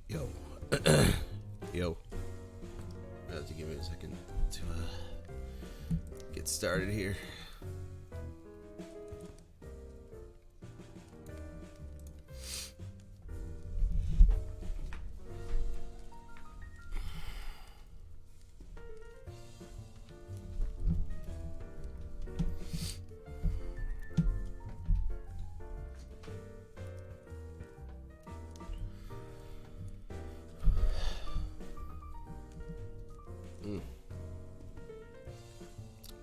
Yo. Yo. Have to give me a second to get started here.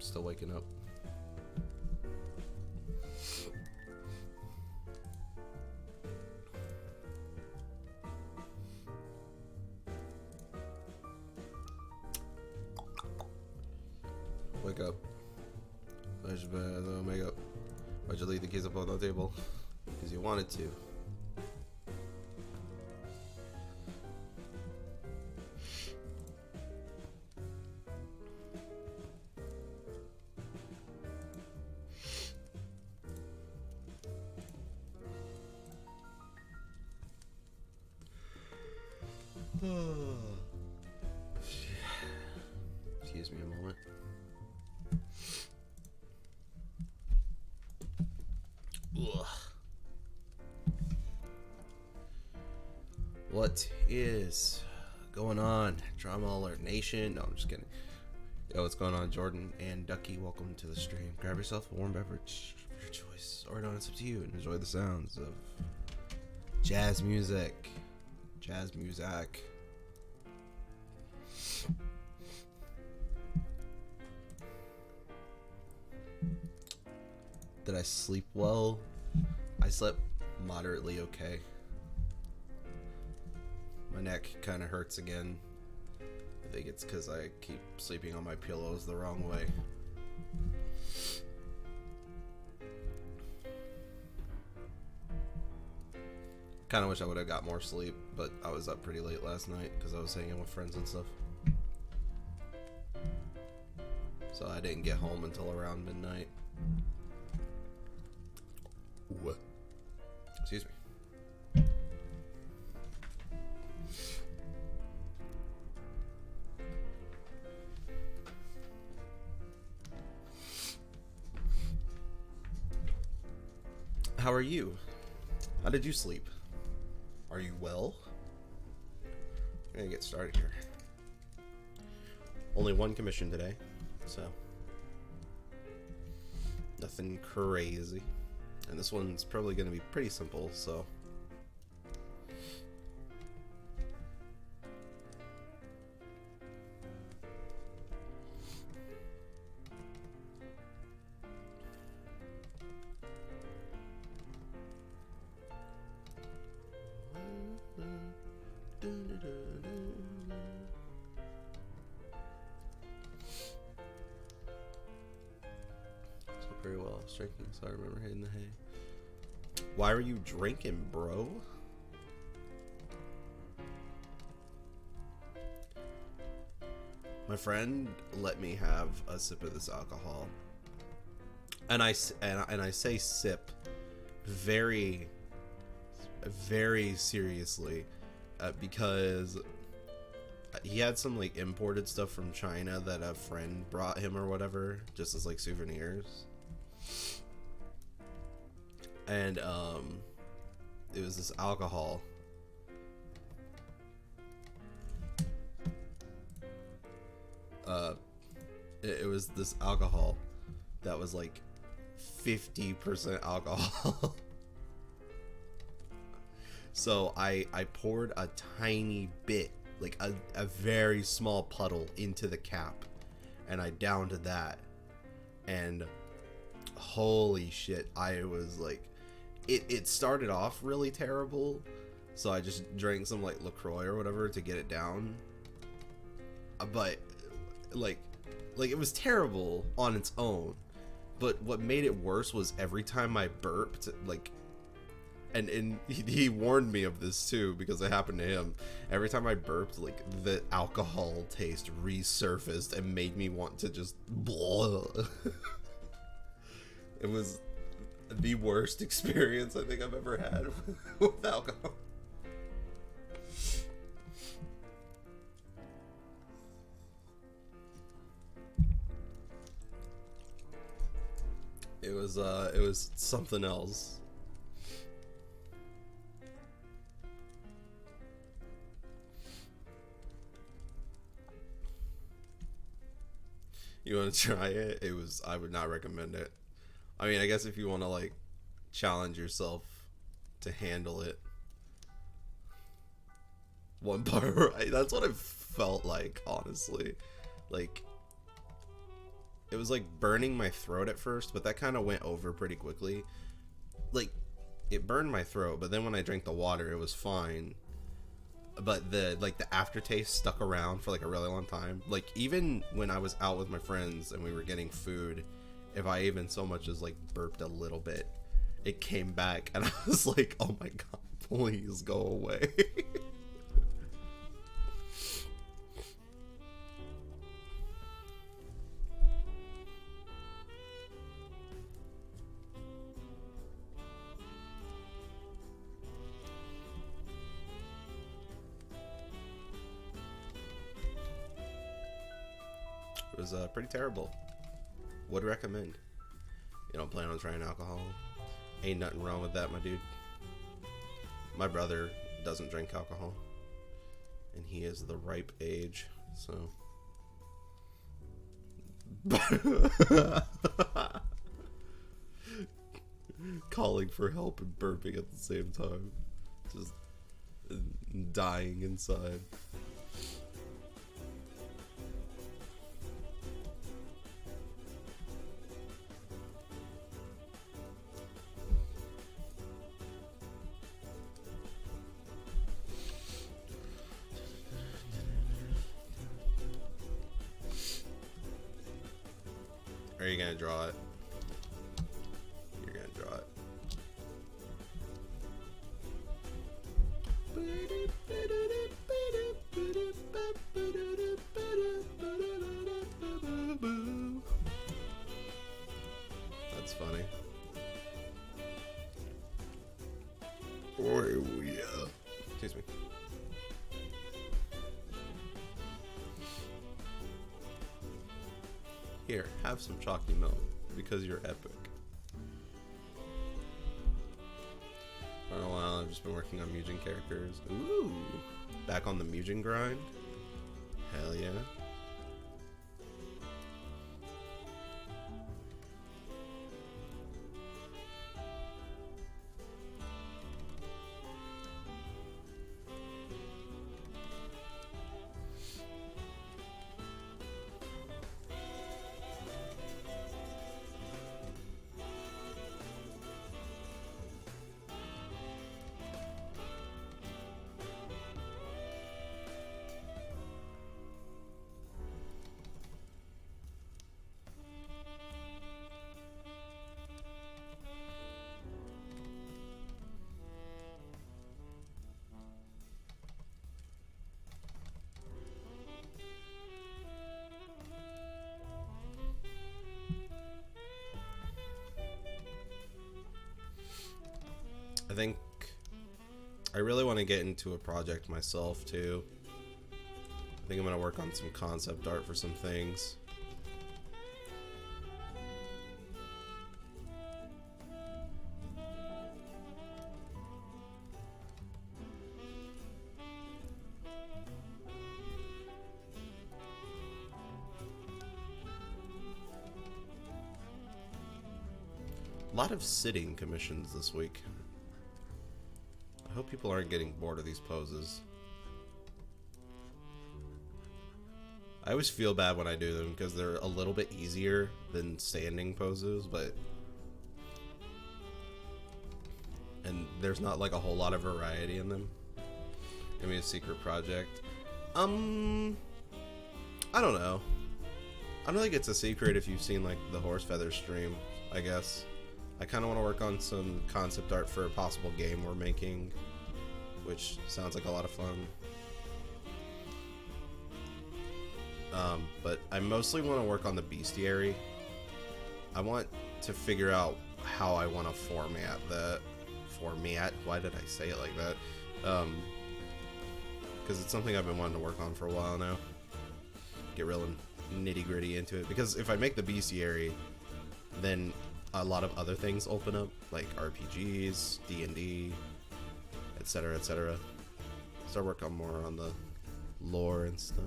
Still waking up. Wake up. Wake up. Why'd you leave the keys up on the table? Because you wanted to. Excuse me a moment. Ugh. What is going on, Drama Alert Nation? No, I'm just kidding. Yo, what's going on, Jordan and Ducky? Welcome to the stream. Grab yourself a warm beverage of your choice, or don't. It's up to you, and enjoy the sounds of jazz music. Jazz music. Did I sleep well? I slept moderately okay. My neck kind of hurts again. I think it's because I keep sleeping on my pillows the wrong way. Kind of wish I would have got more sleep, but I was up pretty late last night because I was hanging with friends and stuff. So I didn't get home until around midnight. What? Excuse me. How are you? How did you sleep? Are you well? I'm gonna get started here. Only one commission today, so nothing crazy. And this one's probably gonna be pretty simple, so very well. I was drinking, so I remember hitting the hay. Why were you drinking, bro? My friend let me have a sip of this alcohol, and I say sip very, very seriously, because he had some like imported stuff from China that a friend brought him or whatever, just as like souvenirs. And it was this alcohol. It was this alcohol that was like 50% alcohol. So I poured a tiny bit, like a very small puddle into the cap, and I downed that, and holy shit, I was like, it started off really terrible, so I just drank some like LaCroix or whatever to get it down. But like it was terrible on its own. But what made it worse was every time I burped, like, and he warned me of this too because it happened to him. Every time I burped, like, the alcohol taste resurfaced and made me want to just blah. It was the worst experience I think I've ever had with alcohol. It was something else. You want to try it? I would not recommend it. I mean, I guess if you want to like challenge yourself to handle it one part right. That's what it felt like, honestly. Like, it was like burning my throat at first, but that kind of went over pretty quickly. Like, it burned my throat, but then when I drank the water, it was fine. But the aftertaste stuck around for like a really long time. Like, even when I was out with my friends and we were getting food, if I even so much as like burped a little bit, it came back, and I was like, oh my god, please go away. It was pretty terrible. Would recommend. You don't plan on trying alcohol? Ain't nothing wrong with that, my dude. My brother doesn't drink alcohol, and he is the ripe age, so. Calling for help and burping at the same time. Just dying inside. Are you gonna draw it? You're gonna draw it. That's funny. Oh yeah. Excuse me. Here, have some chalky milk, because you're epic. For a while, I've just been working on Mugen characters. Ooh! Back on the Mugen grind? Hell yeah. I think I really want to get into a project myself too. I think I'm going to work on some concept art for some things. A lot of sitting commissions this week. I hope people aren't getting bored of these poses. I always feel bad when I do them because they're a little bit easier than standing poses, but and there's not like a whole lot of variety in them. Give me a secret project. I don't know. I don't think it's a secret if you've seen like the Horse Feather stream, I guess. I kind of want to work on some concept art for a possible game we're making, which sounds like a lot of fun. But I mostly want to work on the bestiary. I want to figure out how I want to format that. Why did I say it like that? Because it's something I've been wanting to work on for a while now. Get real nitty gritty into it. Because if I make the bestiary, then a lot of other things open up, like RPGs, D&D, etc., etc. Start working more on the lore and stuff.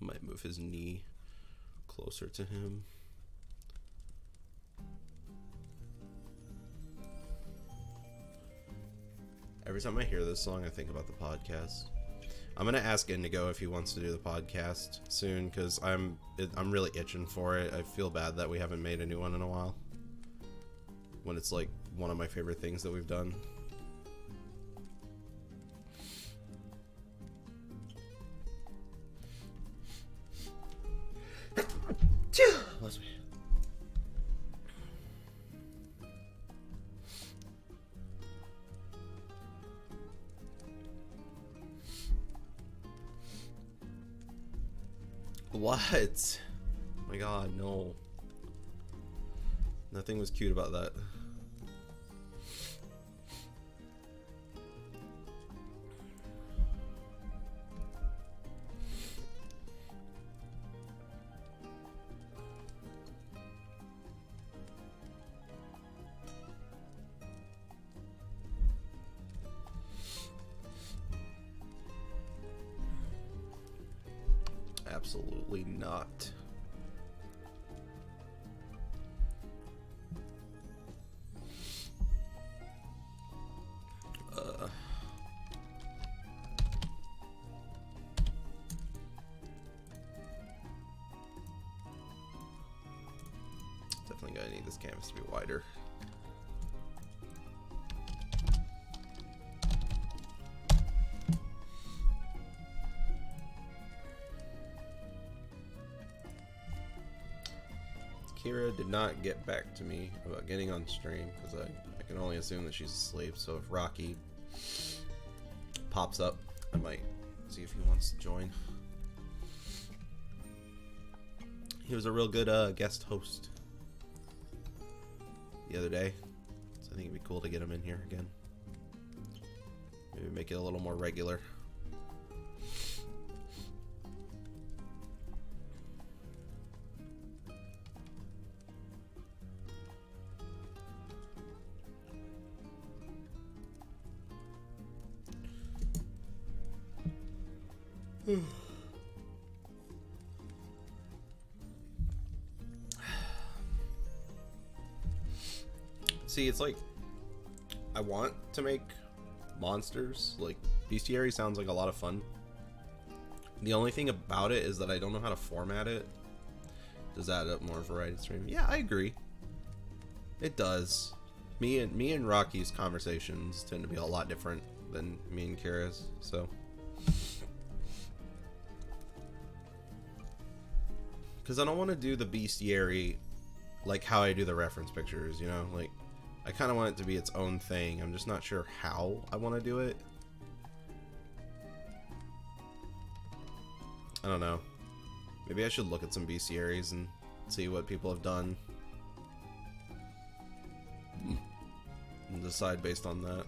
Might move his knee closer to him. Every time I hear this song, I think about the podcast. I'm gonna ask Indigo if he wants to do the podcast soon, because I'm really itching for it. I feel bad that we haven't made a new one in a while, when it's like one of my favorite things that we've done. Bless me. What? Oh my god, no. Nothing was cute about that. Absolutely not. Definitely gonna need this canvas to be wider. Kira did not get back to me about getting on stream, because I can only assume that she's asleep. So if Rocky pops up, I might see if he wants to join. He was a real good guest host the other day, so I think it'd be cool to get him in here again. Maybe make it a little more regular. See, it's like I want to make monsters. Like bestiary sounds like a lot of fun. The only thing about it is that I don't know how to format it. Does that add up more variety stream? Yeah, I agree. It does. Me and Rocky's conversations tend to be a lot different than me and Kira's, so. Because I don't want to do the bestiary like how I do the reference pictures, you know? Like, I kind of want it to be its own thing. I'm just not sure how I want to do it. I don't know. Maybe I should look at some bestiaries and see what people have done. And decide based on that.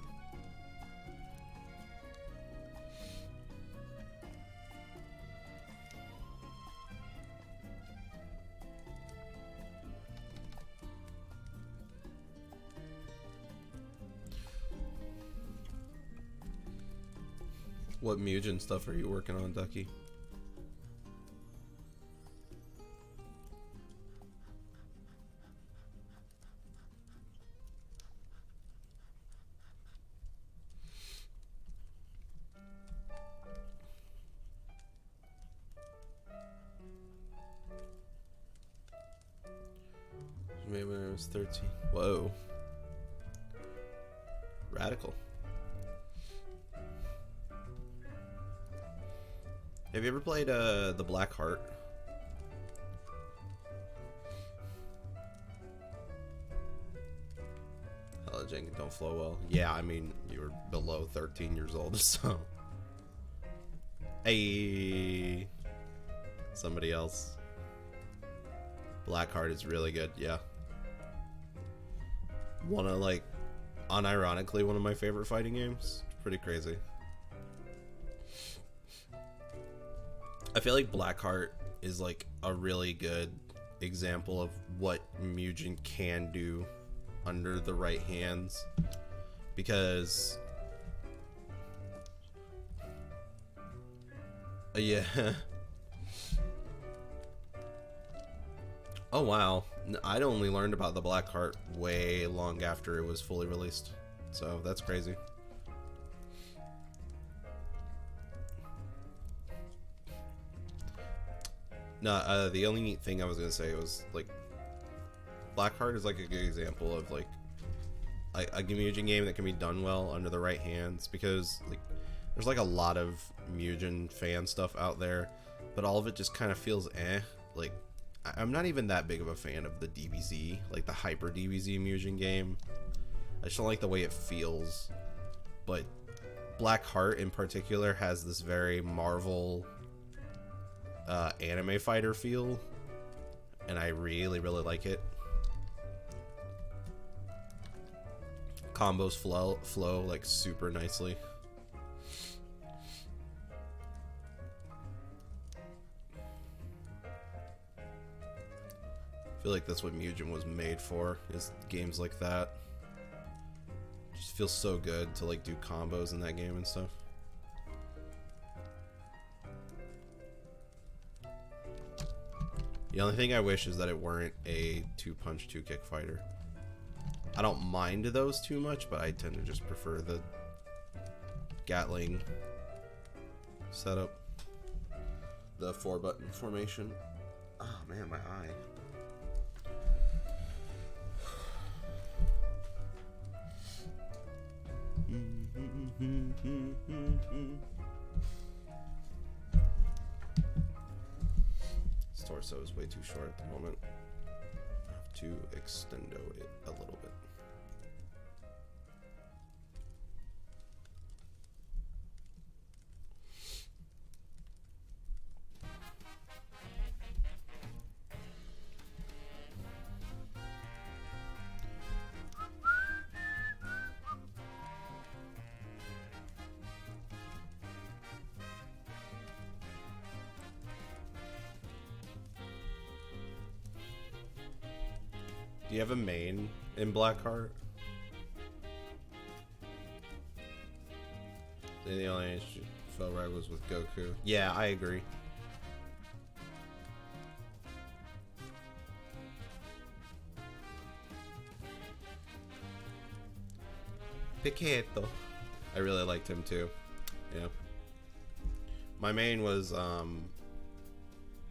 What Mugen stuff are you working on, Ducky? Maybe when I was 13. Whoa. Radical. Have you ever played the Black Heart? Jenkins don't flow well. Yeah, I mean, you were below 13 years old, so. Hey. Somebody else. Blackheart is really good, yeah. Unironically, one of my favorite fighting games. Pretty crazy. I feel like Blackheart is like a really good example of what Mugen can do under the right hands, because yeah. Oh wow, I'd only learned about the Blackheart way long after it was fully released, so that's crazy. No, the only thing I was gonna say was like Blackheart is like a good example of like a Mugen game that can be done well under the right hands, because like there's like a lot of Mugen fan stuff out there, but all of it just kind of feels eh. Like I'm not even that big of a fan of the DBZ, like the Hyper DBZ Mugen game. I just don't like the way it feels. But Blackheart in particular has this very Marvel anime fighter feel, and I really like it. Combos flow like super nicely. I feel like that's what Mugen was made for, is games like that. Just feels so good to like do combos in that game and stuff. The only thing I wish is that it weren't a 2-punch 2-kick fighter. I don't mind those too much, but I tend to just prefer the Gatling setup. The 4-button formation. Oh man, my eye. This torso is way too short at the moment. I have to extendo it a little bit. Do you have a main in Blackheart? The only issue felt right was with Goku. Yeah, I agree. Piqueto. I really liked him too. Yeah. My main was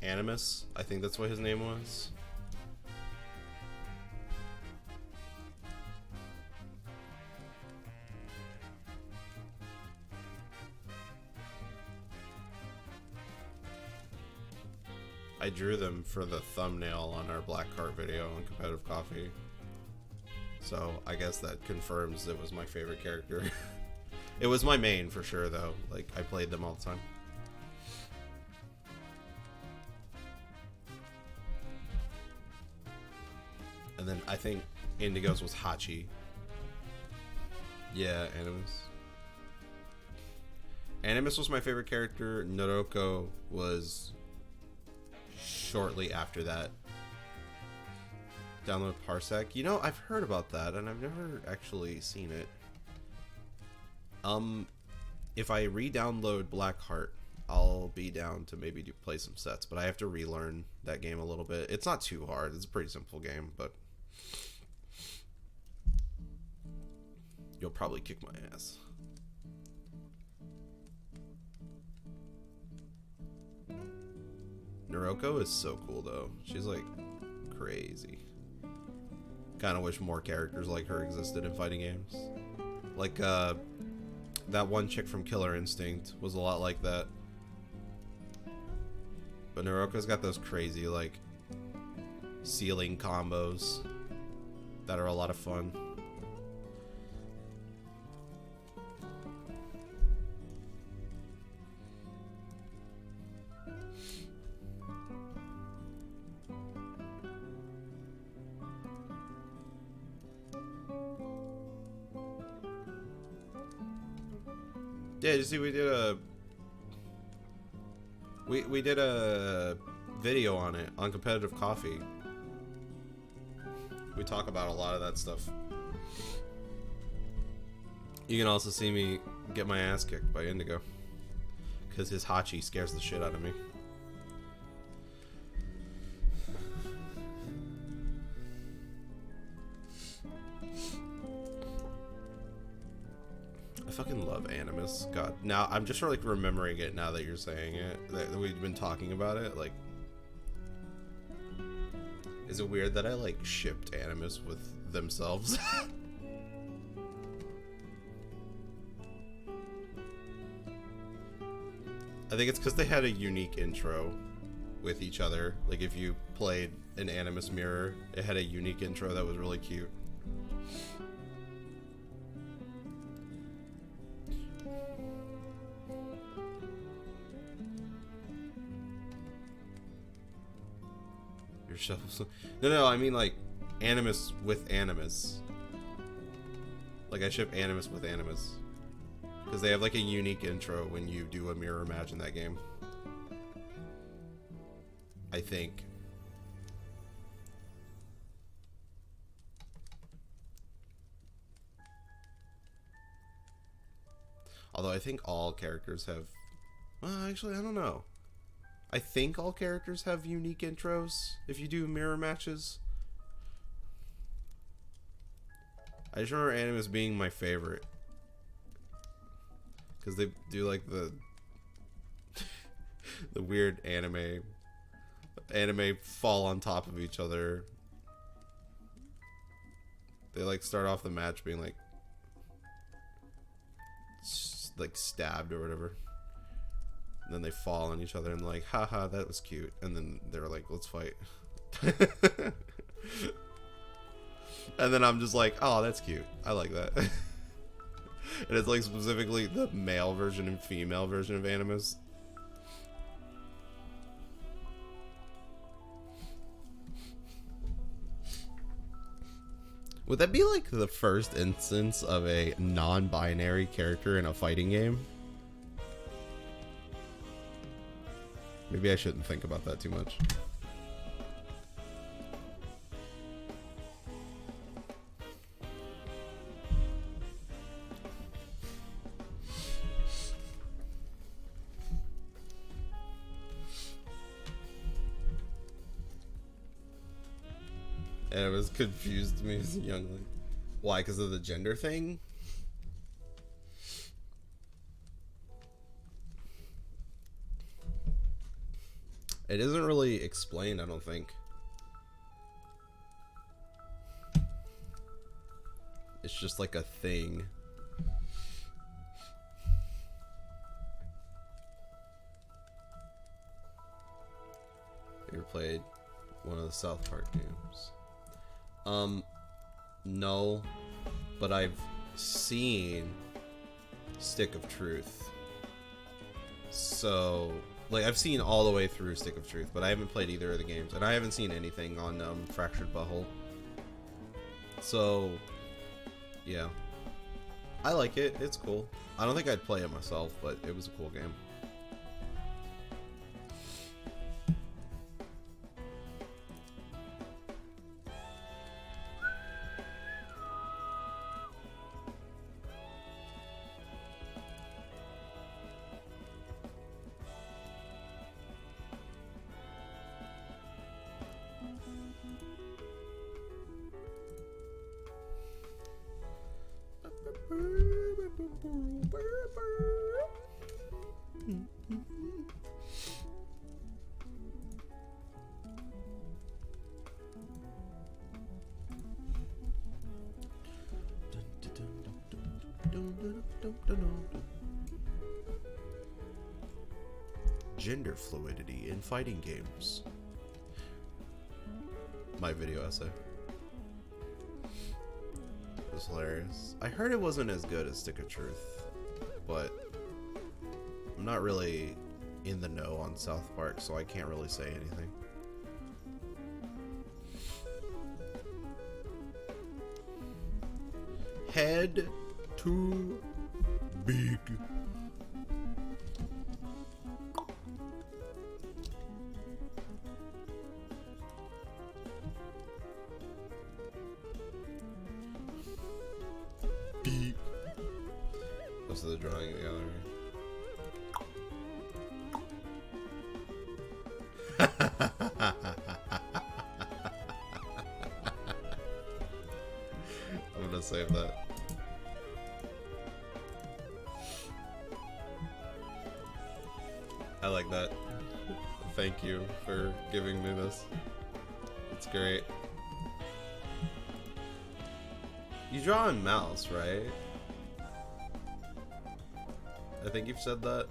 Animus. I think that's what his name was. I drew them for the thumbnail on our Blackheart video on Competitive Coffee. So I guess that confirms it was my favorite character. It was my main for sure though. Like I played them all the time. And then I think Indigo's was Hachi. Yeah, Animus. Animus was my favorite character. Noroko was shortly after that. Download Parsec. You know, I've heard about that and I've never actually seen it. If I re-download Blackheart, I'll be down to maybe play some sets, but I have to relearn that game a little bit. It's not too hard. It's a pretty simple game, but you'll probably kick my ass. Noroko is so cool though. She's like crazy. kind of wish more characters like her existed in fighting games. Like, that one chick from Killer Instinct was a lot like that. But Naroka's got those crazy, like, ceiling combos that are a lot of fun. Yeah, you see, we did a video on it on Competitive Coffee. We talk about a lot of that stuff. You can also see me get my ass kicked by Indigo because his Hachi scares the shit out of me. I fucking love Animus. God, now I'm just like remembering it now that you're saying it. That we've been talking about it. Like, is it weird that I like shipped Animus with themselves? I think it's because they had a unique intro with each other. Like, if you played an Animus mirror, it had a unique intro that was really cute. Your shovels. No, I mean like Animus with Animus. Like, I ship Animus with Animus. Because they have like a unique intro when you do a mirror match in that game. I think. Although I think all characters have... Well, actually, I don't know. I think all characters have unique intros if you do mirror matches. I just remember Animus being my favorite. Because they do like the the weird anime fall on top of each other. They like start off the match being like stabbed or whatever. And then they fall on each other and like, haha, that was cute. And then they're like, let's fight. And then I'm just like, oh, that's cute. I like that. And it's like specifically the male version and female version of Animus. Would that be like the first instance of a non-binary character in a fighting game? Maybe I shouldn't think about that too much. And it was confused to me as a youngling. Why? Because of the gender thing? It isn't really explained, I don't think. It's just like a thing. You ever played one of the South Park games? No, but I've seen Stick of Truth. So, like, I've seen all the way through Stick of Truth, but I haven't played either of the games, and I haven't seen anything on Fractured Butthole. So, yeah, I like it. It's cool. I don't think I'd play it myself, but it was a cool game. Gender fluidity in fighting games. My video essay. It was hilarious. I heard it wasn't as good as Stick of Truth, but I'm not really in the know on South Park, so I can't really say anything. Head too big. Beep. Most of the drawing in the gallery. I'm gonna save that. I like that. Thank you for giving me this. It's great. You draw in mouse, right? I think you've said that.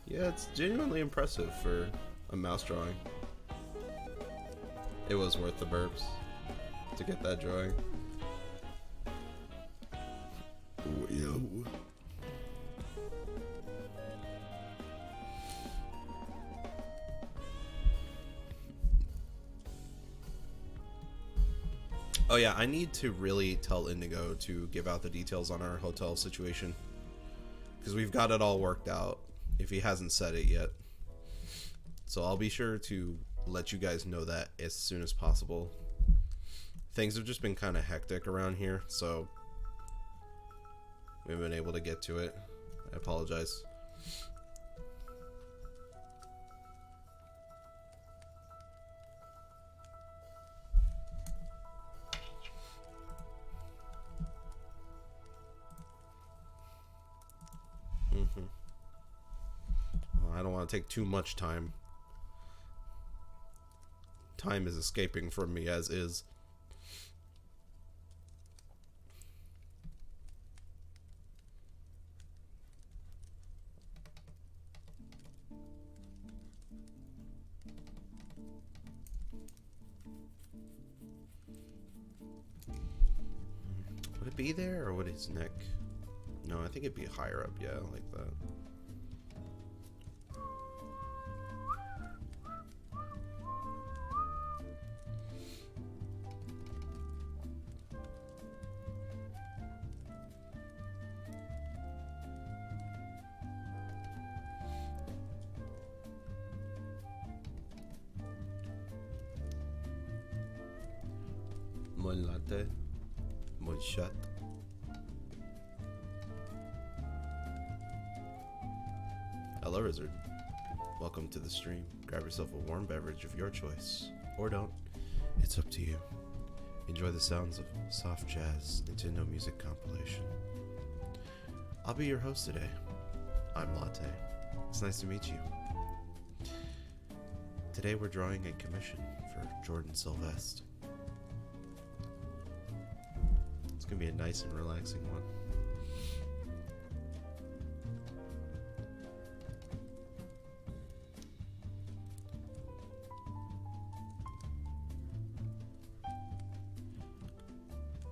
Yeah, it's genuinely impressive for a mouse drawing. It was worth the burps to get that drawing. Yo. Oh yeah, I need to really tell Indigo to give out the details on our hotel situation, because we've got it all worked out, if he hasn't said it yet. So I'll be sure to let you guys know that as soon as possible. Things have just been kind of hectic around here, so we haven't been able to get to it. I apologize. Well, I don't want to take too much time. Time is escaping from me as is. Would it be there, or would his neck? No, I think it'd be higher up, yeah, like that. Mon latte, mon shot. Hello, Wizard. Welcome to the stream. Grab yourself a warm beverage of your choice, or don't. It's up to you. Enjoy the sounds of soft jazz Nintendo music compilation. I'll be your host today. I'm Latte. It's nice to meet you. Today we're drawing a commission for Jordan Sylvester. It's gonna be a nice and relaxing one.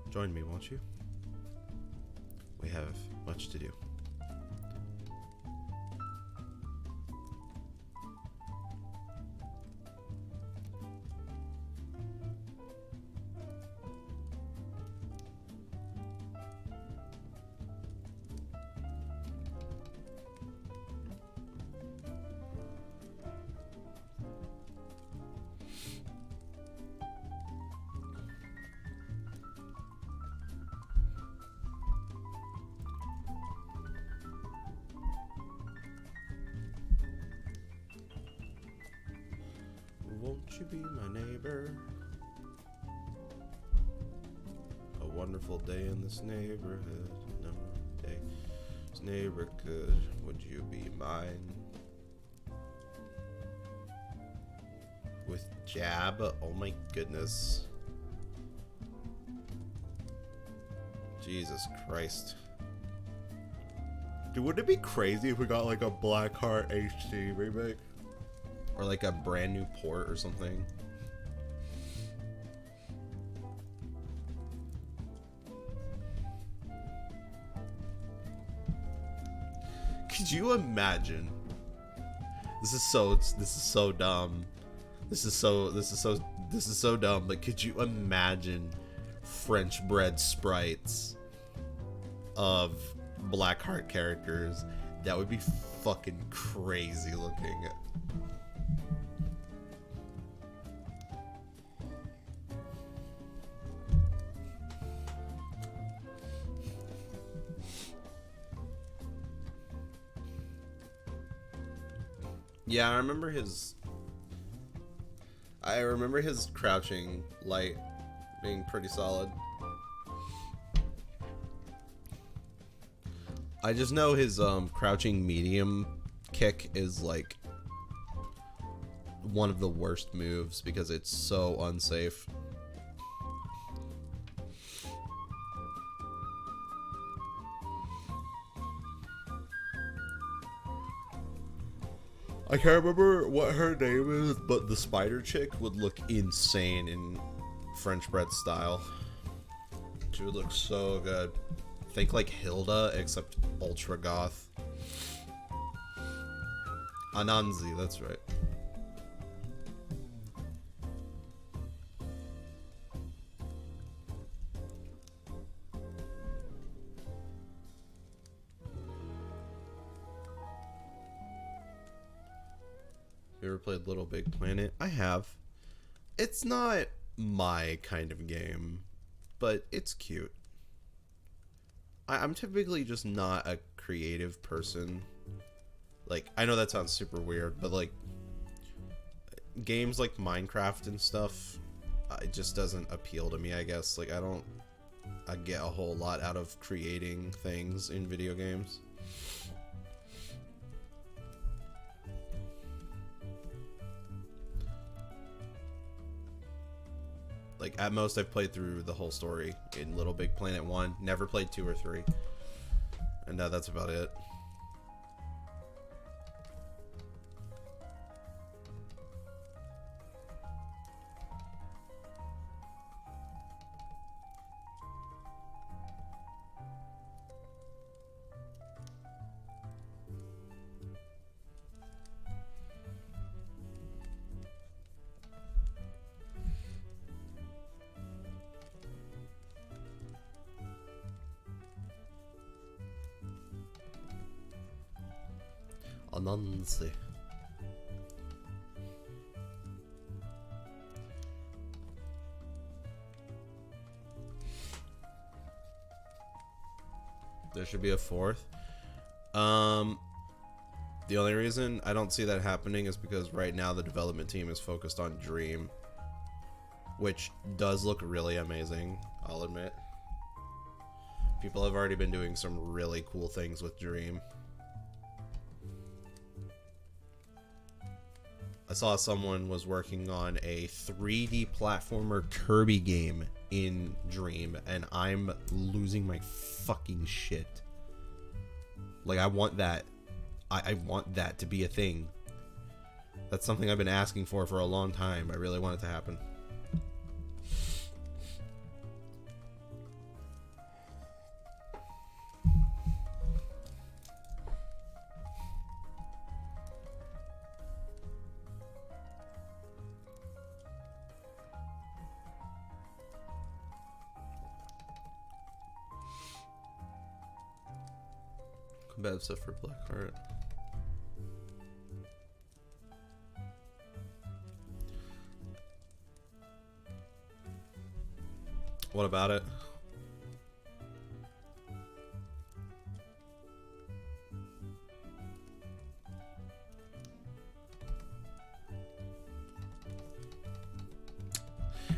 Join me, won't you? We have much to do. Won't you be my neighbor? A wonderful day in this neighborhood. No day this neighborhood. Would you be mine? with jab. Oh my goodness. Jesus Christ. Dude, wouldn't it be crazy if we got like a Blackheart HD remake? Or like a brand new port or something? Could you imagine? This is so dumb. This is so dumb, but could you imagine French bred sprites of Blackheart characters? That would be fucking crazy looking. Yeah, I remember his crouching light being pretty solid. I just know his crouching medium kick is like one of the worst moves because it's so unsafe. I can't remember what her name is, but the spider chick would look insane in French bred style. She would look so good. Think like Hilda, except ultra goth. Anansi, that's right. You ever played Little Big Planet? I have. It's not my kind of game, but it's cute. I'm typically just not a creative person. Like, I know that sounds super weird, but like, games like Minecraft and stuff, it just doesn't appeal to me, I guess. Like, I get a whole lot out of creating things in video games. Like, at most, I've played through the whole story in Little Big Planet 1. Never played 2 or 3. And that's about it. Anansi. There should be a 4th. The only reason I don't see that happening is because right now the development team is focused on Dream, which does look really amazing, I'll admit. People have already been doing some really cool things with Dream. I saw someone was working on a 3D platformer Kirby game in Dream, and I'm losing my fucking shit. Like, I want that. I want that to be a thing. That's something I've been asking for a long time. I really want it to happen. Bad stuff for Blackheart. What about it?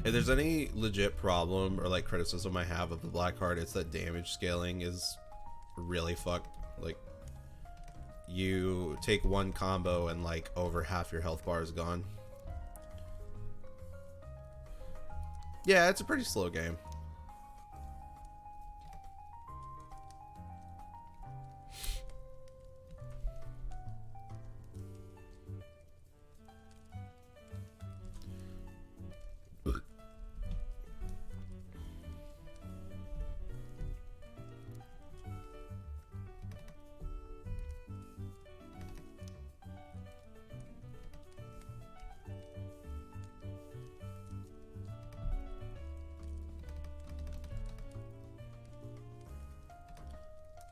If there's any legit problem or like criticism I have of the Blackheart, it's that damage scaling is really fucked. Like, you take one combo and like over half your health bar is gone. Yeah, it's a pretty slow game.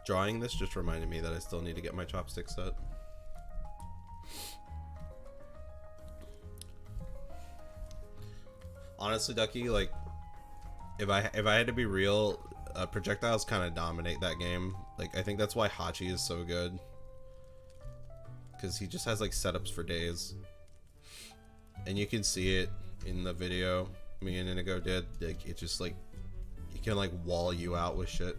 Drawing this just reminded me that I still need to get my chopstick set. Honestly, Ducky, like, if I had to be real, projectiles kind of dominate that game. Like, I think that's why Hachi is so good, because he just has like setups for days, and you can see it in the video me and Inigo did. Like, it just like, he can like wall you out with shit.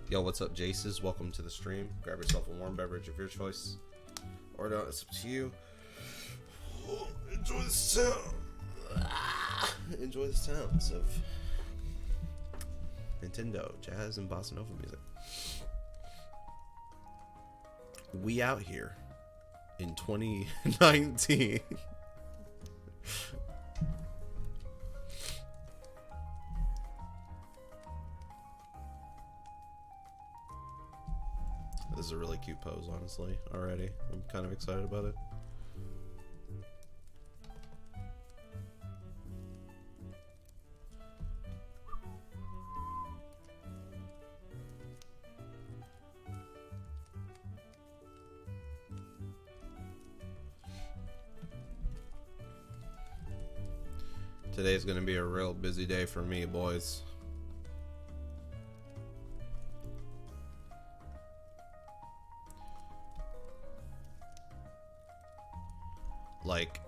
Yo, what's up, Jaces? Welcome to the stream. Grab yourself a warm beverage of your choice, or not. It's up to you. Oh, enjoy the sound. Enjoy the sounds of Nintendo, jazz, and bossa nova music. We out here in 2019. This is a really cute pose, honestly, already. I'm kind of excited about it. Today's gonna be a real busy day for me, boys. Like,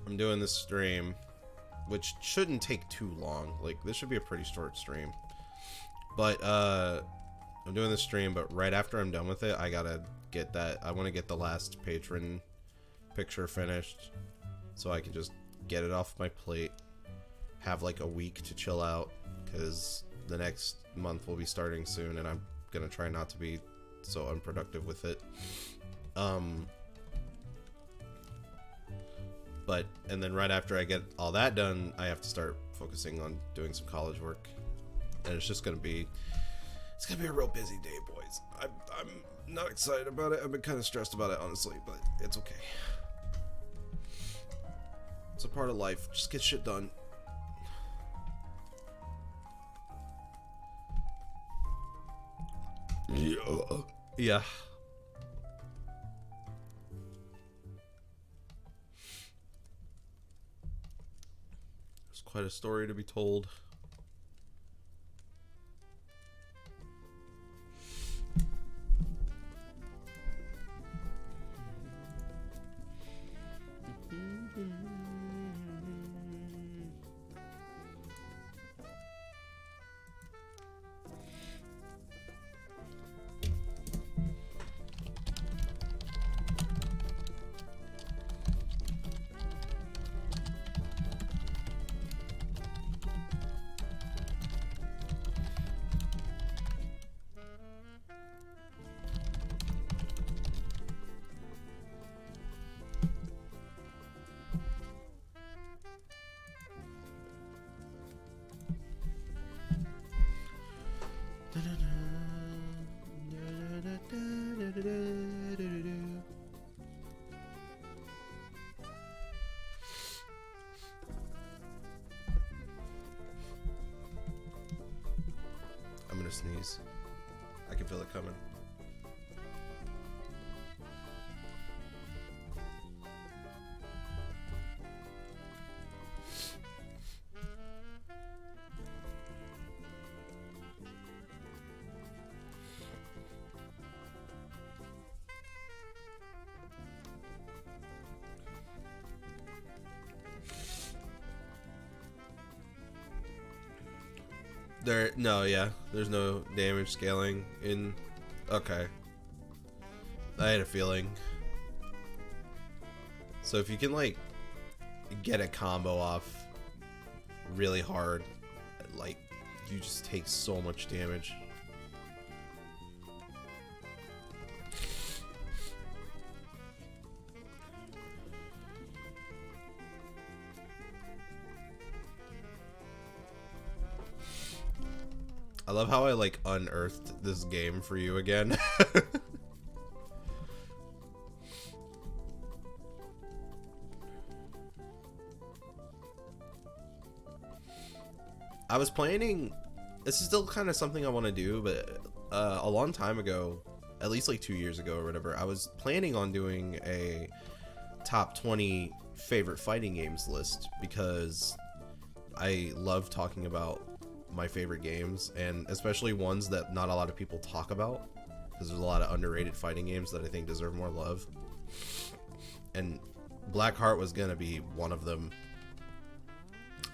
I'm doing this stream, which shouldn't take too long. Like, this should be a pretty short stream. But, I'm doing this stream, but right after I'm done with it, I gotta get that. I want to get the last patron picture finished, so I can just get it off my plate, have like a week to chill out, because the next month will be starting soon, and I'm gonna try not to be so unproductive with it. And then right after I get all that done, I have to start focusing on doing some college work, and it's just gonna be, it's gonna be a real busy day, boys. I'm not excited about it. I've been kind of stressed about it, honestly, but it's okay. It's a part of life. Just get shit done. Yeah. There's quite a story to be told. I'm gonna sneeze. I can feel it coming. There's no damage scaling in. Okay, I had a feeling. So if you can like get a combo off really hard. Like, you just take so much damage. I love how I like unearthed this game for you again. I was planning, this is still kind of something I want to do, but a long time ago, at least like 2 years ago or whatever, I was planning on doing a top 20 favorite fighting games list, because I love talking about my favorite games, and especially ones that not a lot of people talk about, because there's a lot of underrated fighting games that I think deserve more love, and Blackheart was gonna be one of them.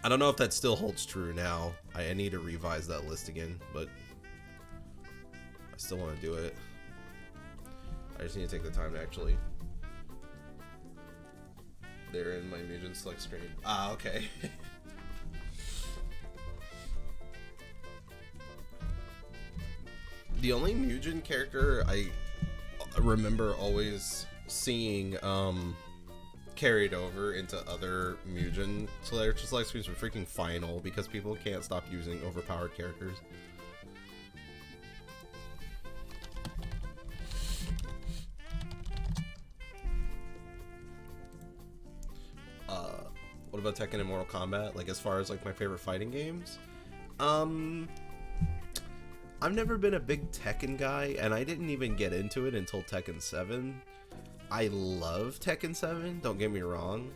I don't know if that still holds true now. I need to revise that list again, but I still want to do it. I just need to take the time to actually. They're in my Mugen Select screen. Ah, okay. The only Mugen character I remember always seeing carried over into other Mugen select screens were freaking Final, because people can't stop using overpowered characters. What about Tekken and Mortal Kombat? Like, as far as like my favorite fighting games? I've never been a big Tekken guy, and I didn't even get into it until Tekken 7. I love Tekken 7, don't get me wrong.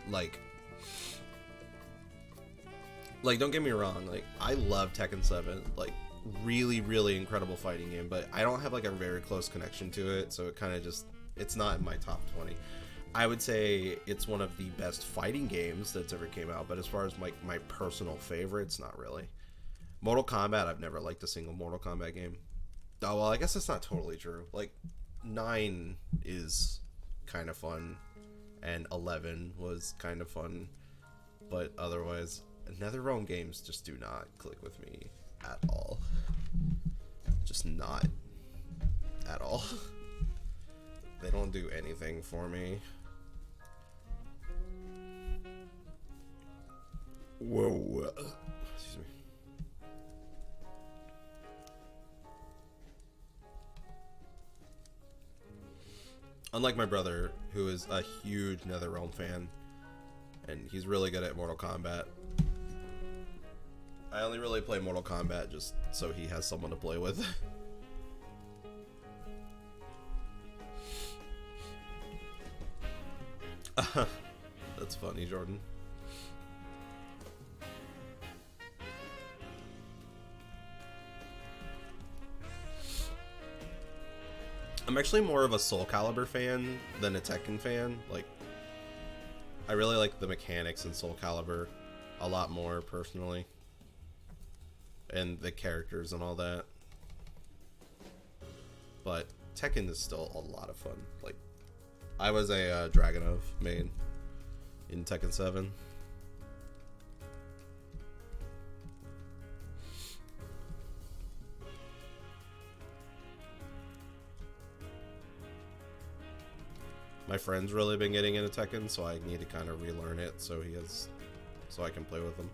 Like don't get me wrong, like I love Tekken 7, like really, really incredible fighting game, but I don't have like a very close connection to it, so it kind of just, it's not in my top 20. I would say it's one of the best fighting games that's ever came out, but as far as like my personal favorites, not really. Mortal Kombat, I've never liked a single Mortal Kombat game. Oh, well, I guess that's not totally true. Like, 9 is kind of fun, and 11 was kind of fun, but otherwise, NetherRealm games just do not click with me at all. Just not at all. They don't do anything for me. Whoa. Excuse me. Unlike my brother, who is a huge NetherRealm fan, and he's really good at Mortal Kombat. I only really play Mortal Kombat just so he has someone to play with. That's funny, Jordan. I'm actually more of a Soul Calibur fan than a Tekken fan. Like, I really like the mechanics in Soul Calibur a lot more, personally. And the characters and all that. But Tekken is still a lot of fun. Like, I was a Dragunov main in Tekken 7. My friend's really been getting into Tekken, so I need to kind of relearn it so I can play with him.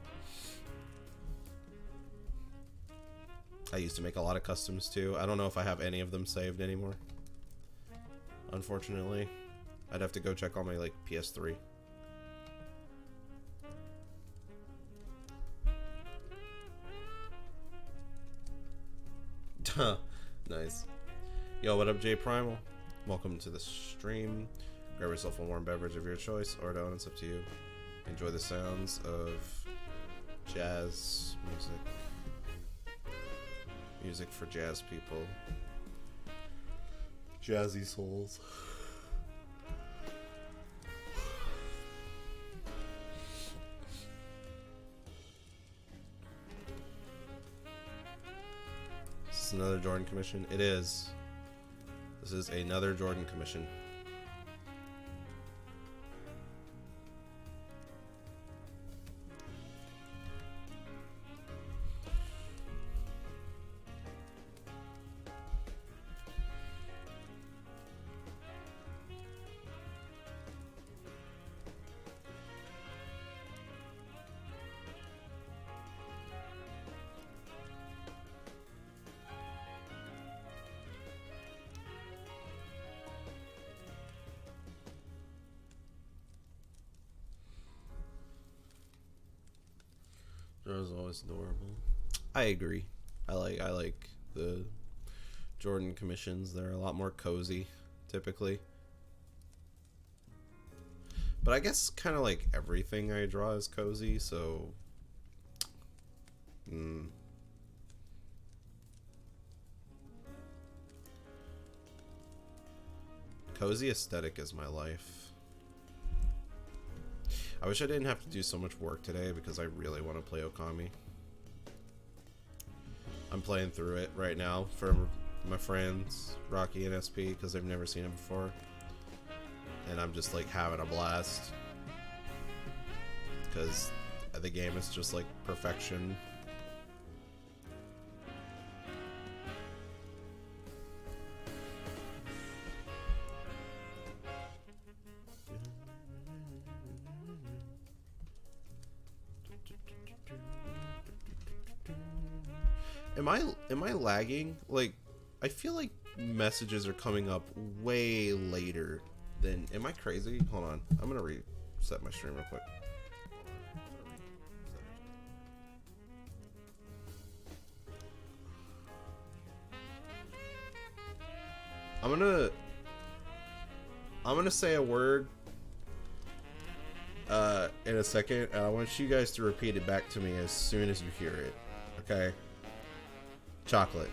I used to make a lot of customs too. I don't know if I have any of them saved anymore, unfortunately. I'd have to go check on my like PS3. Nice. Yo, what up, J Primal? Welcome to the stream. Grab yourself a warm beverage of your choice, or don't, it's up to you. Enjoy the sounds of jazz music. Music for jazz people. Jazzy souls. Is this another Jordan commission? It is. This is another Jordan commission. That was always adorable. I agree. I like the Jordan commissions. They're a lot more cozy, typically. But I guess kind of like everything I draw is cozy, so... Cozy aesthetic is my life. I wish I didn't have to do so much work today because I really want to play Okami. I'm playing through it right now for my friends, Rocky and SP, because they've never seen it before. And I'm just like having a blast. Because the game is just like perfection. Am I lagging? Like, I feel like messages are coming up way later than... Am I crazy? Hold on. I'm gonna reset my stream real quick. I'm gonna say a word in a second, and I want you guys to repeat it back to me as soon as you hear it. Okay? Chocolate.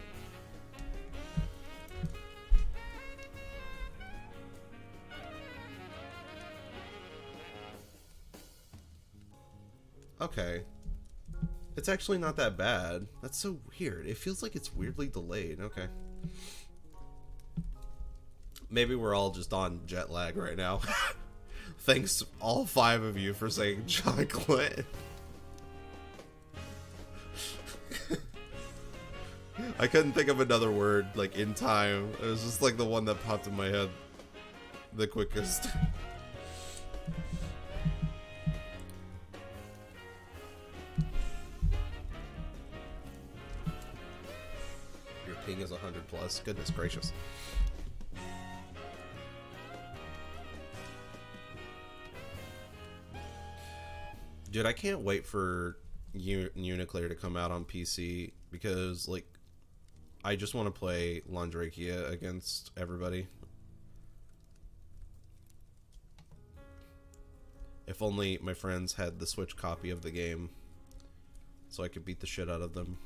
Okay. It's actually not that bad. That's so weird. It feels like it's weirdly delayed. Okay. Maybe we're all just on jet lag right now. Thanks all 5 of you for saying chocolate. I couldn't think of another word like in time. It was just like the one that popped in my head the quickest. Your ping is 100 plus. Goodness gracious. Dude, I can't wait for Uniclear to come out on PC because, like, I just want to play Landrakia against everybody. If only my friends had the Switch copy of the game so I could beat the shit out of them.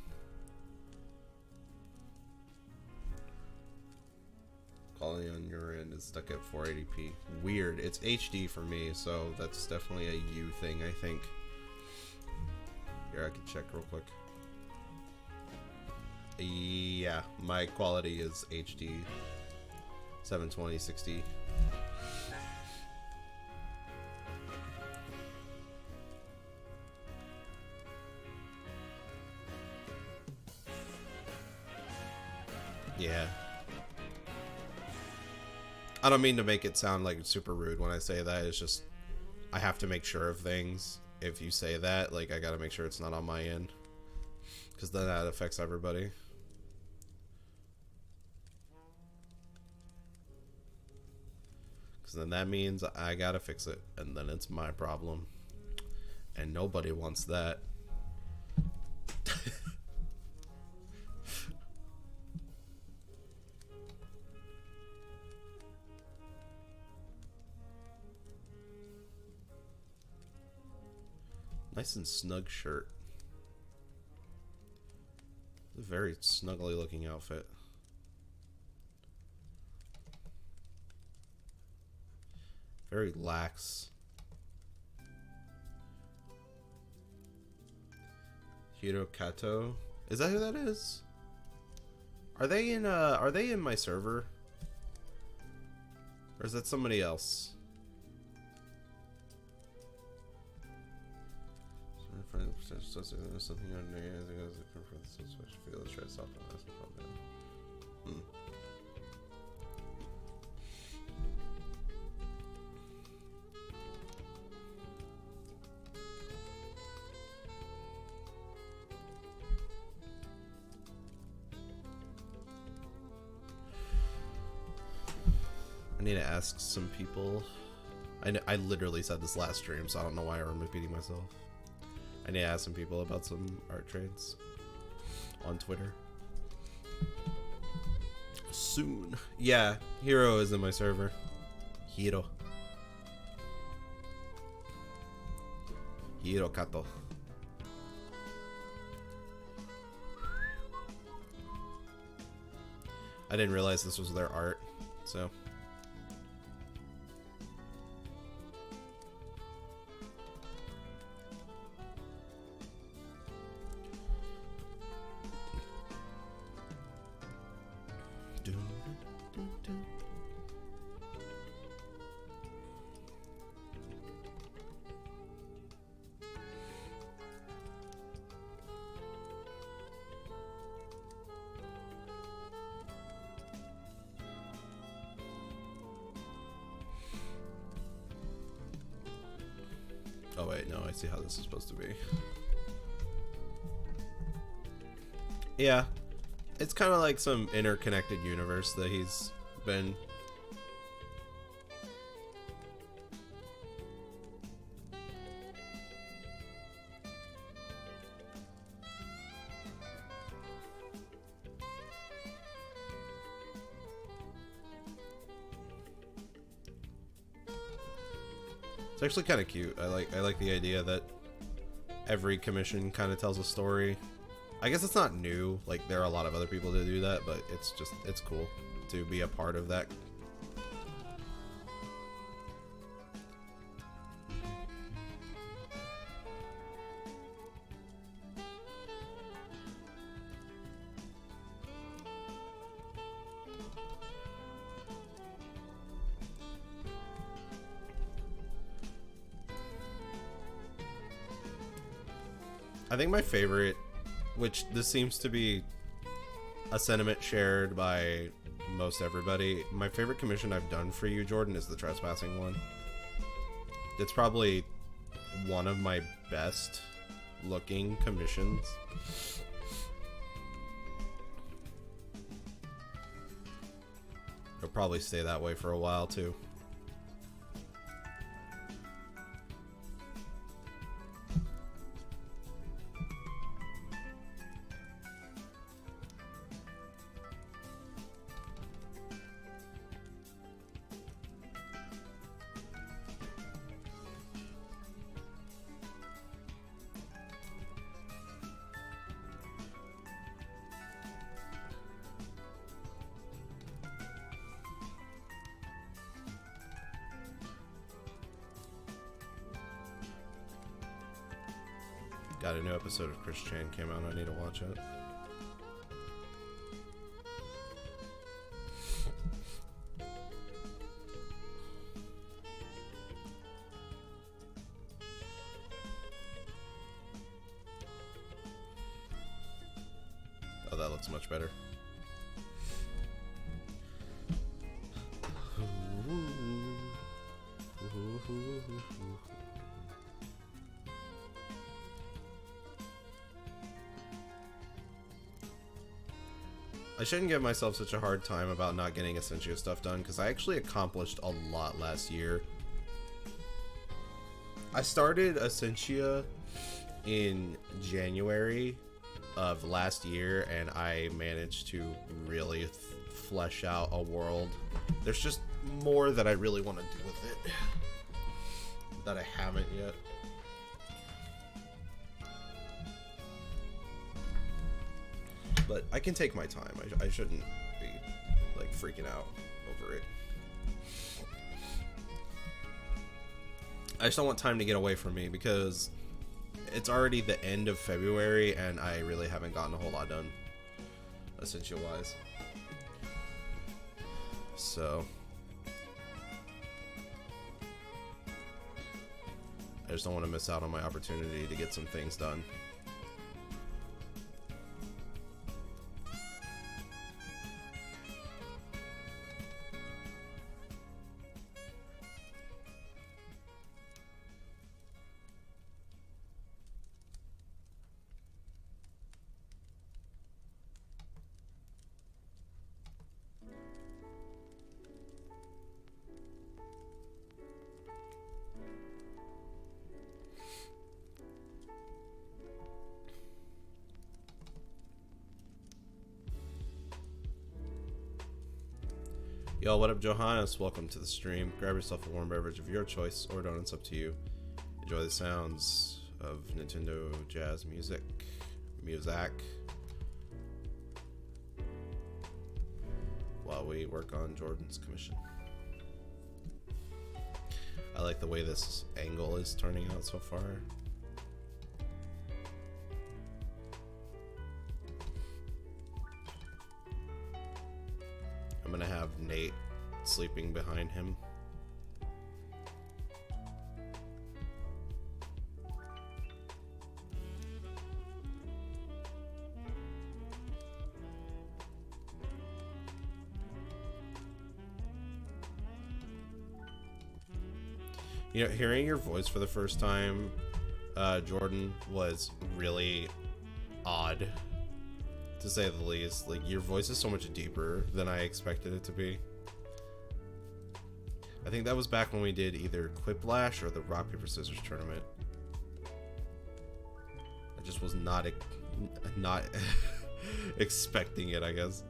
Calling on your end is stuck at 480p. Weird. It's HD for me, so that's definitely a you thing, I think. Here, I can check real quick. Yeah, my quality is HD 720 60. Yeah. I don't mean to make it sound like super rude when I say that. It's just I have to make sure of things. If you say that, like, I gotta make sure it's not on my end, because then that affects everybody. Because then that means I gotta fix it, and then it's my problem, and nobody wants that. Nice and snug shirt. A very snuggly looking outfit. Very lax. Hirokato. Is that who that is? Are they in my server? Or is that somebody else? Something feel try to stop them. I need to ask some people. I literally said this last stream, so I don't know why I'm repeating myself. I need to ask some people about some art trades on Twitter. Soon. Yeah, Hero is in my server. Hiro. Hiro Kato. I didn't realize this was their art, so. Oh wait, no, I see how this is supposed to be. Yeah, it's kind of like some interconnected universe that he's been. It's actually kind of cute. I like the idea that every commission kind of tells a story. I guess it's not new. Like, there are a lot of other people that do that, but it's cool to be a part of that. I think my favorite, which this seems to be a sentiment shared by most everybody, my favorite commission I've done for you, Jordan, is the trespassing one. It's probably one of my best looking commissions. It'll probably stay that way for a while too. Got a new episode of Chris Chan came out. I need to watch it. Oh, that looks much better. I shouldn't give myself such a hard time about not getting Essentia stuff done, because I actually accomplished a lot last year. I started Essentia in January of last year, and I managed to really flesh out a world. There's just more that I really want to do with it that I haven't yet. But I can take my time. I shouldn't be, like, freaking out over it. I just don't want time to get away from me, because it's already the end of February, and I really haven't gotten a whole lot done, Essentia-wise. So I just don't want to miss out on my opportunity to get some things done. Yo, what up, Johannes? Welcome to the stream. Grab yourself a warm beverage of your choice or donuts, up to you. Enjoy the sounds of Nintendo jazz music. While we work on Jordan's commission. I like the way this angle is turning out so far. I'm gonna have Nate sleeping behind him. You know, hearing your voice for the first time, Jordan, was really odd, to say the least. Like, your voice is so much deeper than I expected it to be. I think that was back when we did either Quiplash or the Rock, Paper, Scissors tournament. I just was not expecting it, I guess.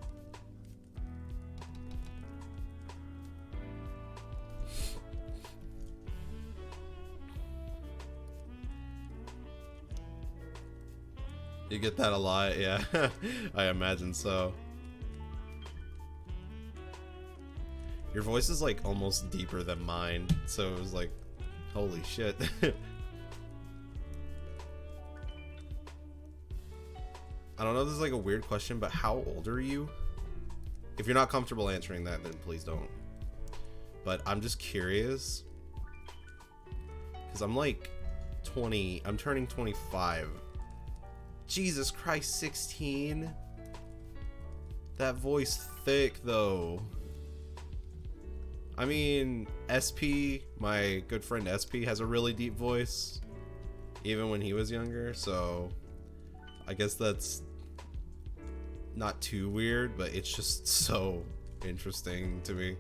You get that a lot, yeah. I imagine so. Your voice is like almost deeper than mine, so it was like, holy shit. I don't know if this is like a weird question, but how old are you? If you're not comfortable answering that, then please don't. But I'm just curious, because I'm like 20, I'm turning 25. Jesus Christ, 16? That voice thick, though. I mean, SP, my good friend SP, has a really deep voice, even when he was younger, so I guess that's not too weird, but it's just so interesting to me.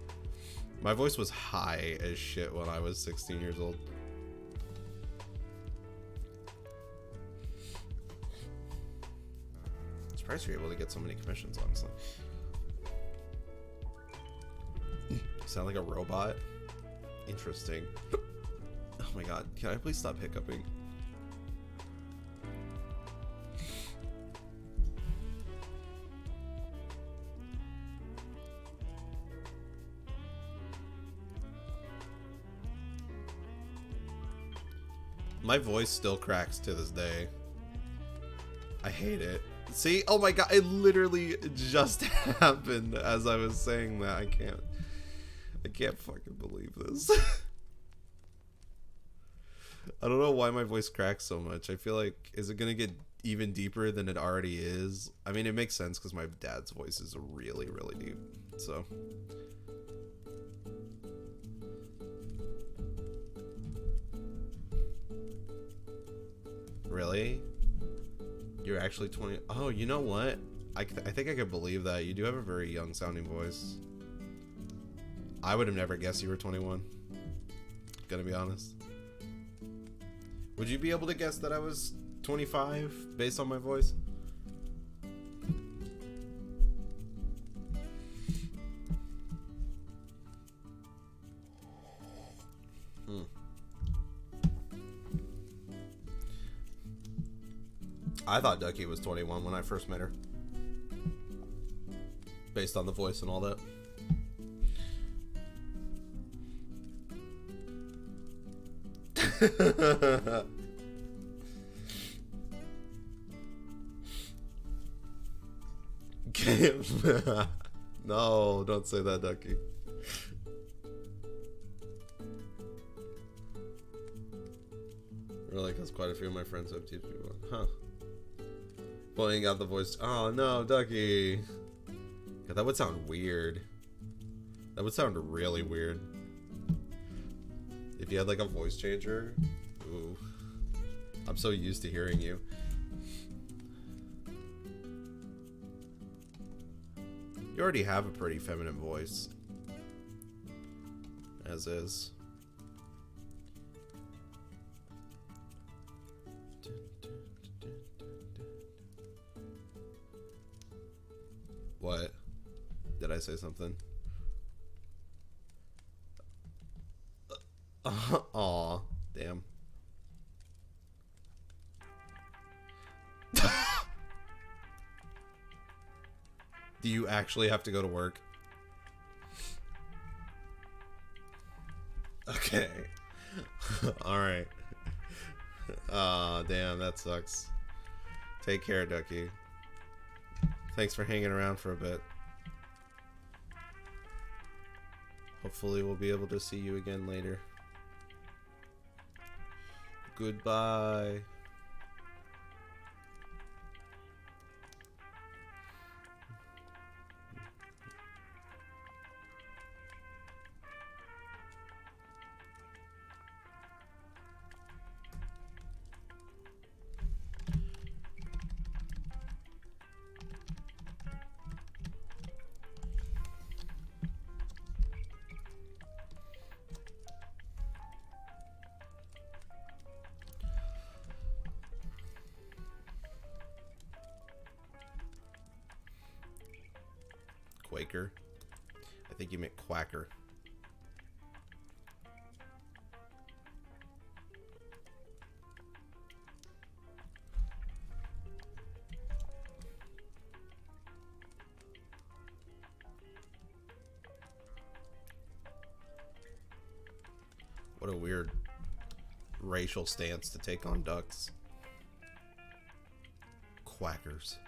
My voice was high as shit when I was 16 years old. Surprised you're able to get so many commissions, honestly. You sound like a robot. Interesting. Oh my god, can I please stop hiccuping? My voice still cracks to this day. I hate it. See? Oh my god, it literally just happened as I was saying that. I can't fucking believe this. I don't know why my voice cracks so much. I feel like, is it gonna get even deeper than it already is? I mean, it makes sense because my dad's voice is really, really deep. So. Really? You're actually 20. Oh, you know what? I think I could believe that. You do have a very young sounding voice. I would have never guessed you were 21. Gonna be honest. Would you be able to guess that I was 25 based on my voice? I thought Ducky was 21 when I first met her. Based on the voice and all that. No, don't say that, Ducky. Really, because quite a few of my friends have teach people. Huh. Pulling out the voice. Oh no, Ducky. Yeah, that would sound weird. That would sound really weird. If you had like a voice changer. Ooh. I'm so used to hearing you. You already have a pretty feminine voice. As is. What? Did I say something? Aw, damn. Do you actually have to go to work? Okay. Alright. Aw, damn, that sucks. Take care, Ducky. Thanks for hanging around for a bit. Hopefully we'll be able to see you again later. Goodbye. Quaker. I think you meant quacker. What a weird racial stance to take on ducks. Quackers.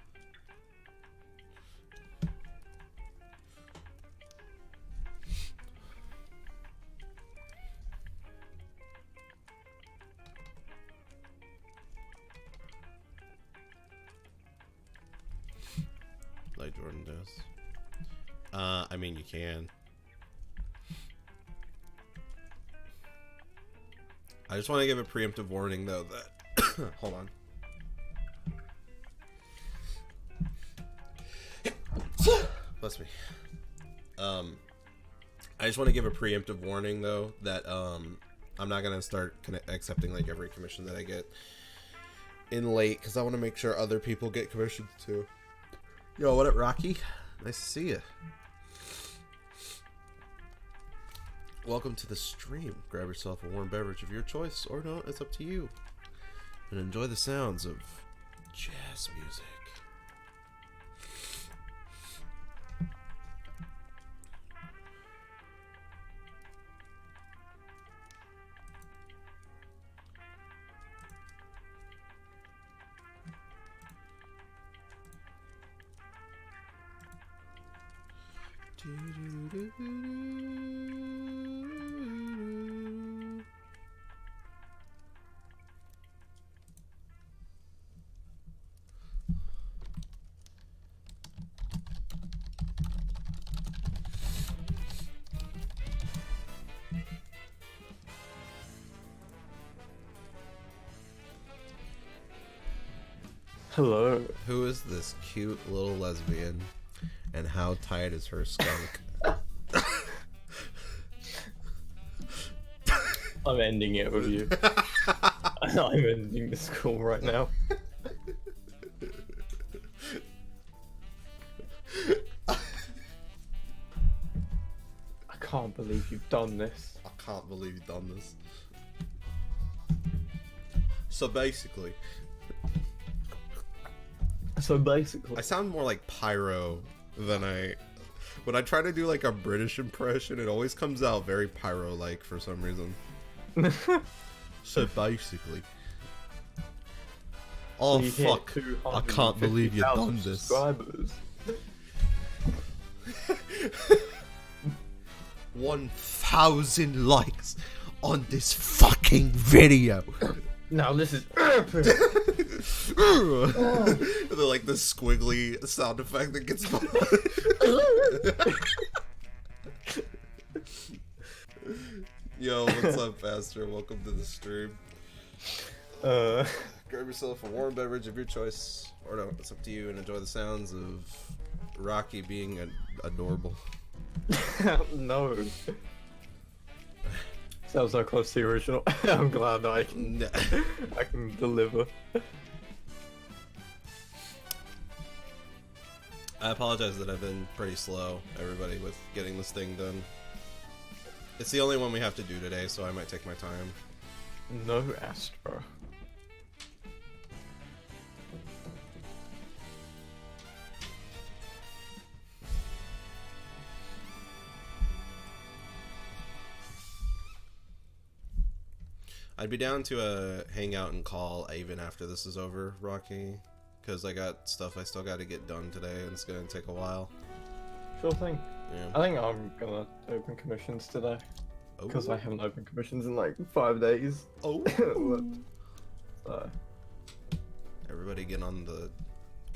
Like Jordan does. I mean, you can. I just want to give a preemptive warning, though, that... Hold on. Bless me. I just want to give a preemptive warning, though, that I'm not going to start accepting, like, every commission that I get in late, because I want to make sure other people get commissions, too. Yo, what up, Rocky? Nice to see you. Welcome to the stream. Grab yourself a warm beverage of your choice, or not, it's up to you. And enjoy the sounds of jazz music. Hello. Who is this cute little lesbian, and how tight is her skunk? I'm ending it with you. I'm ending this call right now. I can't believe you've done this. I can't believe you've done this. So basically, I sound more like Pyro than when I try to do like a British impression, it always comes out very Pyro-like for some reason. So basically, oh fuck, I can't believe you've done this. Subscribers. 1,000 likes on this fucking video. Now this is They're like the squiggly sound effect that gets Yo, what's up, Pastor? Welcome to the stream. Grab yourself a warm beverage of your choice, or no, it's up to you, and enjoy the sounds of Rocky being adorable. No. Sounds so close to the original. I'm glad I can deliver. I apologize that I've been pretty slow, everybody, with getting this thing done. It's the only one we have to do today, so I might take my time. No Astro. I'd be down to hang out and call even after this is over, Rocky, because I got stuff I still got to get done today, and it's gonna take a while. Sure thing. Yeah. I think I'm gonna open commissions today because Oh. I haven't opened commissions in like 5 days. Oh. So. Everybody get on the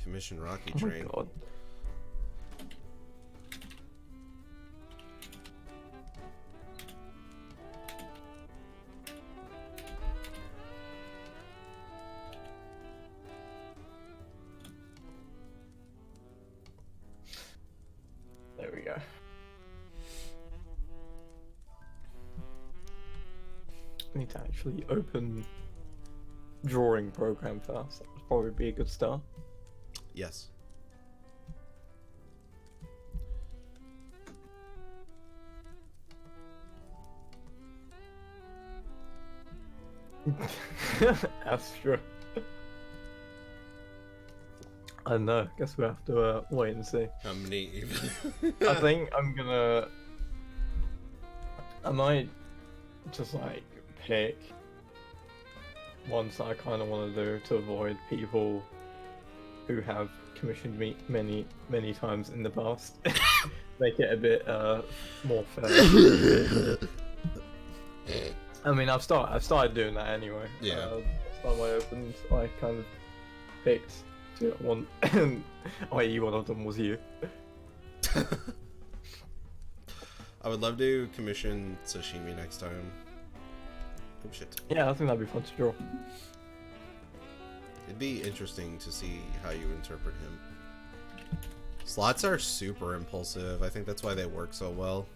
commission Rocky Oh my train. god. There we go. I need to actually open drawing program first. That would probably be a good start. Yes. Astro. I don't know. Guess we have to wait and see. How many even? I think I'm gonna. I might just like pick ones that I kind of want to do to avoid people who have commissioned me many times in the past. Make it a bit more fair. I mean, I've started doing that anyway. Yeah. Last time I opened, I kind of picked one, i.e. one of them was you. I would love to commission sashimi next time. Oh shit. Yeah, I think that'd be fun to draw. It'd be interesting to see how you interpret him. Slots are super impulsive. I think that's why they work so well.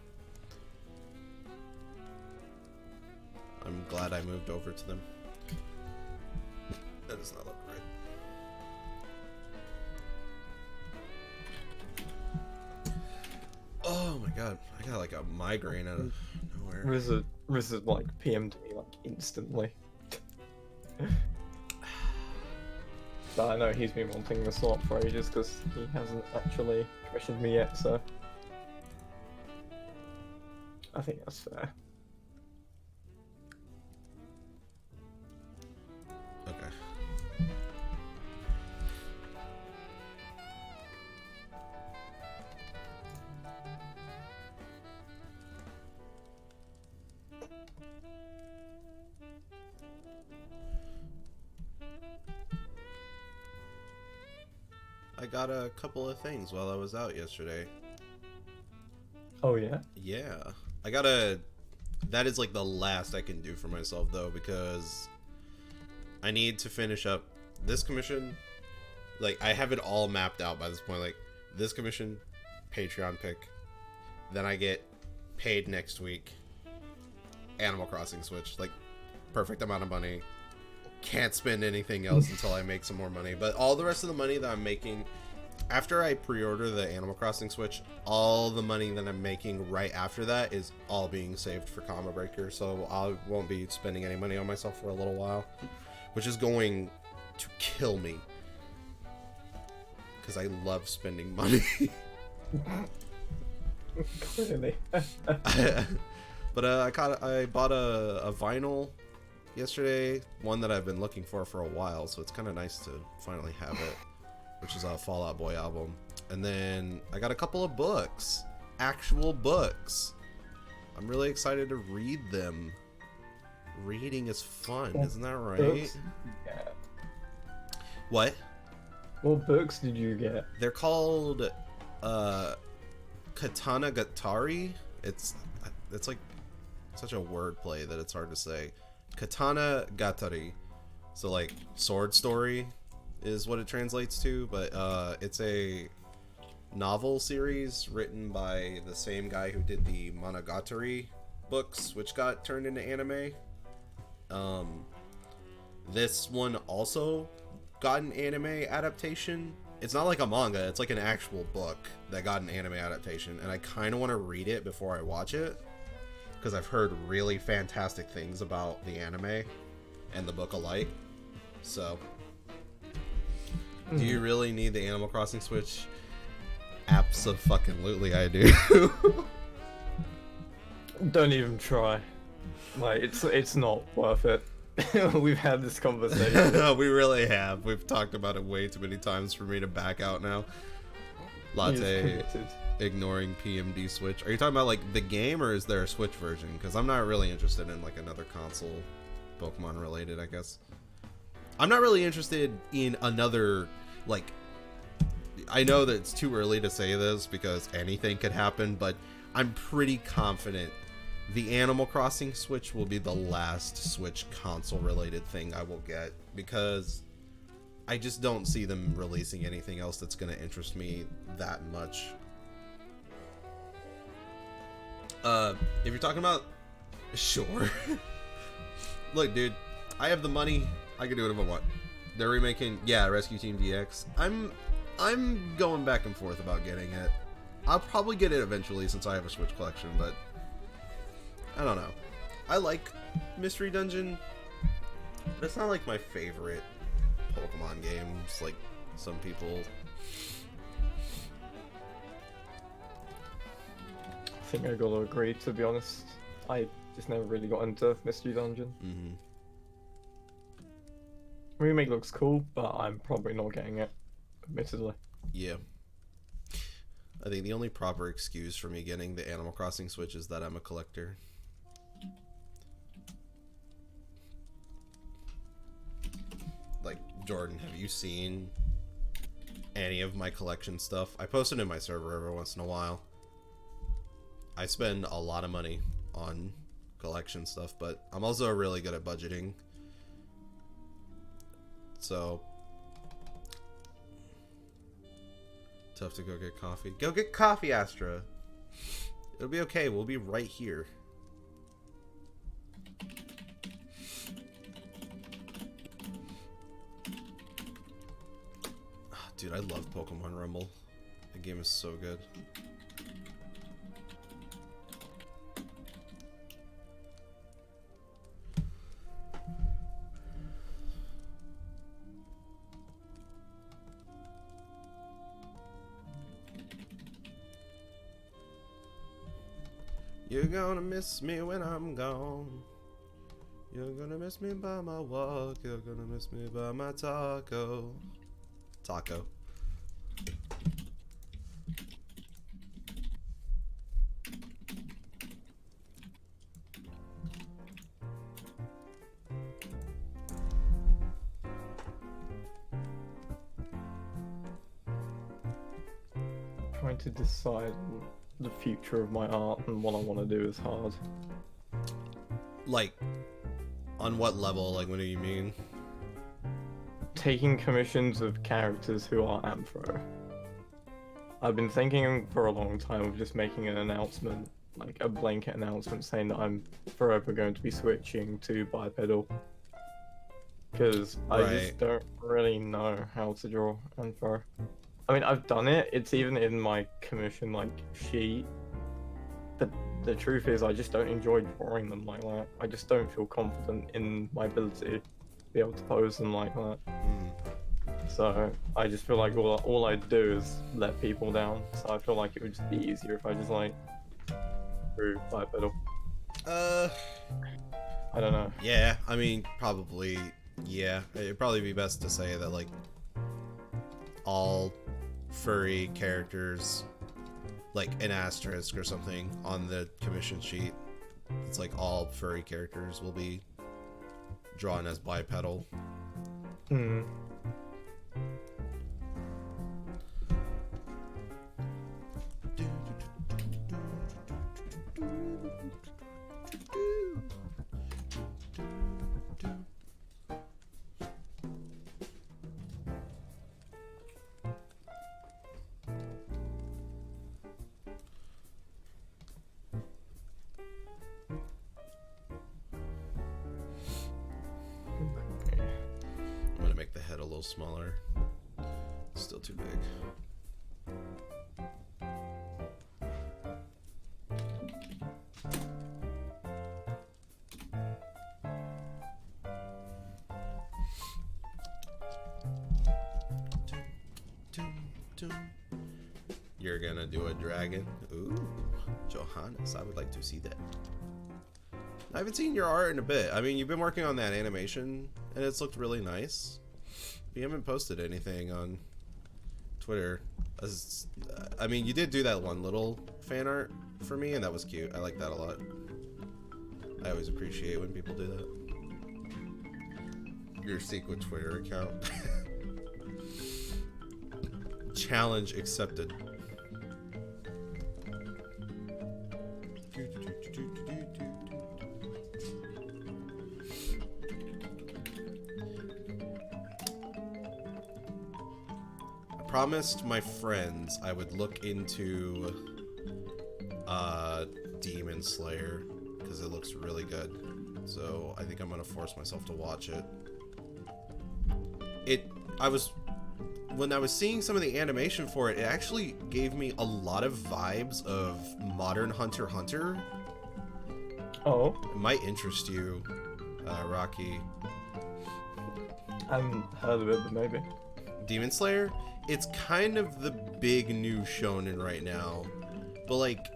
I'm glad I moved over to them. That does not look right. Oh my god, I got like a migraine out of nowhere. Riz like PM'd me like instantly. But I know he's been wanting the slot for ages because he hasn't actually commissioned me yet, so I think that's fair. Okay. I got a couple of things while I was out yesterday. Oh yeah? Yeah. That is like the last I can do for myself though, because I need to finish up this commission. Like, I have it all mapped out by this point. Like, this commission, Patreon pick. Then I get paid next week. Animal Crossing Switch. Like, perfect amount of money. Can't spend anything else until I make some more money. But all the rest of the money that I'm making, after I pre-order the Animal Crossing Switch, all the money that I'm making right after that is all being saved for Combo Breaker. So I won't be spending any money on myself for a little while, which is going to kill me because I love spending money. Clearly. But I bought a vinyl yesterday, one that I've been looking for a while, so it's kind of nice to finally have it, which is a Fall Out Boy album. And then I got a couple of books, actual books. I'm really excited to read them. Reading is fun, isn't that right? Books? Yeah. What? What books did you get? They're called Katana Gatari. It's like such a wordplay that it's hard to say. Katana Gatari. So like sword story is what it translates to, but it's a novel series written by the same guy who did the Monogatari books, which got turned into anime. This one also got an anime adaptation. It's not like a manga, it's like an actual book that got an anime adaptation, and I kind of want to read it before I watch it, because I've heard really fantastic things about the anime and the book alike. So, do you really need the Animal Crossing Switch? Absolutely, I do. Don't even try. Like, it's not worth it. We've had this conversation. We really have. We've talked about it way too many times for me to back out now. Latte ignoring PMD Switch. Are you talking about like the game, or is there a Switch version? Because I'm not really interested in like another console Pokemon related, I guess. I'm not really interested in another, like, I know that it's too early to say this because anything could happen, but I'm pretty confident the Animal Crossing Switch will be the last Switch console related thing I will get, because I just don't see them releasing anything else that's going to interest me that much. If you're talking about, sure. Look, dude, I have the money. I can do whatever I want. They're remaking, yeah, Rescue Team DX. I'm going back and forth about getting it. I'll probably get it eventually since I have a Switch collection, but I don't know. I like Mystery Dungeon, but it's not like my favorite Pokemon games like some people. I think I gotta agree, to be honest. I just never really got into Mystery Dungeon. Mm-hmm. Remake looks cool, but I'm probably not getting it, admittedly. Yeah. I think the only proper excuse for me getting the Animal Crossing Switch is that I'm a collector. Like, Jordan, have you seen any of my collection stuff? I post it in my server every once in a while. I spend a lot of money on collection stuff, but I'm also really good at budgeting. So, tough to go get coffee. Go get coffee, Astra. It'll be okay. We'll be right here. Dude, I love Pokemon Rumble. The game is so good. You're gonna miss me when I'm gone. You're gonna miss me by my walk. You're gonna miss me by my taco. Taco. Trying to decide on the future of my art and what I want to do is hard. Like, on what level? Like, what do you mean? Taking commissions of characters who are Amphro. I've been thinking for a long time of just making an announcement, like a blanket announcement saying that I'm forever going to be switching to bipedal. Because I just don't really know how to draw Amphro. I mean, I've done it. It's even in my commission like sheet. But the truth is, I just don't enjoy drawing them like that. I just don't feel confident in my ability to be able to pose them like that. So I just feel like all I do is let people down. So I feel like it would just be easier if I just like drew bipedal. I don't know. Yeah, I mean, probably. Yeah, it'd probably be best to say that like all furry characters, like an asterisk or something on the commission sheet. It's like all furry characters will be drawn as bipedal. Hmm. I'm gonna make the head a little smaller. Still too big. You're gonna do a dragon. Ooh, Johannes, I would like to see that. I haven't seen your art in a bit. I mean, you've been working on that animation, and it's looked really nice. But you haven't posted anything on Twitter. I mean, you did do that one little fan art for me, and that was cute. I like that a lot. I always appreciate when people do that. Your secret Twitter account. Challenge accepted. I promised my friends I would look into Demon Slayer because it looks really good. So I think I'm gonna force myself to watch it. When I was seeing some of the animation for it, it actually gave me a lot of vibes of modern Hunter x Hunter. Oh. It might interest you, Rocky. I haven't heard of it, but maybe. Demon Slayer? It's kind of the big new shonen right now. But like,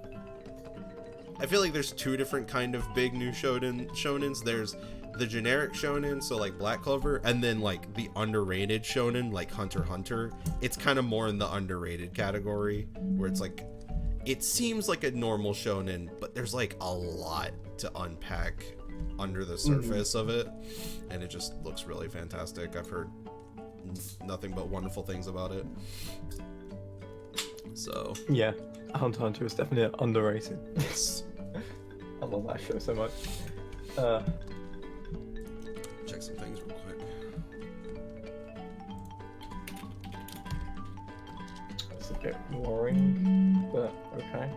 I feel like there's two different kind of big new shonens. There's the generic shonen, so like Black Clover, and then like the underrated shonen, like Hunter x Hunter. It's kind of more in the underrated category, where it's like, it seems like a normal shonen, but there's like a lot to unpack under the surface of it, and it just looks really fantastic. I've heard nothing but wonderful things about it. So yeah, Hunter x Hunter is definitely underrated. yes. I love that show so much. Check some things real quick. It's a bit worrying, but okay.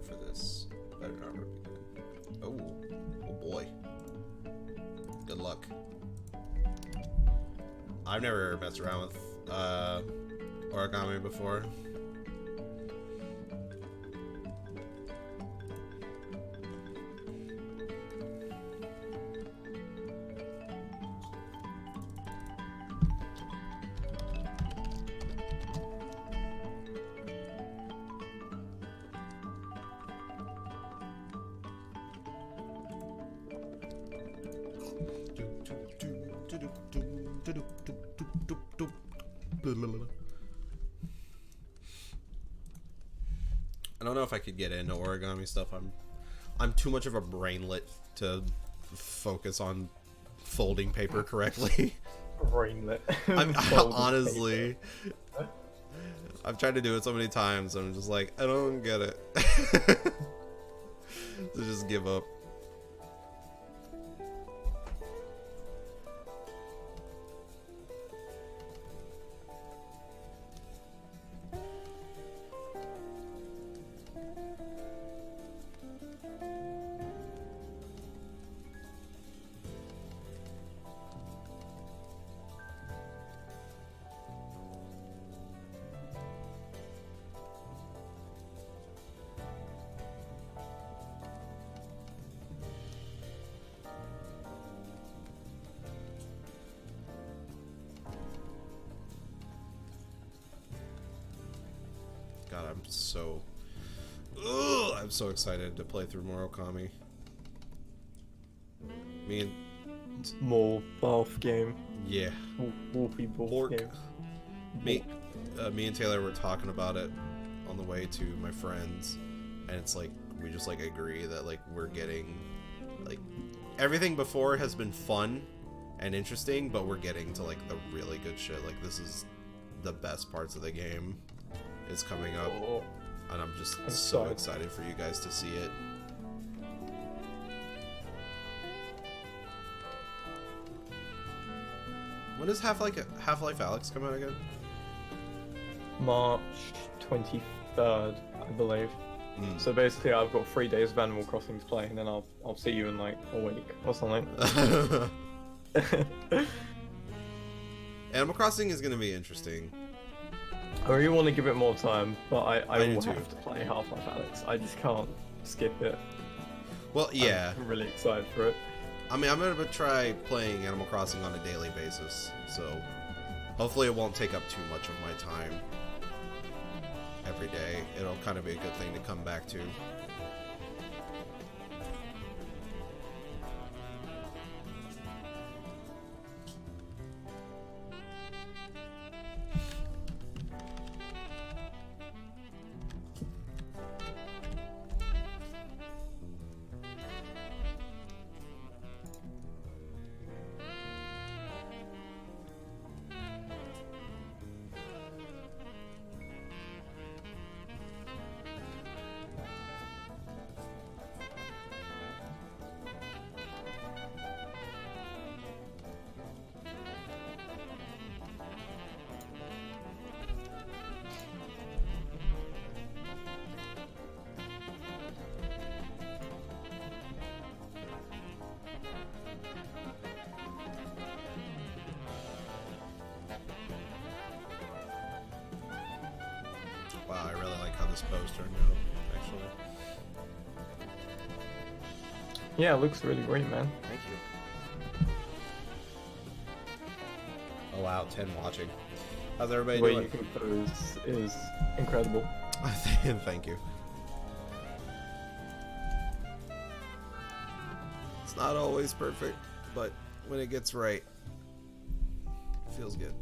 For this, better not rip again. Oh boy. Good luck. I've never messed around with origami before. I don't know if I could get into origami stuff. I'm too much of a brainlet to focus on folding paper correctly. Brainlet. Honestly, I've tried to do it so many times. I'm just like, I don't get it. So just give up. God, I'm so excited to play through Murakami. Me and More bath game. yeah, Wolfy bath Bork. game. Me and Taylor were talking about it on the way to my friends, and it's like we just like agree that like we're getting like everything before has been fun and interesting, but we're getting to like the really good shit. Like this is the best parts of the game is coming up, Oh, and I'm just I'm so psyched. excited for you guys to see it. When does Half-Life Alyx come out again? March 23rd, I believe. Mm. So basically, I've got 3 days of Animal Crossing to play, and then I'll see you in like a week or something. Animal Crossing is going to be interesting. I really want to give it more time, but I do will too. have to play Half-Life Alyx. I just can't skip it. Well, yeah. I'm really excited for it. I mean, I'm going to try playing Animal Crossing on a daily basis, so hopefully it won't take up too much of my time every day. It'll kind of be a good thing to come back to. Wow, I really like how this pose turned out, actually. Yeah, it looks really great, man. Thank you. Oh wow, 10 watching. How's everybody The way doing? you compose is incredible. Thank you. It's not always perfect, but when it gets right, it feels good.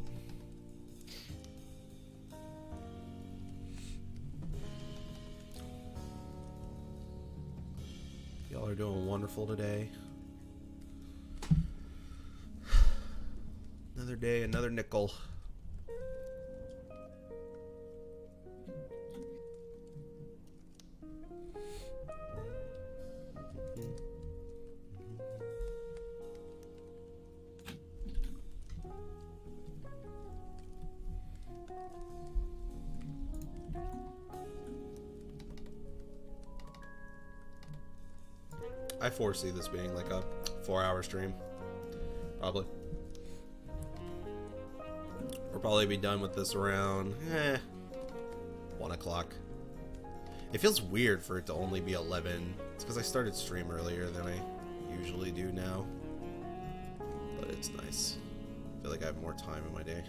Y'all are doing wonderful today. Another day, another nickel. I foresee this being like a 4-hour stream. Probably. We'll probably be done with this around 1 o'clock. It feels weird for it to only be 11. It's because I started stream earlier than I usually do now. But it's nice. I feel like I have more time in my day.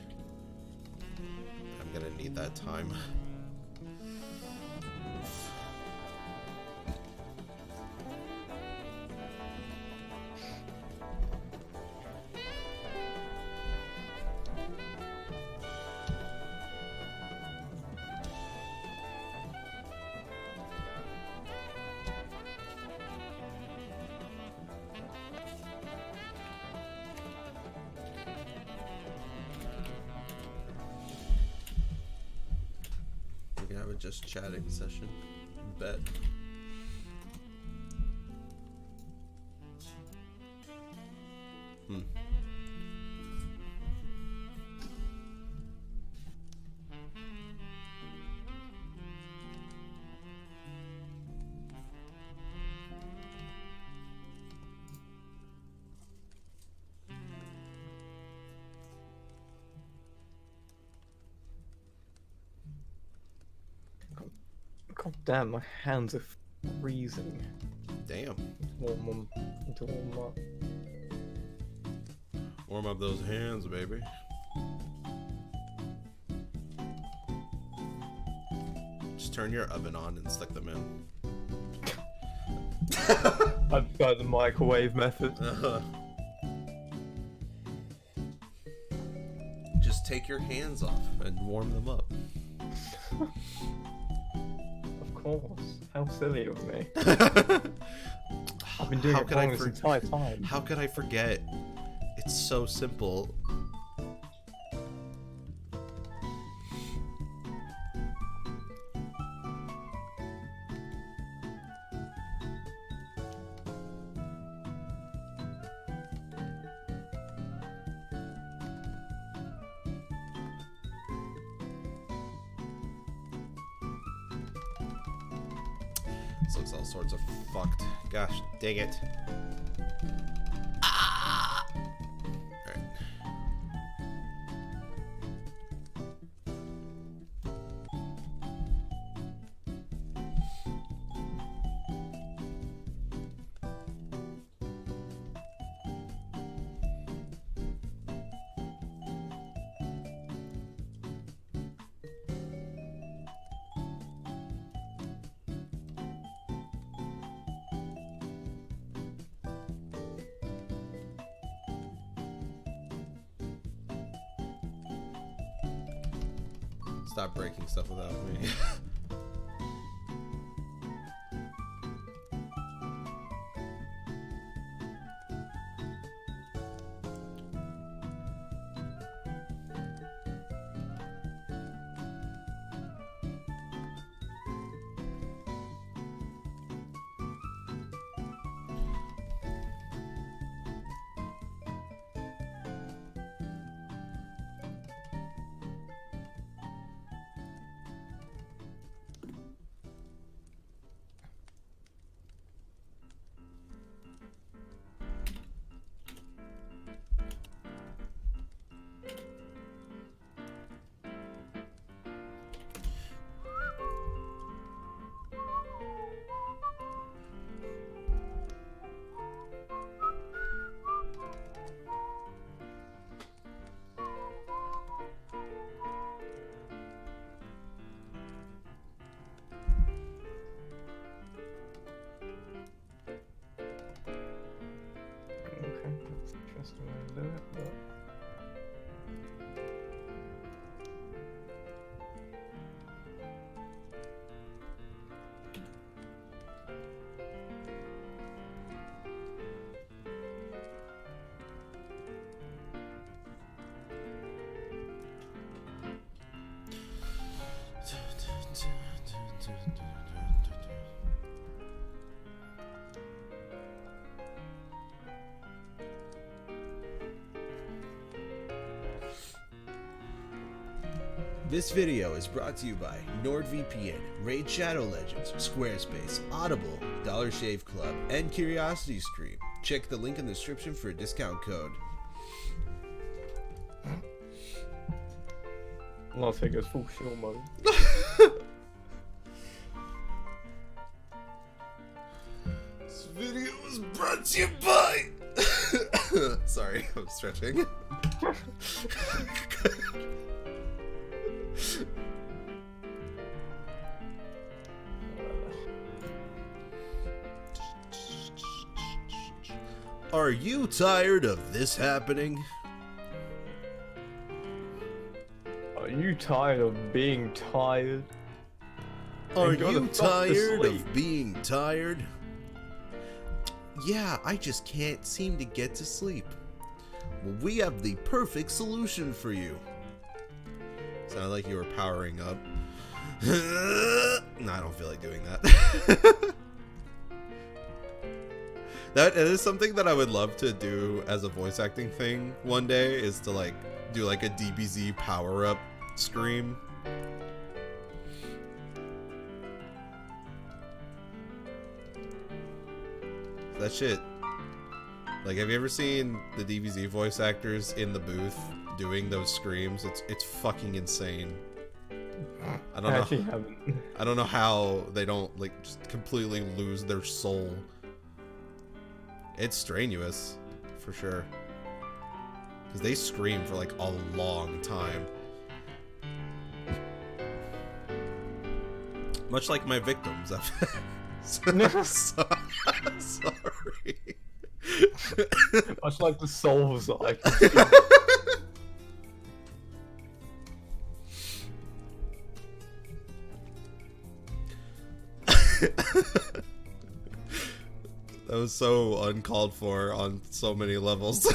I'm gonna need that time. We can have a just chatting session. Bet. God damn, my hands are freezing. Damn. Warm them to warm up. Warm up those hands, baby. Just turn your oven on and stick them in. I've got the microwave method. Just take your hands off and warm them up. Of course. How silly of me. I've been doing it wrong this entire time. How could I forget? It's so simple. This looks all sorts of fucked. Gosh, dang it. Ah! Alright. Stop breaking stuff without me. Interesting way to do it, but... This video is brought to you by NordVPN, Raid Shadow Legends, Squarespace, Audible, Dollar Shave Club, and CuriosityStream. Check the link in the description for a discount code. Las Vegas full show mode. This video was brought to you by... Sorry, I'm stretching. Are you tired of this happening? Are you tired of being tired? Are you tired of being tired? Yeah, I just can't seem to get to sleep. Well, we have the perfect solution for you. Sounded like you were powering up. No, I don't feel like doing that. That is something that I would love to do as a voice acting thing one day, is to like do like a DBZ power up scream. That shit. Like, have you ever seen the DBZ voice actors in the booth doing those screams? It's fucking insane. I don't know. I don't know how they don't like just completely lose their soul. It's strenuous, for sure. Because they scream for like a long time. Much like my victims. Sorry. Much like the souls that I That was so uncalled for on so many levels.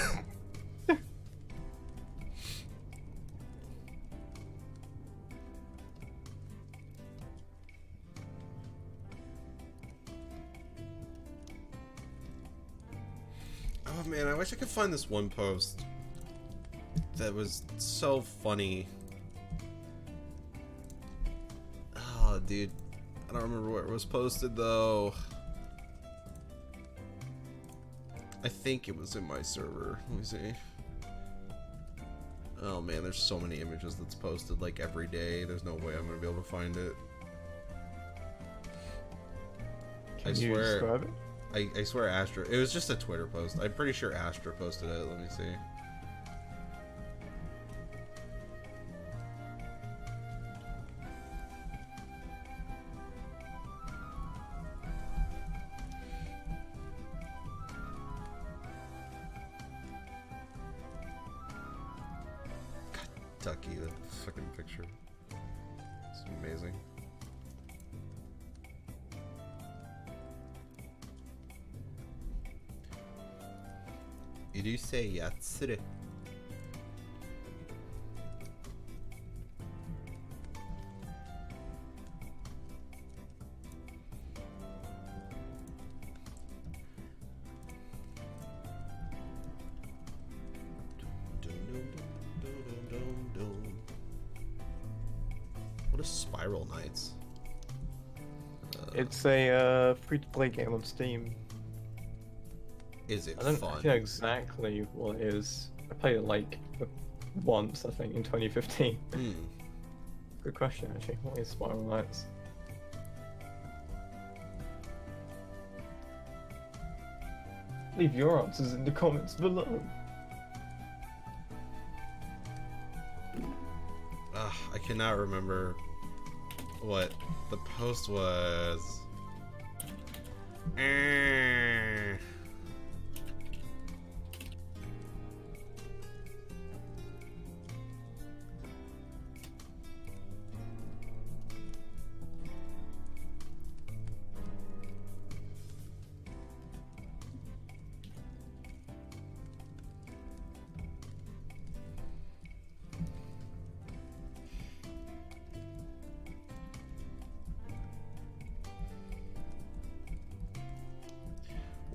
Oh man, I wish I could find this one post that was so funny. Oh, dude. I don't remember where it was posted, though. I think it was in my server. Let me see. Oh man, there's so many images that's posted like every day. There's no way I'm gonna be able to find it. Can you describe it? I swear Astra. It was just a Twitter post. I'm pretty sure Astra posted it. Let me see. Ducky, that fucking picture. It's amazing. You do say yatsure. What is Spiral Knights? It's a free-to-play game on Steam. Is it I don't fun? know exactly what it is. I played it like once, I think, in 2015. Good question, actually. What is Spiral Knights? Leave your answers in the comments below. I cannot remember what the post was.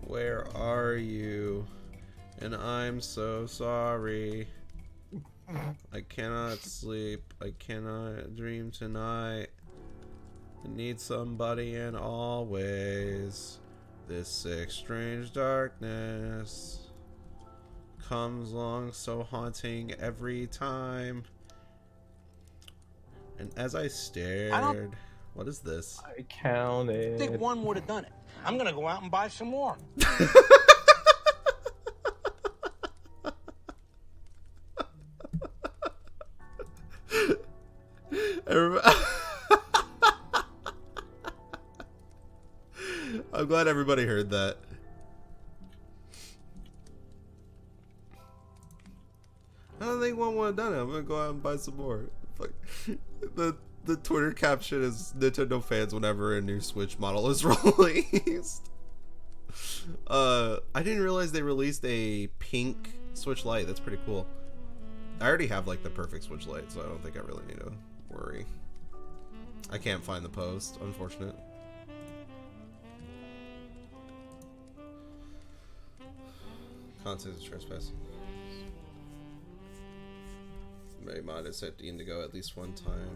Where are you? And I'm so sorry. I cannot sleep. I cannot dream tonight. I need somebody and always. This sick, strange darkness comes along so haunting every time. And as I stared, what is this? I counted. I think one would have done it. I'm gonna go out and buy some more. I'm glad everybody heard that. I don't think one would have done it. I'm gonna go out and buy some more. Fuck. The Twitter caption is Nintendo fans whenever a new Switch model is released. I didn't realize they released a pink Switch Lite. That's pretty cool. I already have like the perfect Switch Lite, so I don't think I really need to worry. I can't find the post, unfortunate. Content is trespassing. Very modest at Indigo at least one time.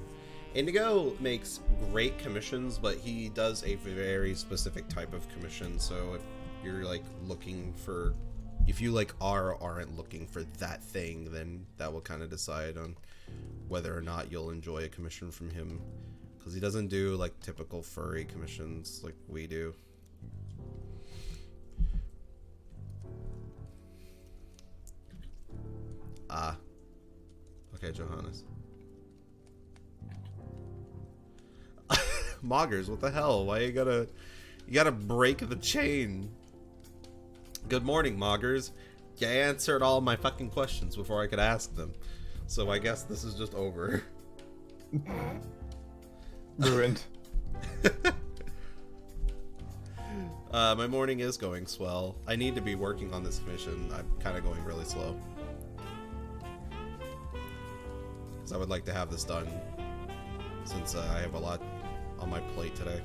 Indigo makes great commissions, but he does a very specific type of commission. So if you're like looking for, if you like are or aren't looking for that thing, then that will kind of decide on whether or not you'll enjoy a commission from him. Because he doesn't do like typical furry commissions like we do. Ah. Okay, Johannes. Moggers, what the hell? Why you gotta break the chain? Good morning, Moggers. You answered all my fucking questions before I could ask them. So I guess this is just over. Ruined. My morning is going swell. I need to be working on this mission. I'm kind of going really slow. Because I would like to have this done since I have a lot on my plate today.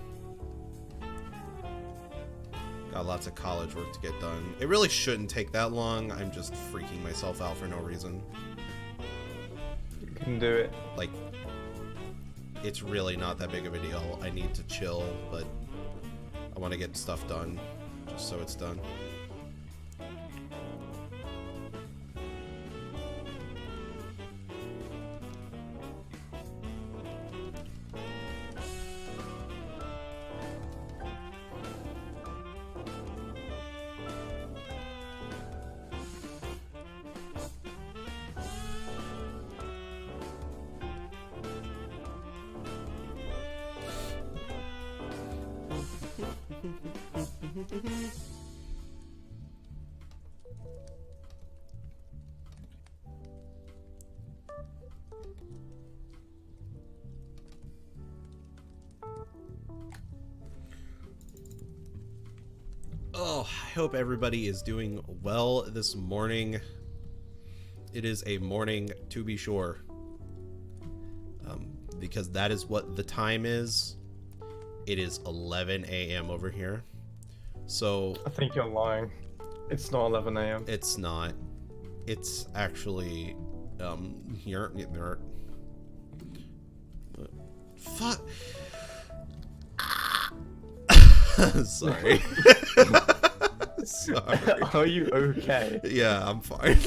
Got lots of college work to get done. It really shouldn't take that long. I'm just freaking myself out for no reason. You can do it. Like, it's really not that big of a deal. I need to chill, but I want to get stuff done just so it's done. Oh, I hope everybody is doing well this morning. It is a morning to be sure. Because that is what the time is. It is 11 a.m. over here. So I think you're lying. It's not 11 a.m. It's not. It's actually fuck. Sorry. Sorry. Are you okay? Yeah, I'm fine.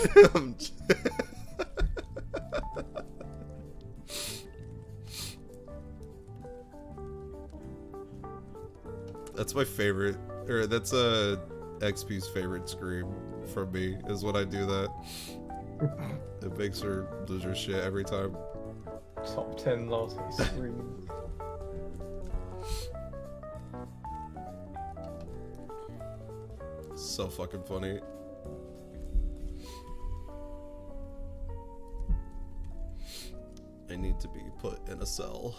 That's my favorite, or that's XP's favorite scream from me, is when I do that. It makes her lose her shit every time. Top 10 last screams. So fucking funny. I need to be put in a cell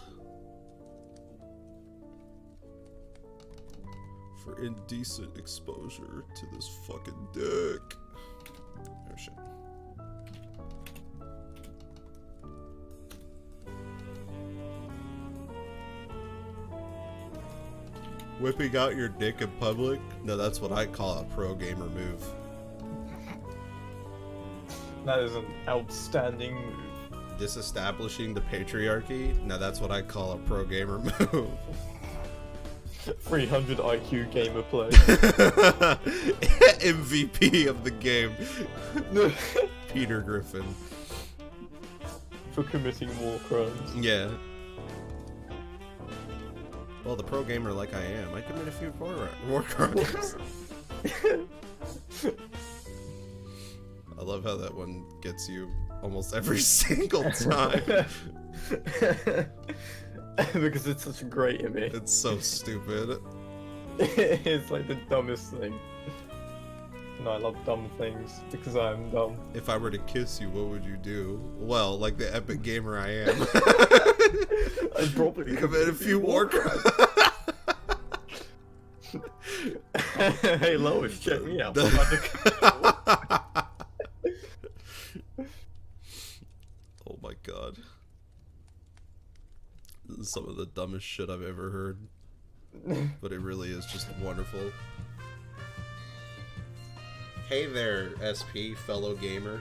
for indecent exposure to this fucking dick. Oh shit. Whipping out your dick in public? No, that's what I call a pro gamer move. That is an outstanding move. Disestablishing the patriarchy? No, that's what I call a pro gamer move. 300 IQ gamer play. MVP of the game. Peter Griffin. For committing war crimes. Yeah. Well, the pro gamer like I am, I commit a few war crimes. I love how that one gets you almost every single time. Because it's such a great image. It's so stupid. It's like the dumbest thing. No, I love dumb things because I'm dumb. If I were to kiss you, what would you do? Well, like the epic gamer I am. I'd probably commit a few war crimes. Hey Lois, check me out. Oh my god. This is some of the dumbest shit I've ever heard. But it really is just wonderful. Hey there, SP, fellow gamer.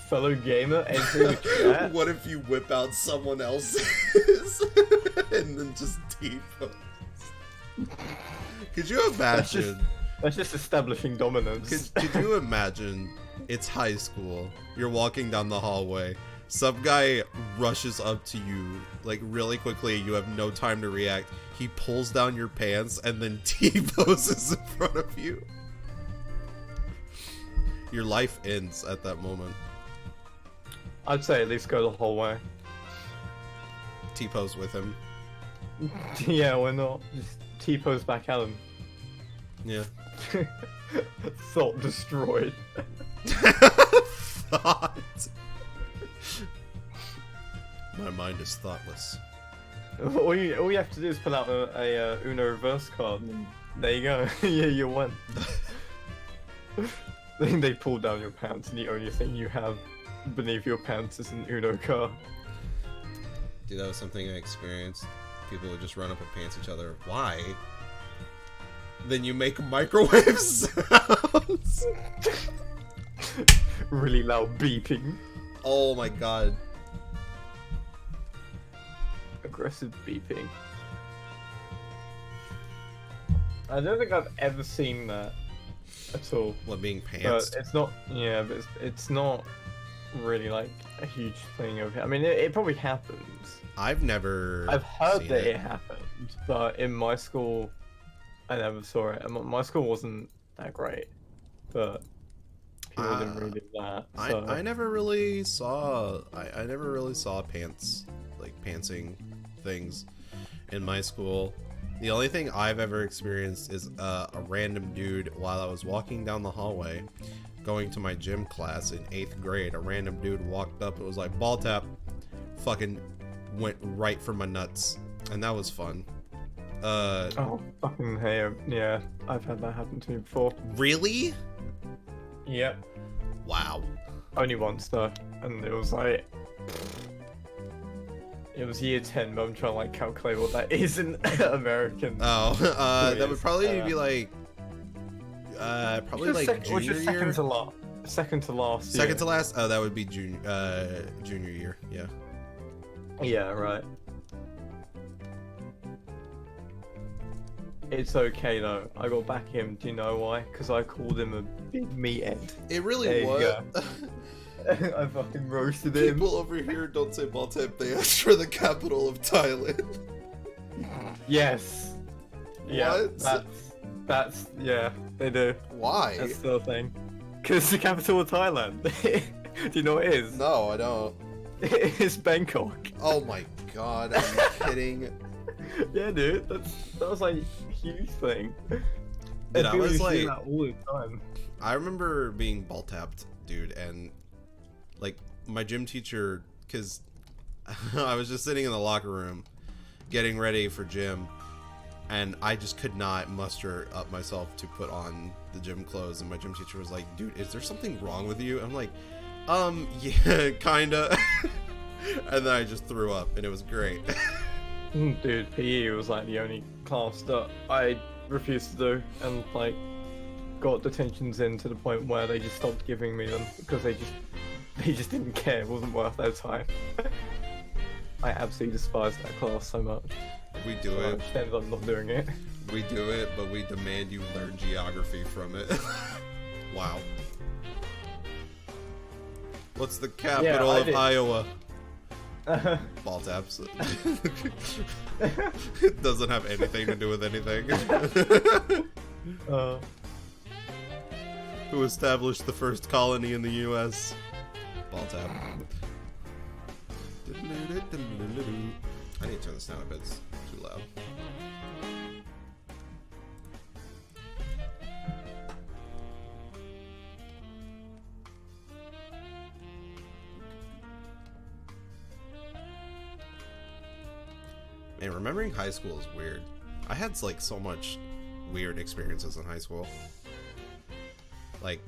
Fellow gamer, enter the chat. What if you whip out someone else's and then just T-pose? Could you imagine? That's just establishing dominance. Could you imagine? It's high school. You're walking down the hallway. Some guy rushes up to you, like, really quickly. You have no time to react. He pulls down your pants and then T-poses in front of you. Your life ends at that moment. I'd say at least go the whole way. T-pose with him. Yeah, why not? Just T-pose back at him. Yeah. Thought destroyed. Thought. My mind is thoughtless. All you have to do is pull out a Uno reverse card, and there you go. Yeah, you won. Then they pull down your pants, and the only thing you have beneath your pants is an Uno card. Dude, that was something I experienced. People would just run up and pants each other. Why? Then you make microwave sounds. Really loud beeping. Oh my god. Aggressive beeping. I don't think I've ever seen that at all. What, being But pants? it's not, yeah, but it's not really like a huge thing over here. I mean, it probably happens. I've never. I've heard seen that it happened, but in my school, I never saw it. And my school wasn't that great, but people didn't really do that. So. I never really saw. I never really saw pants, like pantsing things in my school. The only thing I've ever experienced is a random dude while I was walking down the hallway going to my gym class in 8th grade. A random dude walked up and was like, ball tap. Fucking went right for my nuts. And that was fun. Oh, fucking hey, yeah, I've had that happen to me before. Really? Yep. Wow. Only once though, and it was like... It was year 10, but I'm trying to like calculate what that is in American. Oh, that would probably be like... probably like junior year? Second to last. Second to last. Second to last? Oh, that would be junior year, yeah. Yeah, right. It's okay though. I got back him. Do you know why? Because I called him a big meathead. It really There you was. go. I fucking roasted him. People over here don't say Baltep, they ask for the capital of Thailand. Yes. Yeah. What? That's yeah. They do. Why? That's the thing. Because it's the capital of Thailand. Do you know what it is? No, I don't. It's Bangkok. Oh my god, are you kidding? Yeah, dude. That was like a huge thing. Dude, And I people was used to do like... that all the time. I remember being ball tapped, dude, and like my gym teacher, because I was just sitting in the locker room getting ready for gym, and I just could not muster up myself to put on the gym clothes, and my gym teacher was like, dude, is there something wrong with you? I'm like, yeah, kinda. And then I just threw up, and it was great. Dude, PE was like the only class that I refused to do, and like got detentions in to the point where they just stopped giving me them because they just didn't care. It wasn't worth their time. I absolutely despise that class so much. We do So I it. just ended up not doing it. We do it, but we demand you learn geography from it. Wow. What's the capital I of did. Iowa? Ball taps. It doesn't have anything to do with anything. Who established the first colony in the U.S.? Ball tap. I need to turn this down a bit. It's too loud. Man, remembering high school is weird. I had like so much weird experiences in high school. Like,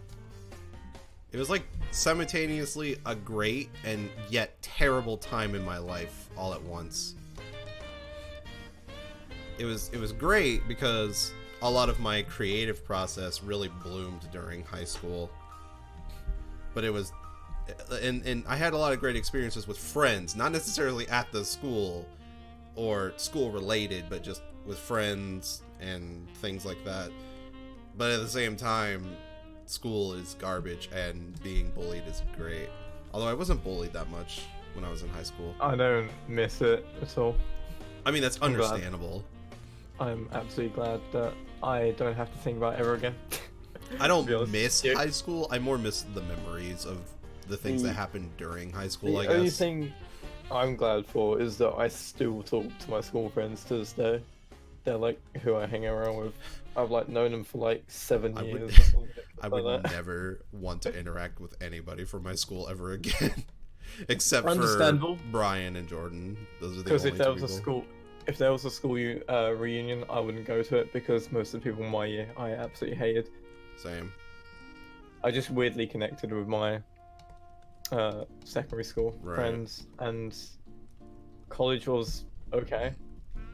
it was like simultaneously a great and yet terrible time in my life all at once. It was great because a lot of my creative process really bloomed during high school. But it was, and I had a lot of great experiences with friends, not necessarily at the school or school related, but just with friends and things like that. But at the same time, school is garbage and being bullied is great. Although I wasn't bullied that much when I was in high school. I don't miss it at all. I mean, that's I'm glad. understandable. I'm absolutely glad that I don't have to think about it ever again. I don't To be honest. miss Yeah. high school. I more miss the memories of the things that happened during high school, I The only guess. thing I'm glad for is that I still talk to my school friends to this day. They're like who I hang around with. I've like known them for like 7 I would, years or something I like would that. never want to interact with anybody from my school ever again, except for Understandable. Brian and Jordan. Those are the Because only if there two was people. a school, reunion, I wouldn't go to it because most of the people in my year I absolutely hated. Same. I just weirdly connected with my secondary school Right. friends, and college was okay,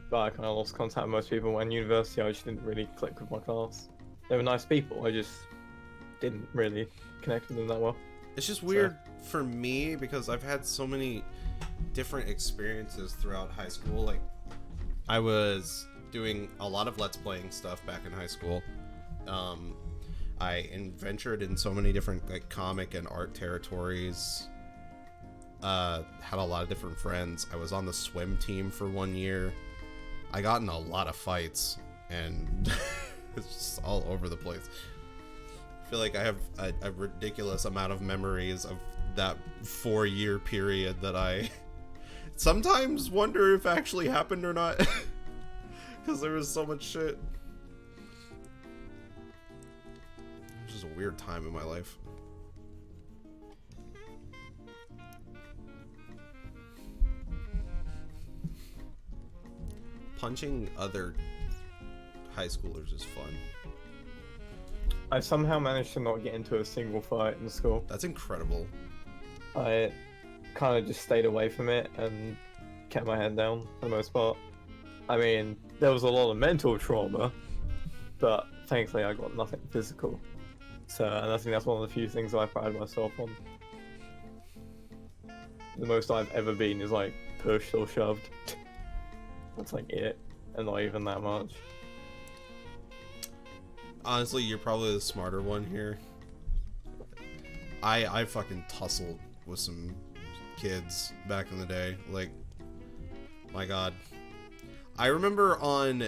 but I kind of lost contact with most people. And university, I just didn't really click with my class. They were nice people, I just didn't really connect with them that well. It's just weird for me because I've had so many different experiences throughout high school. Like, I was doing a lot of Let's Playing stuff back in high school. I ventured in so many different like comic and art territories. Had a lot of different friends. I was on the swim team for 1 year. I got in a lot of fights, and it's just all over the place. I feel like I have a ridiculous amount of memories of that 4-year period that I sometimes wonder if actually happened or not, because there was so much shit. It was just a weird time in my life. Punching other high schoolers is fun. I somehow managed to not get into a single fight in school. That's incredible. I kind of just stayed away from it and kept my head down for the most part. I mean, there was a lot of mental trauma, but thankfully I got nothing physical. So, and I think that's one of the few things I pride myself on. The most I've ever been is like pushed or shoved. That's like it, and not even that much. Honestly, you're probably the smarter one here. I fucking tussled with some kids back in the day. Like, my god. I remember on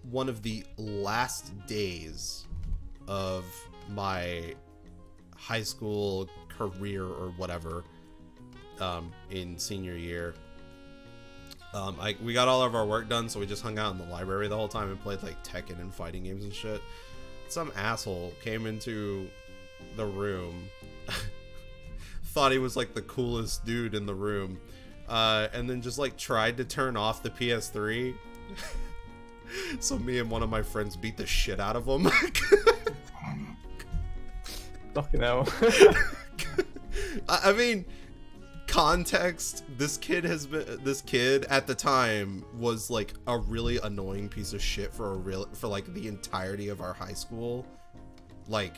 one of the last days of my high school career or whatever, in senior year, we got all of our work done, so we just hung out in the library the whole time and played like Tekken and fighting games and shit. Some asshole came into the room, thought he was like the coolest dude in the room, and then just like tried to turn off the PS3. So me and one of my friends beat the shit out of him. Fucking hell. I mean, context, this kid at the time was like a really annoying piece of shit for like the entirety of our high school. Like,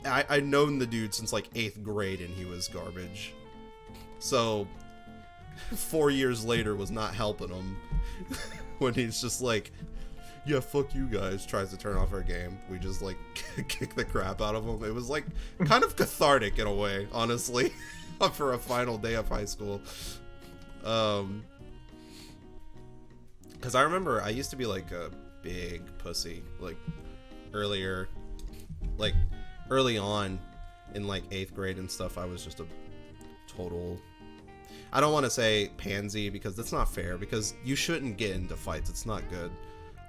I'd known the dude since like 8th grade and he was garbage. So 4 years later was not helping him when he's just like, yeah, fuck you guys, tries to turn off our game. We just like kick the crap out of him. It was like kind of cathartic in a way, honestly. For a final day of high school. Because I remember I used to be like a big pussy, like early on in like 8th grade and stuff. I was just a total, I don't want to say pansy because that's not fair, because you shouldn't get into fights. It's not good.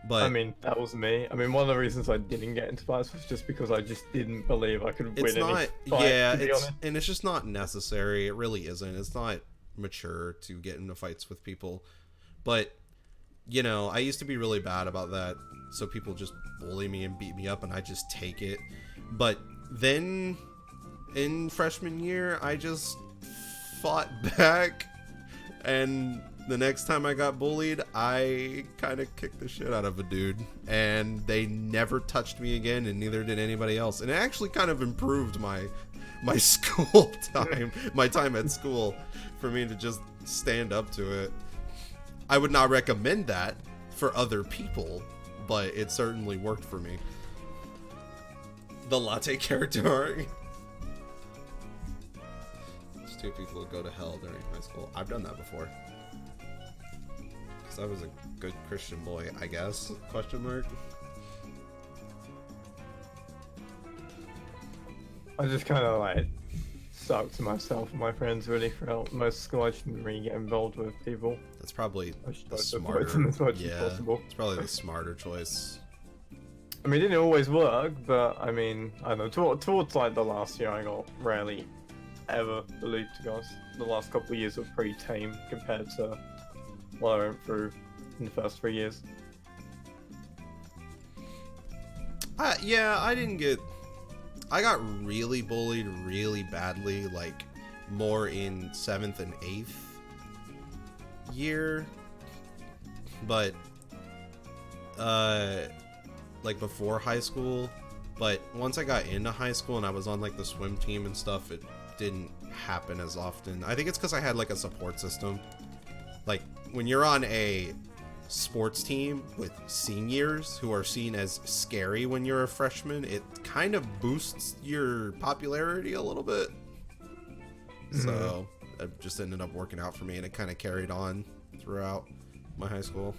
But I mean, that was me. I mean, one of the reasons I didn't get into fights was just because I just didn't believe I could win any fight, to be honest. and it's just not necessary. It really isn't. It's not mature to get into fights with people. But, you know, I used to be really bad about that. So people just bully me and beat me up and I just take it. But then in freshman year, I just fought back, and the next time I got bullied, I kind of kicked the shit out of a dude, and they never touched me again, and neither did anybody else. And it actually kind of improved my school time, my time at school, for me to just stand up to it. I would not recommend that for other people, but it certainly worked for me. The latte character. There's 2 people who go to hell during high school. I've done that before. I was a good Christian boy, I guess, question mark. I just kind of like stuck to myself and my friends really throughout most of school. I didn't really get involved with people. That's probably I should the try to avoid smarter. them as much as Yeah, possible. it's probably the smarter choice. I mean, it didn't always work, but I mean, I don't know, towards like the last year, I got rarely ever bullied, to be honest. The last couple of years were pretty tame compared to what I went through in the first 3 years. Yeah, I got really bullied really badly, like more in 7th and 8th year, but like before high school. But once I got into high school and I was on like the swim team and stuff, it didn't happen as often. I think it's because I had like a support system. Like when you're on a sports team with seniors who are seen as scary when you're a freshman, it kind of boosts your popularity a little bit. So it just ended up working out for me, and it kind of carried on throughout my high school.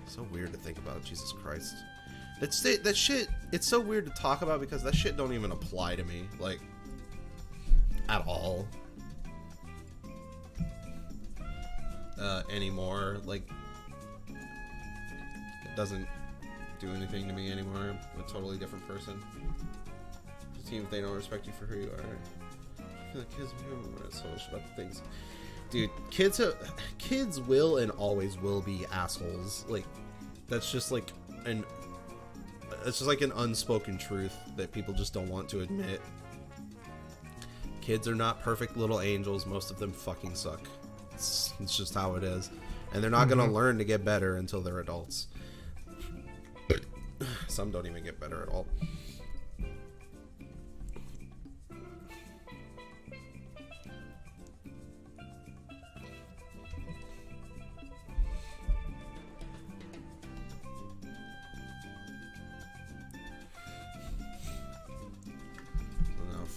So weird to think about, Jesus Christ. That shit, it's so weird to talk about because that shit don't even apply to me, like, at all. Anymore. Like, it doesn't do anything to me anymore. I'm a totally different person. Even if they don't respect you for who you are. I feel like kids so much about the things. Dude, kids will and always will be assholes. Like, that's just like it's just like an unspoken truth that people just don't want to admit. Kids are not perfect little angels. Most of them fucking suck. It's just how it is. And they're not gonna learn to get better until they're adults. Some don't even get better at all.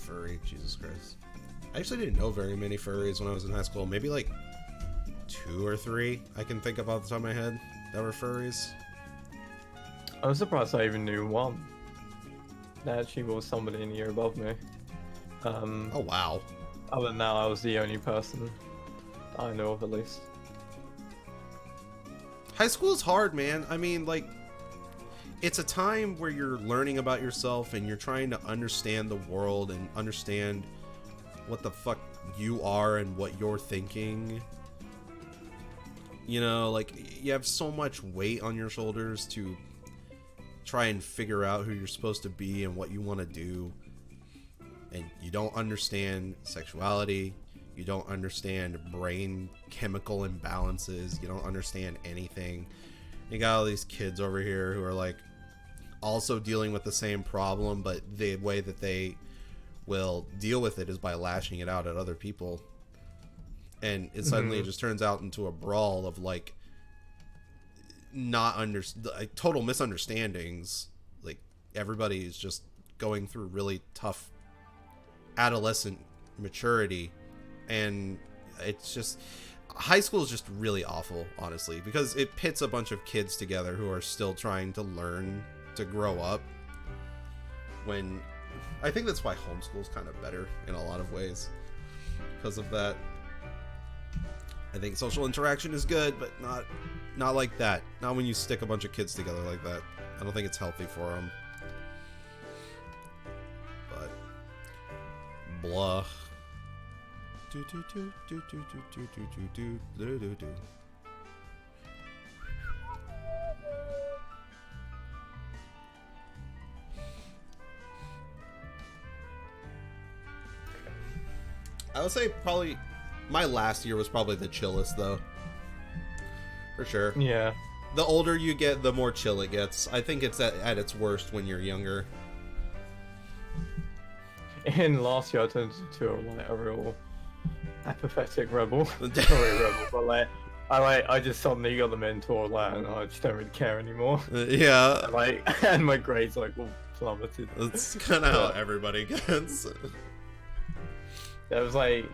Furry, Jesus Christ. I actually didn't know very many furries when I was in high school. Maybe like 2 or 3 I can think of off the top of my head that were furries. I was surprised I even knew one. That actually was somebody in the year above me. Oh wow. Other than that, I was the only person I know of, at least. High school is hard, man. I mean, like, it's a time where you're learning about yourself and you're trying to understand the world and understand what the fuck you are and what you're thinking. You know, like, you have so much weight on your shoulders to try and figure out who you're supposed to be and what you want to do. And you don't understand sexuality. You don't understand brain chemical imbalances. You don't understand anything. You got all these kids over here who are like also dealing with the same problem, but the way that they will deal with it is by lashing it out at other people. And it suddenly just turns out into a brawl of like total misunderstandings. Like, everybody is just going through really tough adolescent maturity, and it's just, high school is just really awful, honestly, because it pits a bunch of kids together who are still trying to learn to grow up. When I think that's why homeschool is kind of better in a lot of ways, because of that. I think social interaction is good, but not like that. Not when you stick a bunch of kids together like that. I don't think it's healthy for them. But blah. Do do do do do do do do do do do. I would say probably my last year was probably the chillest, though. For sure. Yeah. The older you get, the more chill it gets. I think it's at its worst when you're younger. In last year, I turned into a real apathetic rebel. Not really rebel, but like I just suddenly got the mentor, like, and I just don't really care anymore. Yeah. And, like, and my grades all plummeted. That's kind of how everybody gets. That was like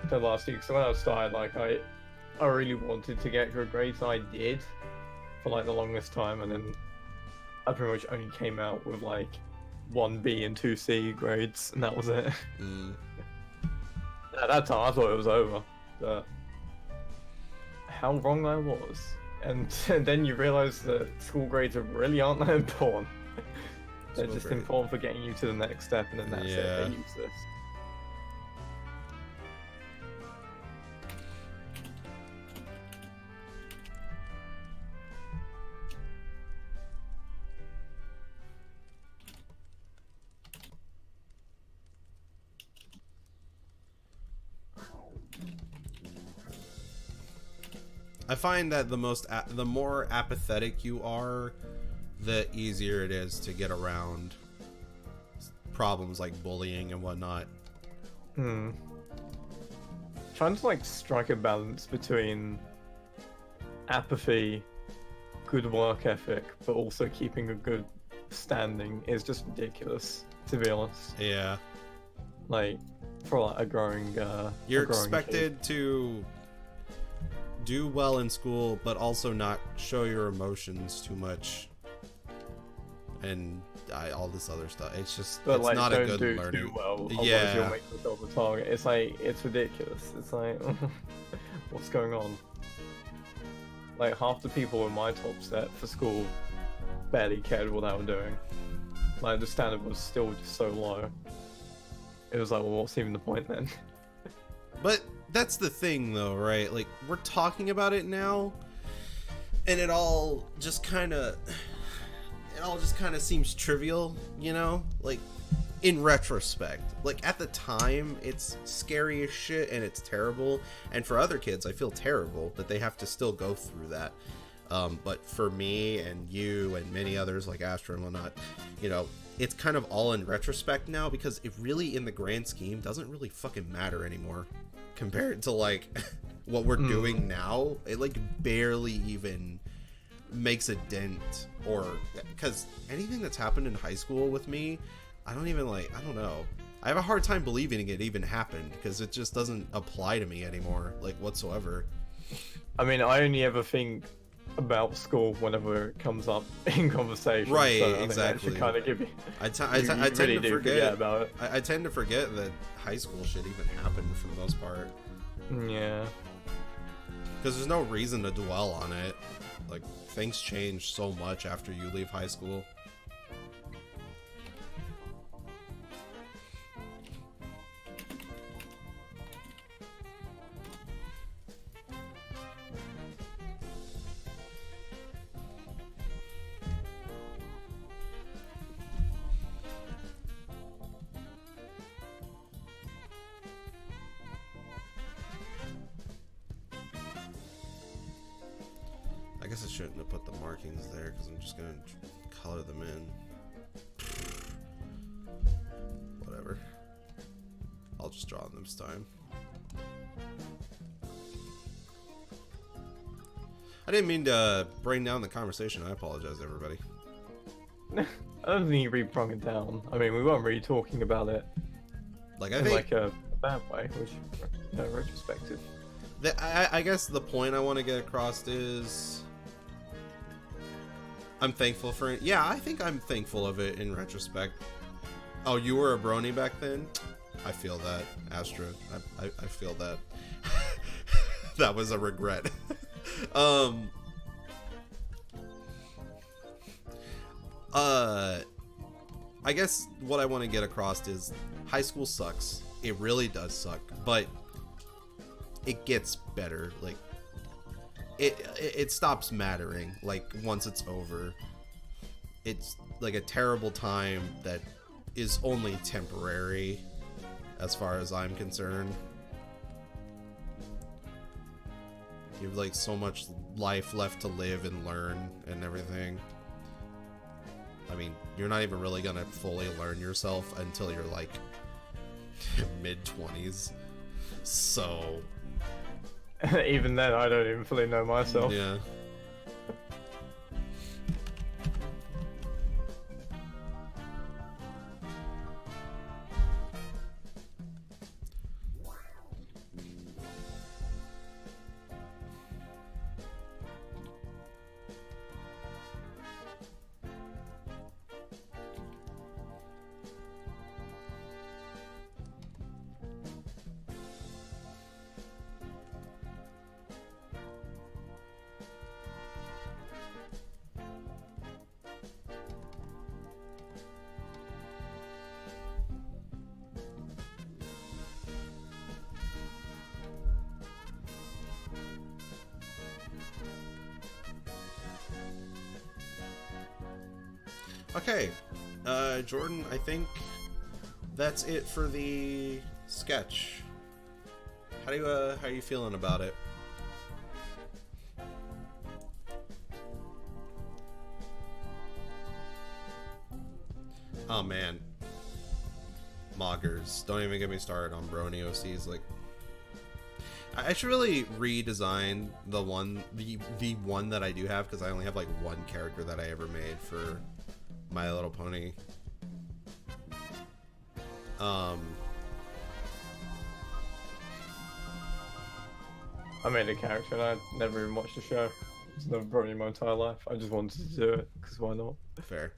the last year, because when I started, like, I really wanted to get good grades, and I did for like the longest time, and then I pretty much only came out with like 1B and 2C grades, and that was it. At that time, I thought it was over. But how wrong I was. And then you realize that school grades really aren't that important. They're just important for getting you to the next step, and then that's it. They're useless. I find that the more apathetic you are, the easier it is to get around problems like bullying and whatnot. Trying to like strike a balance between apathy, good work ethic, but also keeping a good standing is just ridiculous, to be honest. Yeah. Like, for like a growing you're a growing expected kid. to do well in school, but also not show your emotions too much, and all this other stuff. It's just, But it's like, not don't a good do learning. too well, Yeah. you'll make yourself a target. It's like, it's ridiculous. It's like, what's going on? Like, half the people in my top set for school barely cared what they were doing. Like, the standard was still just so low. It was like, well, what's even the point then? But that's the thing, though, right? Like, we're talking about it now, and it all just kind of seems trivial, you know? Like, in retrospect. Like, at the time, it's scary as shit, and it's terrible. And for other kids, I feel terrible that they have to still go through that. But for me and you and many others like Astra and whatnot, you know, it's kind of all in retrospect now, because it really, in the grand scheme, doesn't really fucking matter anymore compared to like what we're doing now. It like barely even makes a dent, or because anything that's happened in high school with me, I don't know. I have a hard time believing it even happened, because it just doesn't apply to me anymore, like, whatsoever. I mean, I only ever think about school whenever it comes up in conversation. Right, so exactly. I kind of give you. I tend really to do forget about it. I tend to forget that high school shit even happened for the most part. Yeah. Because there's no reason to dwell on it. Like, things change so much after you leave high school. I guess I shouldn't have put the markings there, because I'm just going to color them in. Whatever. I'll just draw them this time. I didn't mean to bring down the conversation. I apologize, everybody. I don't think you really brung it down. I mean, we weren't really talking about it Like, I in think like a bad way, which, you know, retrospective. I guess the point I want to get across is I'm thankful for it. Yeah, I think I'm thankful of it in retrospect. Oh, you were a brony back then? I feel that, Astra. I feel that. That was a regret. I guess what I want to get across is high school sucks. It really does suck, but it gets better. Like, it stops mattering, like, once it's over. It's like a terrible time that is only temporary, as far as I'm concerned. You have like so much life left to live and learn and everything. I mean, you're not even really gonna fully learn yourself until you're like mid-20s. So Even then, I don't even fully know myself. yeah. Okay, Jordan, I think that's it for the sketch. How are you feeling about it? Oh man, Moggers, don't even get me started on Brony OCs. Like, I should really redesign the one that I do have, because I only have like one character that I ever made for My Little Pony. I made a character and I never even watched the show. It's never brought me in my entire life. I just wanted to do it, because why not? Fair.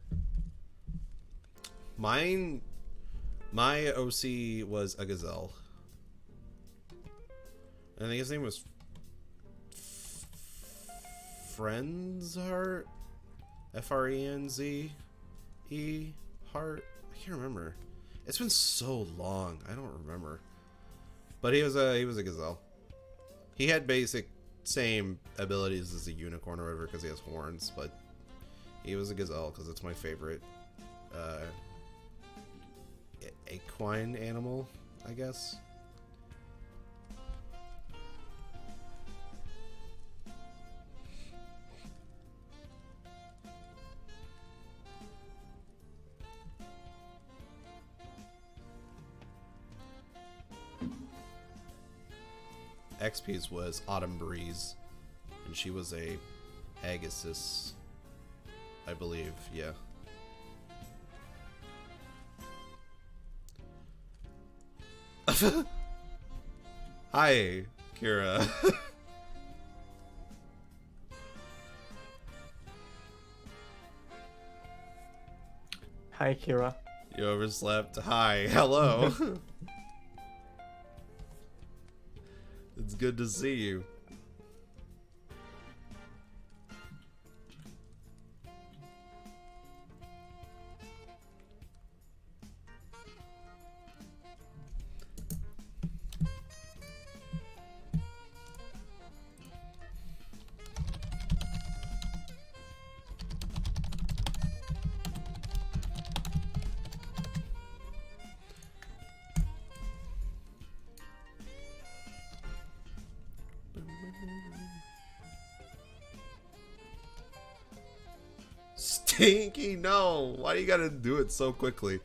My OC was a gazelle. I think his name was Friendsheart? F-R-E-N-Z-E Heart? I can't remember. It's been so long. I don't remember. But he was a gazelle. He had basic same abilities as a unicorn or whatever because he has horns, but he was a gazelle because it's my favorite equine animal, I guess. XP's was Autumn Breeze, and she was a Agassiz, I believe, yeah. Hi, Kira. Hi, Kira. You overslept. Hi, hello. It's good to see you. Stinky, no! Why do you gotta do it so quickly?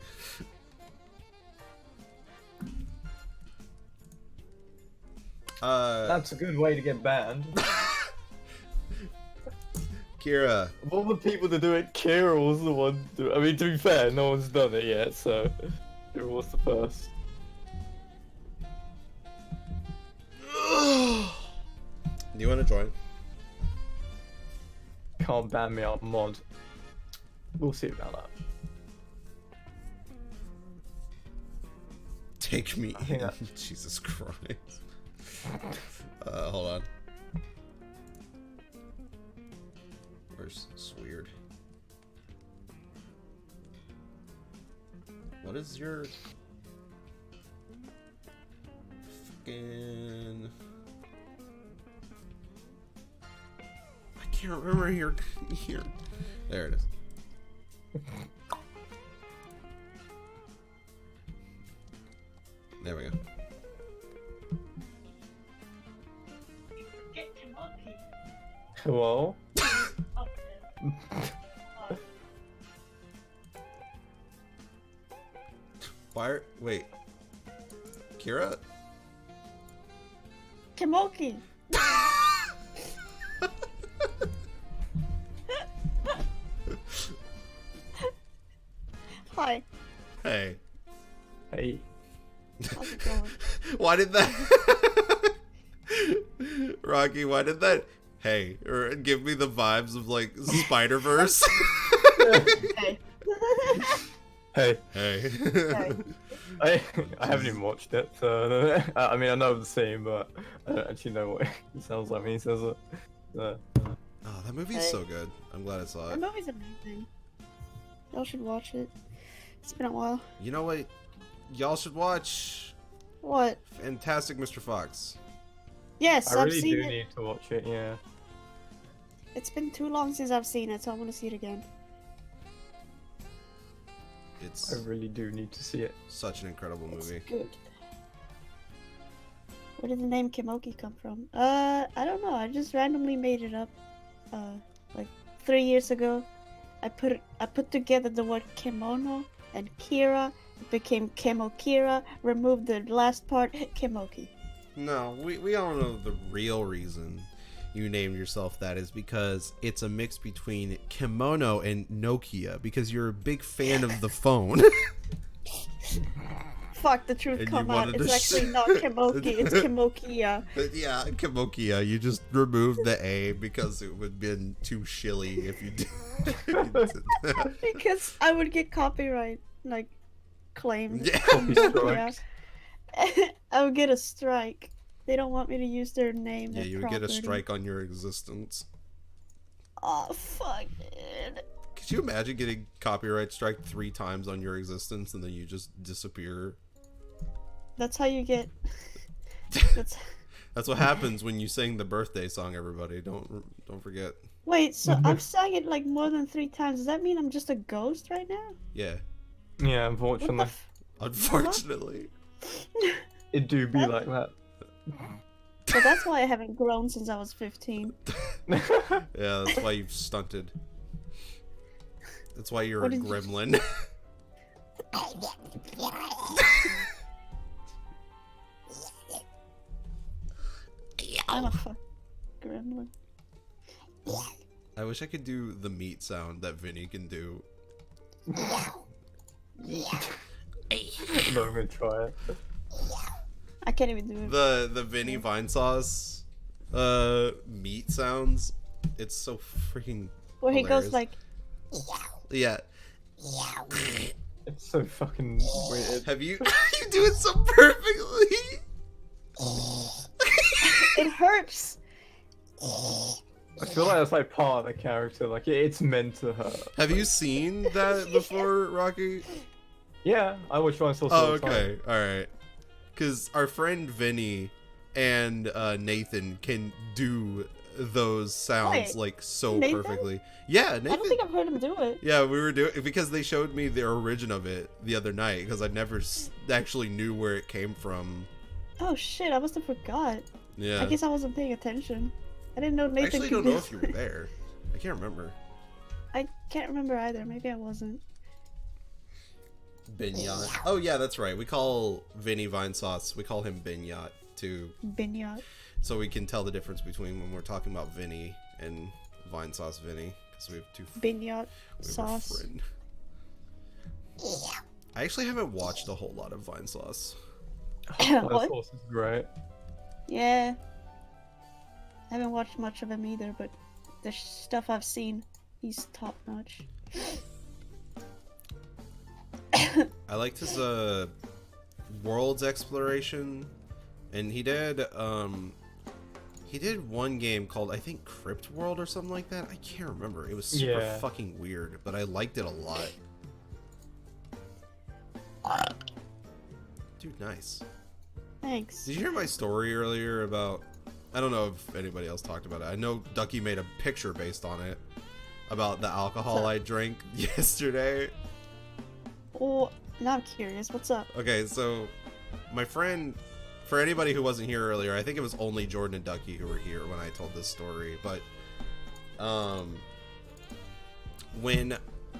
That's a good way to get banned. Kira. Of all the people to do it, Kira was the one to... I mean, to be fair, no one's done it yet, so... Kira was the first. Do you want to join? Can't ban me out mod. We'll see about that. Take me I think in. that- Jesus Christ. Hold on. Where's Sweird? What is your fucking... I can't remember your here. There it is. There we go. Hello? Why? Wait. Kira? Kimoki. Hi. Hey. Hey. How's it going? Why did that? Rocky, why did that? Hey, or give me the vibes of like Spider-Verse. Hey. Hey. Hey. Hey. I haven't even watched it, so I don't know. I mean, I know the scene, but I don't actually know what it sounds like when he says it. Oh, that movie's Hey. so good. I'm glad I saw The it. movie's amazing. Y'all should watch it. It's been a while. You know what? Y'all should watch What? Fantastic Mr. Fox. Yes, I I've really seen do it. need to watch it, yeah. It's been too long since I've seen it, so I want to see it again. It's I really do need to see it. such an incredible movie. Good. Where did the name Kimoki come from? I don't know. I just randomly made it up. Like 3 years ago, I put together the word kimono and Kira. It became Kimokira. Removed the last part, Kimoki. No, we all know the real reason you named yourself that is because it's a mix between kimono and Nokia, because you're a big fan of the phone. Fuck, the truth And come you out. wanted It's to actually not Kimoki, it's Kimokiya. But yeah, Kimokia. You just removed the A because it would have been too shilly if you did, if you did that. Because I would get copyright, like, claimed. Yeah. Copy strikes. I would get a strike. They don't want me to use their name. Yeah, their you would get a property. strike on your existence. Oh, fuck, dude. Could you imagine getting copyright strike 3 times on your existence and then you just disappear? That's how you get. That's. That's what happens when you sing the birthday song, everybody. Don't forget. Wait, so I've sang it like more than 3 times. Does that mean I'm just a ghost right now? Yeah. Yeah, What the unfortunately. Unfortunately. It do be like that. So that's why I haven't grown since I was 15. Yeah, that's why you've stunted. That's why you're What a did you- gremlin. I'm a fuck gremlin. I wish I could do the meat sound that Vinny can do. No, I'm gonna try it. I can't even do it. The Vinny Vine Sauce meat sounds. It's so freaking Where he hilarious. goes like, Yeah. It's so fucking weird. Have you you do it so perfectly? it hurts. I feel like that's like part of the character. Like it's meant to hurt. Have you seen that before, Rocky? Yeah, I watch Vine Sauce Oh, all the time. okay. All right. Because our friend Vinny and Nathan can do those sounds Wait, like so Nathan? perfectly. Yeah, I Nathan. don't think I've heard him do it. Yeah, we were doing because they showed me the origin of it the other night because I never actually knew where it came from. Oh shit, I must have forgot. Yeah. I guess I wasn't paying attention. I didn't know I Nathan actually could don't do know if you were there. I can't remember. I can't remember either. Maybe I wasn't. Binyat. Oh yeah, that's right. We call Vinny Vine Sauce. We call him Binyat too, Binyat. so we can tell the difference between when we're talking about Vinny and Vine Sauce Vinny because we have two. Binyat We have a sauce. friend. I actually haven't watched a whole lot of Vine Sauce. Vine What? Sauce is great. Yeah. I haven't watched much of him either, but the stuff I've seen, he's top notch. I liked his world's exploration, and he did one game called I think Crypt World or something like that. I can't remember. It was super Yeah. fucking weird, but I liked it a lot. Dude, nice. Thanks. Did you hear my story earlier about? I don't know if anybody else talked about it. I know Ducky made a picture based on it about the alcohol So- I drank yesterday. Oh, now I'm curious. What's up? Okay, so my friend, for anybody who wasn't here earlier, I think it was only Jordan and Ducky who were here when I told this story, but when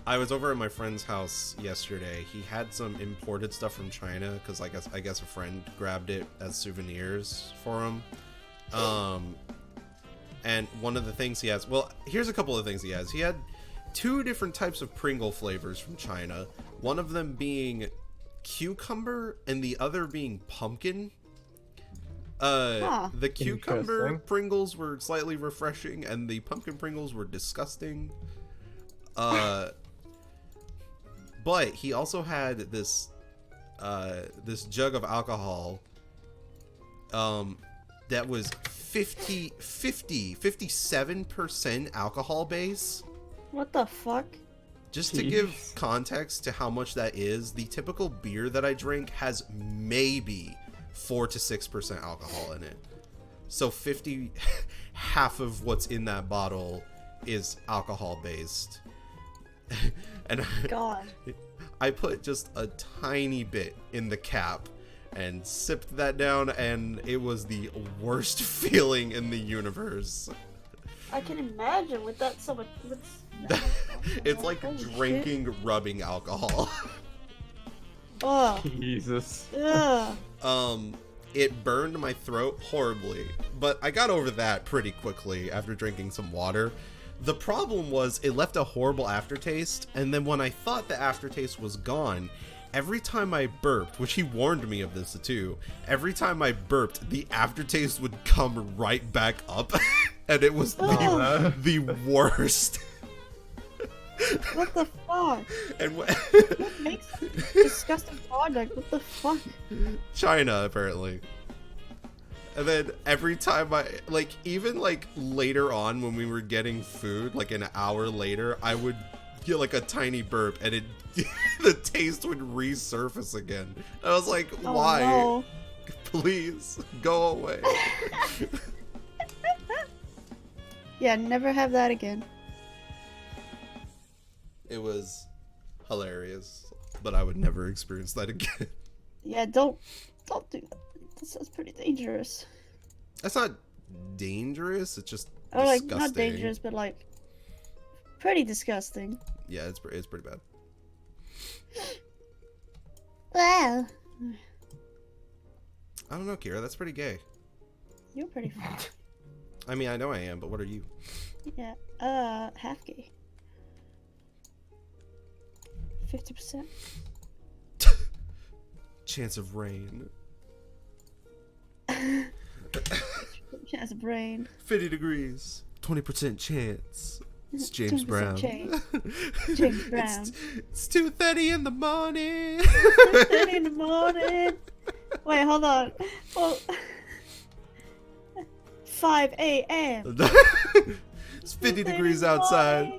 I was over at my friend's house yesterday, he had some imported stuff from China because I guess a friend grabbed it as souvenirs for him. And one of the things he has, well, here's a couple of things he has. He had 2 different types of Pringle flavors from China. One of them being cucumber and the other being pumpkin. The cucumber Interesting. Pringles were slightly refreshing and the pumpkin Pringles were disgusting. But he also had this jug of alcohol that was 57% alcohol base. What the fuck? Just to give context to how much that is, the typical beer that I drink has maybe 4 to 6% alcohol in it. So half of what's in that bottle is alcohol based. And God. I put just a tiny bit in the cap and sipped that down, and it was the worst feeling in the universe. I can imagine with that so much. It's like Holy drinking rubbing alcohol. Oh, Jesus. ugh. It burned my throat horribly, but I got over that pretty quickly after drinking some water. The problem was it left a horrible aftertaste, and then when I thought the aftertaste was gone, every time I burped, which he warned me of this too, every time I burped, the aftertaste would come right back up, and it was the worst. What the fuck? And What makes this disgusting product? What the fuck? China, apparently. And then every time even later on when we were getting food, like an hour later, I would get like a tiny burp and the taste would resurface again. I was like, why? Oh, no. Please, go away. Yeah, never have that again. It was hilarious, but I would never experience that again. Yeah, don't do that. That's pretty dangerous. That's not dangerous, it's just Or like disgusting. not dangerous, but like pretty disgusting. Yeah, it's pretty bad. Well, I don't know, Kira, that's pretty gay. you're pretty fun. I mean, I know I am, but what are you? Yeah, half gay. 50%. Chance of rain. Chance of rain. 50 degrees. 20% chance. It's James 20% Brown. chance. James Brown. It's 2:30 in the morning. 2:30 in the morning. Wait, hold on. Well, 5 a.m. It's 50 degrees in the outside.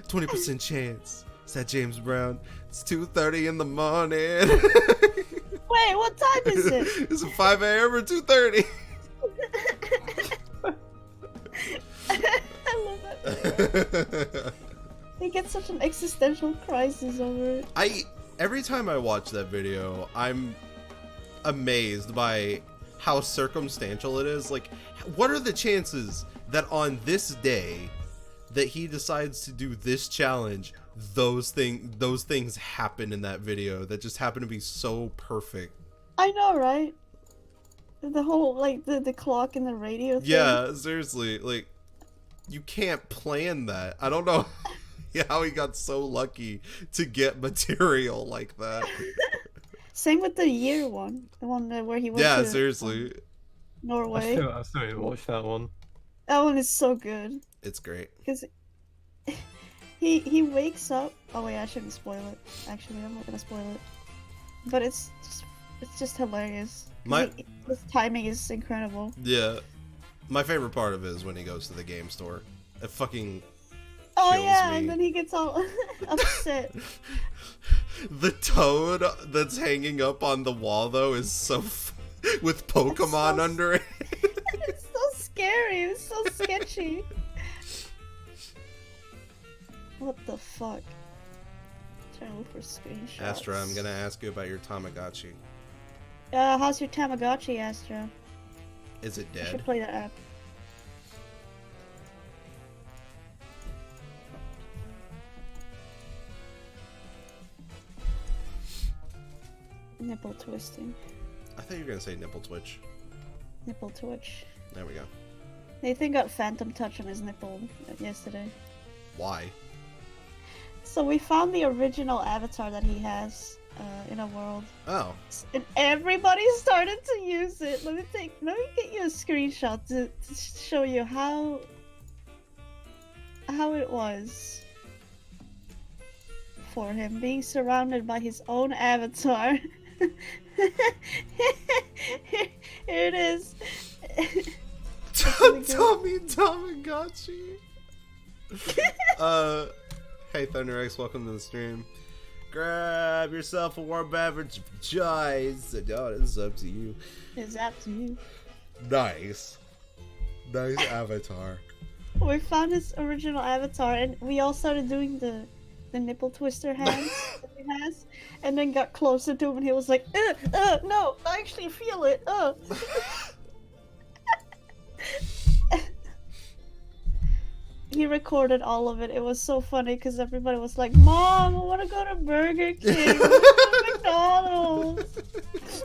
20% chance. Is that James Brown? It's 2:30 in the morning. Wait, what time is it? Is it 5 a.m. or 2:30? I love that. They get such an existential crisis over it. Every time I watch that video, I'm amazed by how circumstantial it is. Like, what are the chances that on this day that he decides to do this challenge, those things happen in that video that just happen to be so perfect? I know, right? The whole, like, the clock and the radio thing. Yeah, seriously, like, you can't plan that. I don't know how he got so lucky to get material like that. Same with the year one. The one where he went Yeah, to seriously. Norway. I still need to watch that one. That one is so good. It's great. Because he wakes up. Oh wait, I shouldn't spoil it. Actually, I'm not gonna spoil it. But it's just hilarious. His timing is incredible. Yeah. My favorite part of it is when he goes to the game store. It fucking Oh kills yeah, me. and then he gets all upset. The toad that's hanging up on the wall though is so with Pokemon so under it. It's so scary. It's so sketchy. What the fuck? Trying to look for screenshots. Astra, I'm gonna ask you about your Tamagotchi. How's your Tamagotchi, Astra? Is it I should dead? play that app. Nipple twisting. I thought you were gonna say nipple twitch. Nipple twitch. There we go. Nathan got phantom touch on his nipple yesterday. Why? So we found the original avatar that he has in a world, Oh. and everybody started to use it. Let me get you a screenshot to show you how it was for him being surrounded by his own avatar. Here it is. Tommy Tamagotchi. Hey Thunder X, welcome to the stream. Grab yourself a warm beverage of choice. Oh, this is up to you. It's up to you. Nice avatar. We found his original avatar, and we all started doing the nipple twister hands. has, and then got closer to him, and he was like, no, I actually feel it, He recorded all of it. It was so funny because everybody was like, Mom, I want to go to Burger King. I wanna go to McDonald's.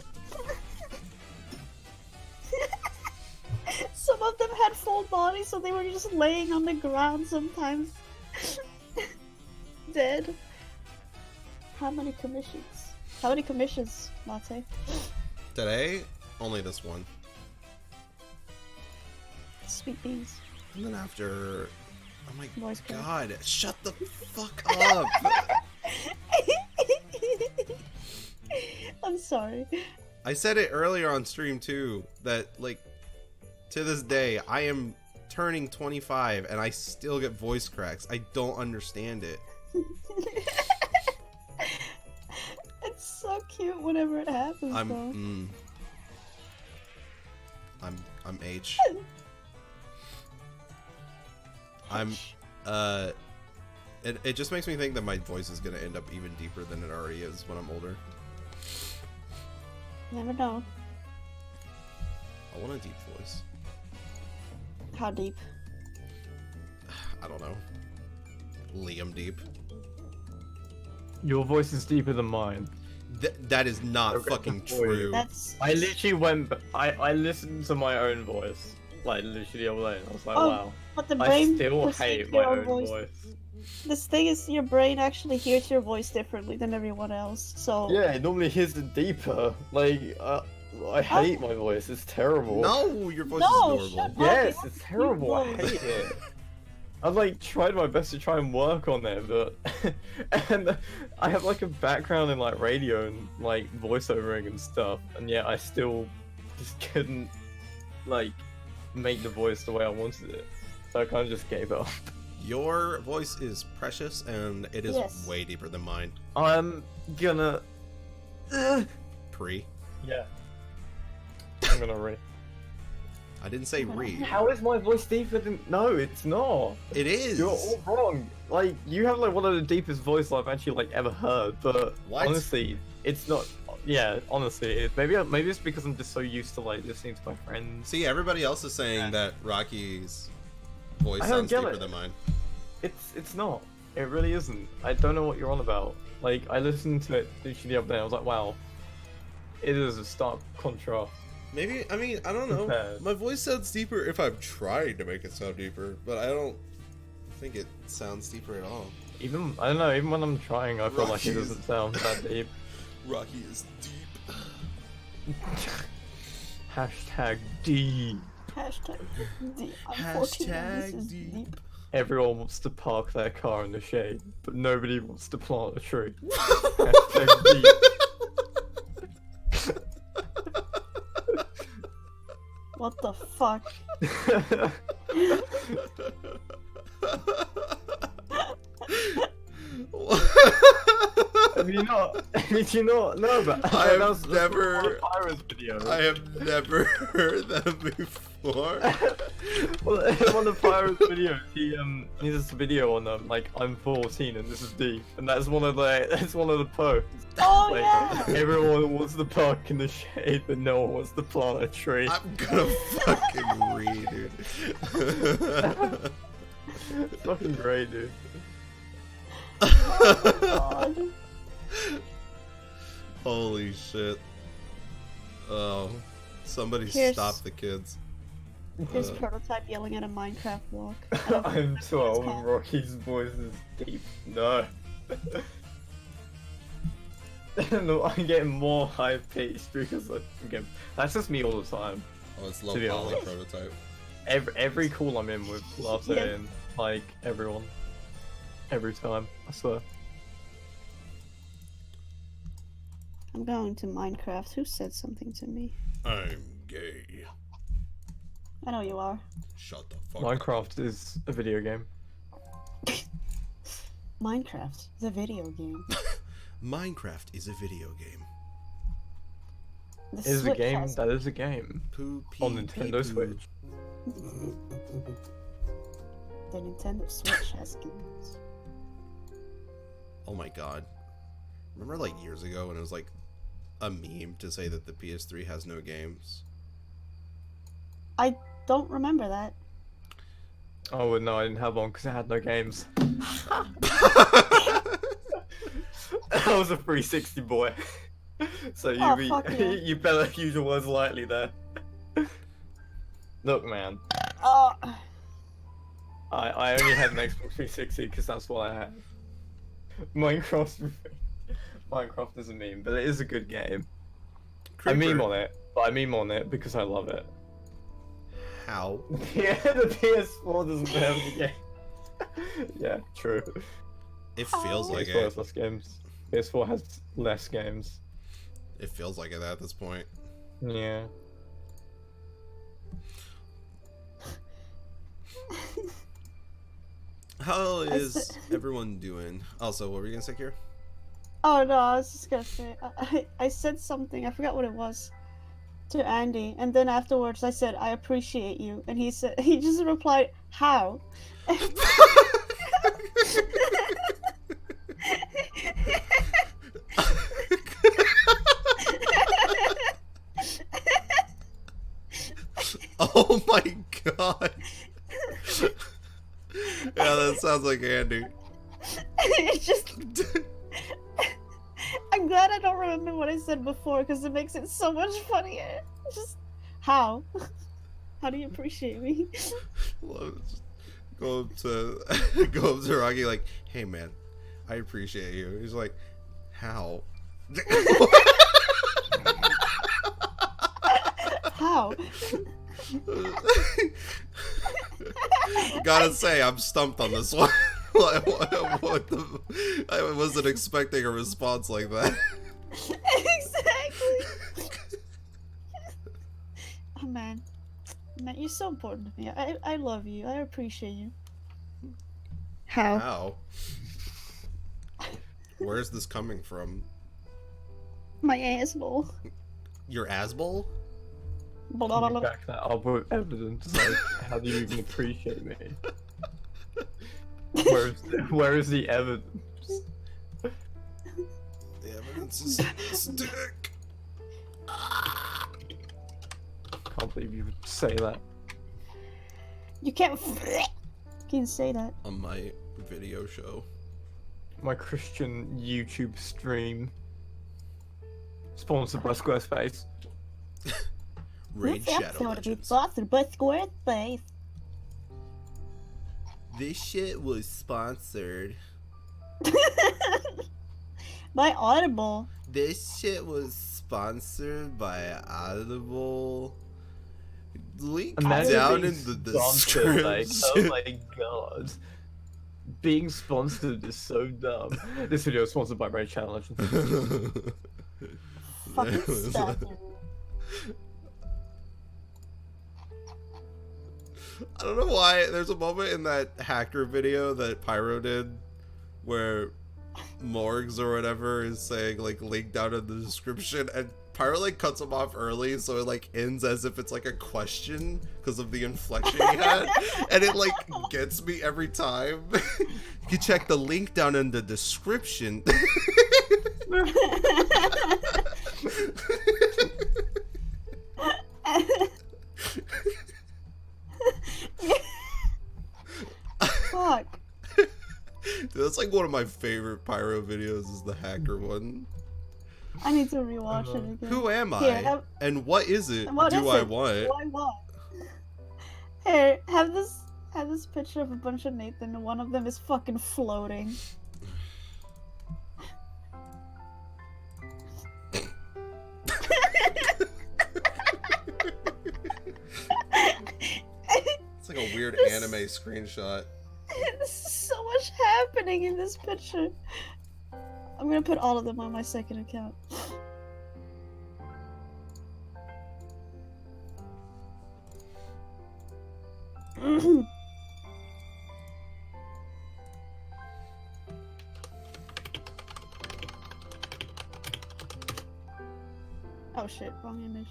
Some of them had full bodies, so they were just laying on the ground sometimes. Dead. How many commissions? How many commissions, Latte? Today, only this one. Sweet beans. And then after... Oh my Voice crack. god, shut the fuck up! I'm sorry. I said it earlier on stream too, that like, to this day, I am turning 25 and I still get voice cracks. I don't understand it. It's so cute whenever it happens, though. I'm H. It just makes me think that my voice is gonna end up even deeper than it already is when I'm older. Never know. I want a deep voice. How deep? I don't know. Liam deep. Your voice is deeper than mine. That is not Okay, fucking before you- true. That's. I literally went. I listened to my own voice, like literally the other day. And I was like, Oh, wow. But the I brain still perceives hate my your own voice. This thing is, your brain actually hears your voice differently than everyone else. So Yeah, it normally hears it deeper. Like, I hate my voice. It's terrible. No, your voice No, is shut adorable. up. Yes, it's terrible. I hate it. I've like tried my best to try and work on it, but and I have like a background in like radio and like voiceovering and stuff, and yet I still just couldn't like make the voice the way I wanted it. So I kind of just gave up. Your voice is precious and it is Yes. way deeper than mine. I'm gonna. Pre. Yeah. I'm gonna re. I didn't say re. How is my voice deeper than? No, it's not. It is. You're all wrong. Like you have like one of the deepest voices I've actually like ever heard, but What? honestly, it's not. Yeah, honestly, maybe it's because I'm just so used to like listening to my friends. See, everybody else is saying that Rocky's voice I don't sounds get deeper it. than mine. It's not. It really isn't. I don't know what you're on about. Like I listened to it literally the other day. I was like, wow, it is a stark contrast. Maybe, I mean, I don't know. Okay. My voice sounds deeper if I'm trying to make it sound deeper, but I don't think it sounds deeper at all. Even I don't know. Even when I'm trying, I feel like it Rocky's- doesn't sound that deep. Rocky is deep. Hashtag D. hashtag deep. Unfortunately, this is Hashtag deep. Everyone wants to park their car in the shade, but nobody wants to plant a tree. Hashtag D. What the fuck? Did you not know that? I've That was never- one of Pyro's videos. I have never heard that before. Well, in one of Pyro's videos, he does a video on like I'm 14 and this is deep, and that's one of the posts. Oh Like yeah. everyone wants to park in the shade, but no one wants to plant a tree. I'm gonna fucking read, dude. It's fucking great, dude. God. Holy shit. Oh. Somebody Here's- stop the kids. Here's Prototype yelling at a Minecraft walk. I'm 12 and Rocky's voice is deep. No. No, I'm getting more high pitched because that's just me all the time. Oh, it's low To be poly honest. prototype. Every call I'm in with Latte Yeah. and like everyone. Every time, I swear. I'm going to Minecraft. Who said something to me? I'm gay. I know you are. Shut the fuck up. Minecraft is a video game. Minecraft, the video game. Minecraft is a video game. The It is a Switch game has- that is a game Poo pee on Nintendo pee, poo. Switch. The Nintendo Switch has games. Oh my god. Remember like years ago when it was like a meme to say that the PS3 has no games? I don't remember that. Oh well, no, I didn't have one because I had no games. I was a 360 boy. So you Oh, fuck yeah. you better use your words lightly there. Look, man, Oh, I only had an Xbox 360 because that's what I had. Minecraft is a meme, but it is a good game. I meme on it, but I meme on it because I love it. How? Yeah, the PS4 doesn't have the game. Yeah, true. It feels like PS4 it. has less games. PS4 has less games. It feels like it at this point. Yeah. How is everyone doing? Also, what were you gonna say, Kira? oh no, I was just gonna say, I said something, I forgot what it was, to Andy, and then afterwards I said, I appreciate you, and he just replied, how? Oh my god. Yeah, that sounds like Andy. It's just, I'm glad I don't remember what I said before, because it makes it so much funnier. Just, how? How do you appreciate me? Well, just go up to go up to Rocky like, hey man, I appreciate you. He's like, how? How? Gotta say, I'm stumped on this one. What the? I wasn't expecting a response like that. Exactly. Oh man, you're so important to me. I love you. I appreciate you. How? How? Where's this coming from? My asshole. Your asshole? Blah, Can blah, you blah. back that up with evidence? Like, how do you even appreciate me? Where is the evidence? The evidence is in this dick. Can't believe you would say that. You can't say that. On my video show. My Christian YouTube stream. Sponsored by Squarespace. Raid This Shadow episode is Legends. sponsored by Squarespace. This shit was sponsored. By Audible. This shit was sponsored by Audible. Link Imagine down being in the sponsored, like, description. oh my god. Being sponsored is so dumb. This video is sponsored by Raid Shadow Legends. Fucking stuff. I don't know why. There's a moment in that hacker video that Pyro did where Morgs or whatever is saying like link down in the description, and Pyro like cuts him off early, so it like ends as if it's like a question because of the inflection he had, and it like gets me every time. You can check the link down in the description. Fuck. Dude, that's like one of my favorite Pyro videos is the hacker one. I need to rewatch it again. Who am I? Here, And what is it what do is I it? want? Why what? Here, have this picture of a bunch of Nathan, and one of them is fucking floating. It's like a weird anime screenshot. There's so much happening in this picture. I'm gonna put all of them on my second account. Oh shit, wrong image.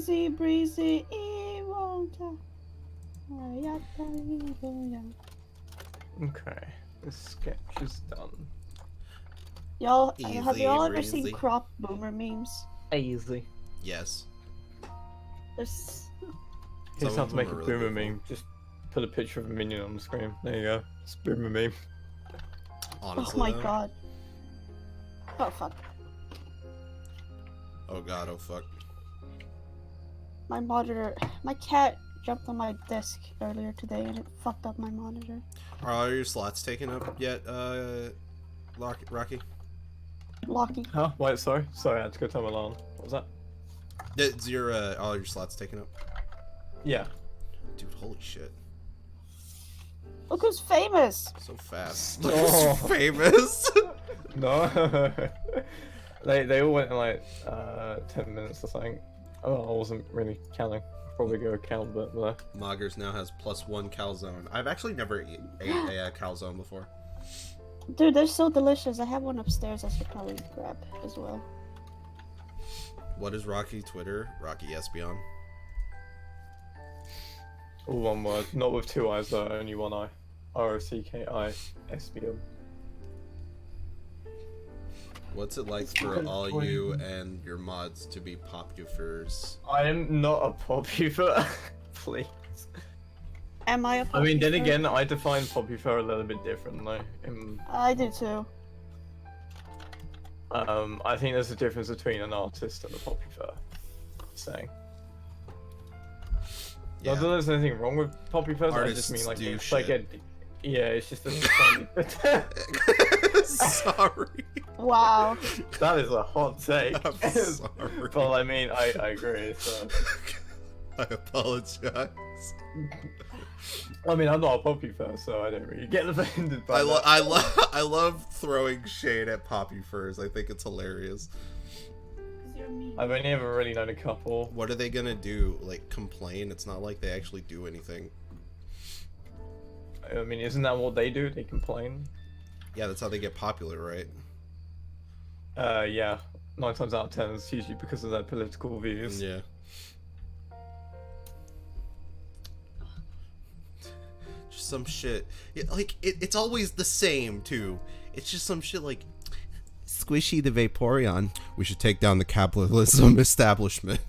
Easy breezy, Okay, this sketch is done. Y'all, have Easy y'all ever seen breezy. crop boomer memes? Easy. Yes. There's... Here's Some how of to them make are a really boomer beautiful. meme. Just put a picture of a minion on the screen. There you go. It's a boomer meme. Honestly, Oh my though. god. Oh fuck. Oh god, oh fuck. My monitor. My cat jumped on my desk earlier today and it fucked up my monitor. Are all your slots taken up yet, Rocky? Locky. Huh? Wait, sorry. Sorry, I had to go tell my alarm. What was that? Is your all your slots taken up? Yeah. Dude, holy shit. Look who's famous! So fast. Oh. Look who's famous. No. they all went in like 10 minutes or something. Oh, I wasn't really counting. Probably go count, but Moggers now has +1 calzone. I've actually never ate a calzone before. Dude, they're so delicious. I have one upstairs I should probably grab as well. What is Rocky Twitter? Rocky Espion. all one word. Not with two eyes though, only one eye. ROCKI-SBM. What's it like for all you and your mods to be popufers? I am not a popular. Please. Am I a I mean, then popular? again, I define popular a little bit differently. I do too. I think there's a difference between an artist and a popular. Saying. Yeah. Not that there's anything wrong with popular. I Artists just mean like do it's shit. like yeah, it's just a Sorry. Wow. that is a hot take. I'm sorry. But I mean, I agree. So. I apologize. I mean, I'm not a popular, so I don't really get offended by that. I love throwing shade at popufers. I think it's hilarious. I've only ever really known a couple. What are they gonna do? Like complain? It's not like they actually do anything. I mean, isn't that what they do? They complain. Yeah, that's how they get popular, right? Yeah. 9 times out of 10, it's usually because of their political views. Yeah. Just some shit. It's always the same too. It's just some shit like Squishy the Vaporeon. We should take down the capitalism establishment.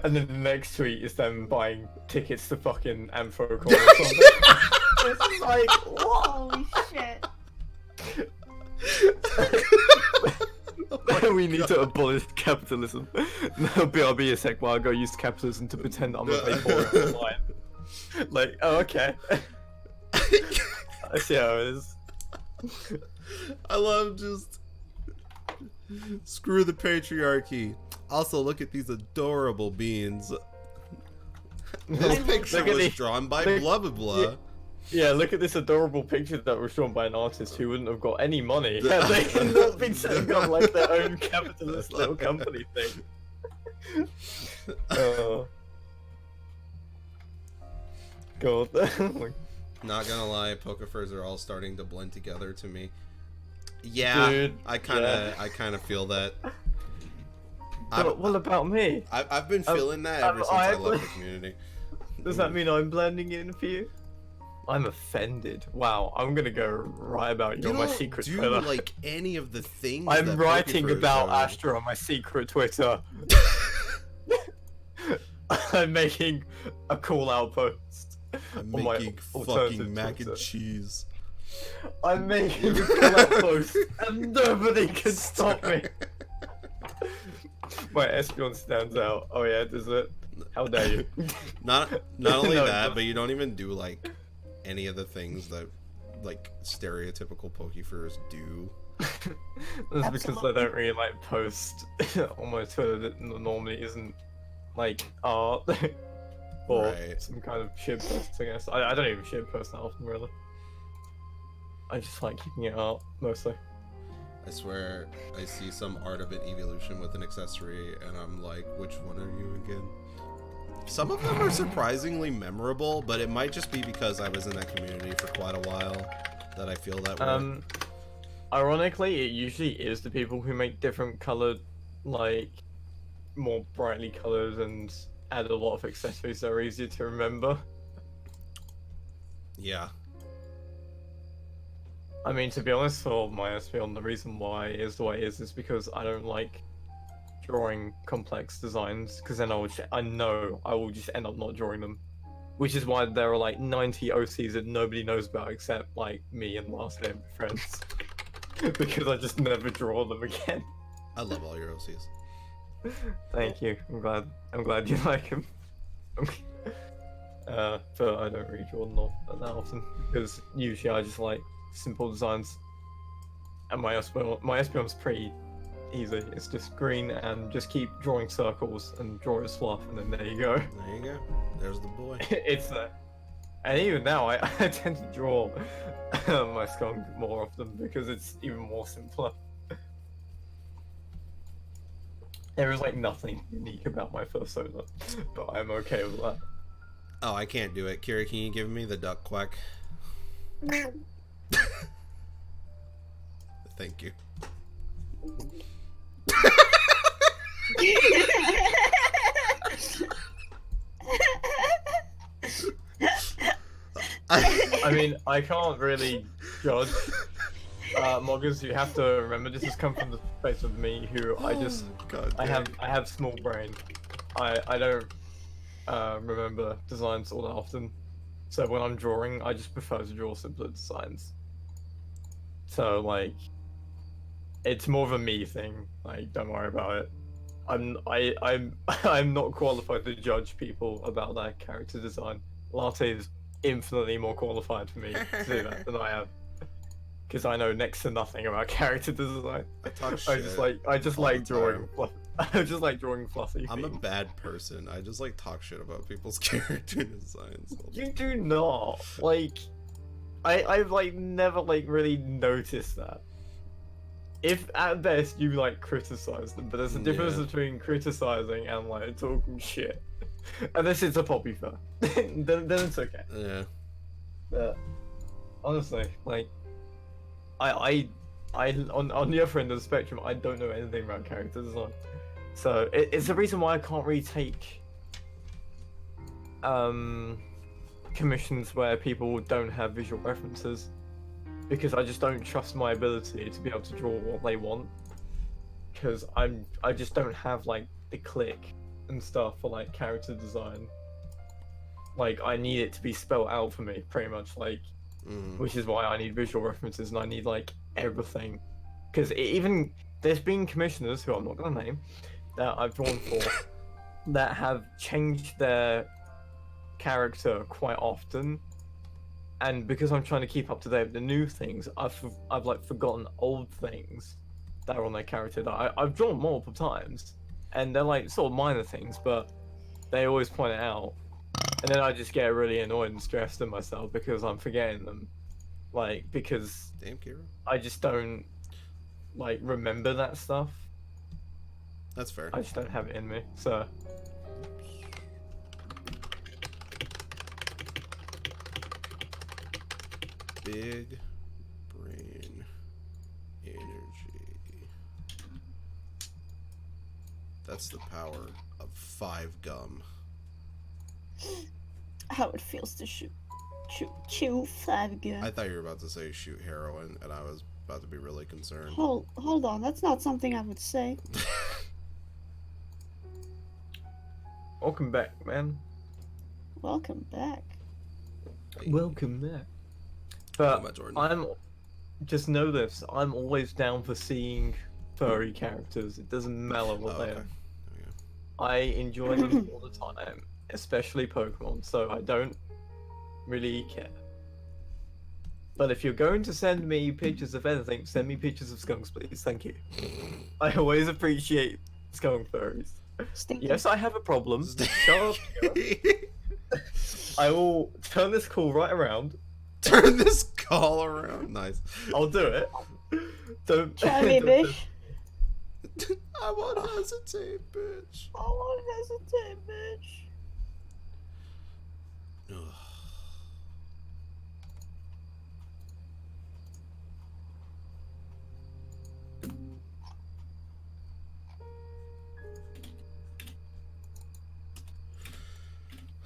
And then the next tweet is them buying tickets to fucking Amphocon or something. It's like, what? Holy shit. We need to abolish capitalism. No, BRB a sec while I go use capitalism to pretend I'm a Vaporeon online. Like, oh, okay. I see how it is. I love just screw the patriarchy. Also, look at these adorable beans. This picture Look at was the- drawn by look- blah blah blah. Yeah, look at this adorable picture that was drawn by an artist who wouldn't have got any money had they not been setting up like their own capitalist little company thing. God. Not gonna lie, Pokefurs are all starting to blend together to me. Yeah, Dude, I kind of feel that. What about me? I've been feeling that ever since I left the community. Does that mean I'm blending in for you? I'm offended. Wow, I'm gonna go write about you You on my don't secret do Twitter. like any of the things. I'm that writing Pokefurs about do. Astra on my secret Twitter. I'm making a call out post. I'm on my making alternative fucking mac Twitter. and cheese. I'm making a call out post and nobody can stop me. My Espeon stands out. Oh yeah, does it? How dare you? Not only No, that, no. but you don't even do like any of the things that like stereotypical Pokefurs do. That's because I don't really like post on my Twitter that normally isn't like art or Right. some kind of shit post, I guess. I don't even shit post that often, really. I just like keeping it art, mostly. I swear, I see some art of an evolution with an accessory, and I'm like, which one are you again? Some of them are surprisingly memorable, but it might just be because I was in that community for quite a while that I feel that way. Ironically, it usually is the people who make different colored, like, more brightly colored and add a lot of accessories that are easier to remember. Yeah. I mean, to be honest, for my Espeon, the reason why it is the way it is because I don't like drawing complex designs, because then I know I will just end up not drawing them. Which is why there are like 90 OCs that nobody knows about except like me and last name friends. Because I just never draw them again. I love all your OCs. Thank you. I'm glad you like him. But I don't redraw them not that often because usually I just like simple designs. And my Espeon's pretty easy. It's just green and just keep drawing circles and draw his fluff, and then there you go. There you go. There's the boy. It's there. And even now, I tend to draw my skunk more often because it's even more simpler. There is like nothing unique about my persona, but I'm okay with that. Oh, I can't do it. Kira, can you give me the duck quack? Thank you. I mean, I can't really judge. Moggers, you have to remember this has come from the space of me, who God I dang. have small brain. I don't remember designs all that often, so when I'm drawing, I just prefer to draw simpler designs. So like, it's more of a me thing. Like, don't worry about it. I'm I'm not qualified to judge people about their character design. Latte is infinitely more qualified for me to do that than I am, because I know next to nothing about character design. I talk I shit. just all like the drawing. time. I just like drawing fluffy. I'm a things. bad person. I just like talk shit about people's character designs. You do not like. I've like never like really noticed that. If at best you like criticize them, but there's a difference Yeah. between criticizing and like talking shit. Unless it's a poppy fur, then it's okay. Yeah. But honestly, like, I on the other end of the spectrum, I don't know anything about character design, so it's the reason why I can't really take commissions where people don't have visual references, because I just don't trust my ability to be able to draw what they want, because I just don't have like the click and stuff for like character design. Like, I need it to be spelled out for me, pretty much, like, which is why I need visual references and I need like everything, because even there's been commissioners who I'm not gonna name that I've drawn for that have changed their character quite often, and because I'm trying to keep up to date with the new things, I've like forgotten old things that are on their character that I've drawn multiple times, and they're like sort of minor things, but they always point it out, and then I just get really annoyed and stressed at myself because I'm forgetting them, like, because Damn, Kira. I just don't like remember that stuff. That's fair. I just don't have it in me, so. Big brain energy. That's the power of 5 gum. How it feels to chew 5 gum. I thought you were about to say shoot heroin, and I was about to be really concerned. Hold on, that's not something I would say. Welcome back, man. Welcome back. Welcome back. Welcome But back, Jordan. I'm just know this. I'm always down for seeing furry characters. It doesn't matter what Oh, they okay. are. There we go. I enjoy them all the time, especially Pokemon. So I don't really care. But if you're going to send me pictures of anything, send me pictures of skunks, please. Thank you. I always appreciate skunk furries. Stinky. Yes, I have a problem. Shut up. I will turn this call right around. Turn this call around. Nice. I'll do it. Don't Try me, don't- bitch. I won't hesitate, bitch. I won't hesitate, bitch. Ugh.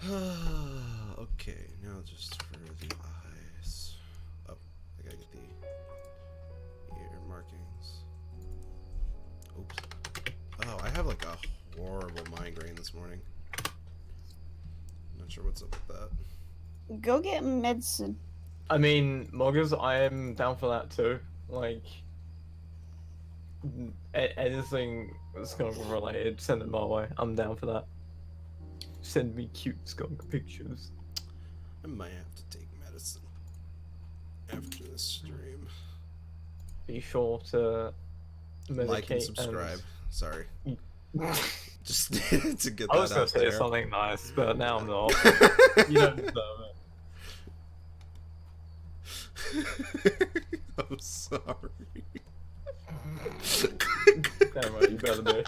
Okay, now just for the eyes. Oh, I gotta get the ear markings. Oops. Oh, I have like a horrible migraine this morning. Not sure what's up with that. Go get medicine. I mean, Moggers, I am down for that too. Like, anything skunk related, send it my way. I'm down for that. Send me cute skunk pictures. I might have to take medicine after this stream. Be sure to medicate Like and subscribe. Sorry. Just to get I was that gonna out say there. something nice, but now I'm not. You don't deserve it. I'm sorry. Damn right, you better be.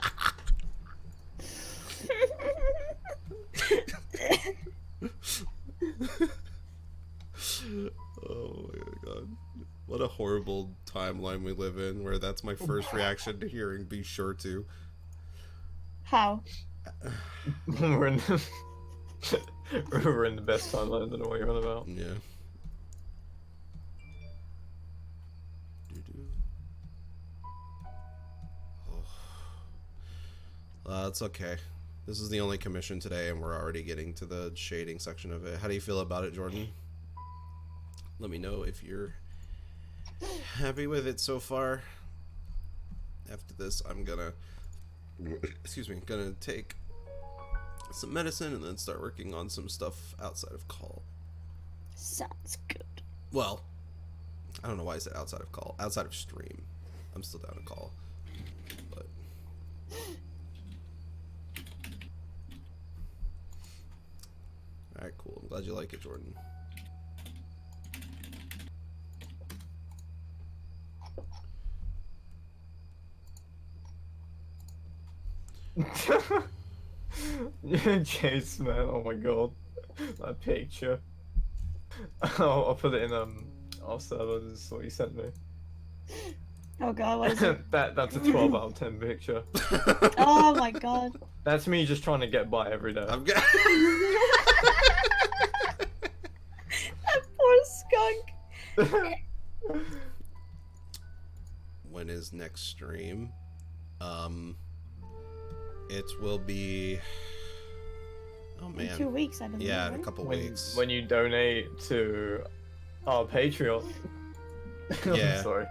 Oh my god. What a horrible timeline we live in where that's my first reaction to hearing be sure to. How? we're in the we're in the best timeline. I don't know what you're on about. Yeah. Doo-doo. Oh. It's okay. This is the only commission today, and we're already getting to the shading section of it. How do you feel about it, Jordan? Let me know if you're happy with it so far. After this, I'm gonna, gonna take some medicine and then start working on some stuff outside of call. Sounds good. Well, I don't know why I said outside of call. Outside of stream. I'm still down to call. But alright, cool. I'm glad you like it, Jordan. Chase, man, oh my god. That picture. I'll put it in our server. This is what you sent me. Oh god, what is it? That's a 12 out of 10 picture. Oh my god. That's me just trying to get by every day. I'm That poor skunk. When is next stream? It will be. Oh man. In 2 weeks, I believe. Yeah, in a right? couple when, weeks. when you donate to our Patreon. Yeah. I'm sorry.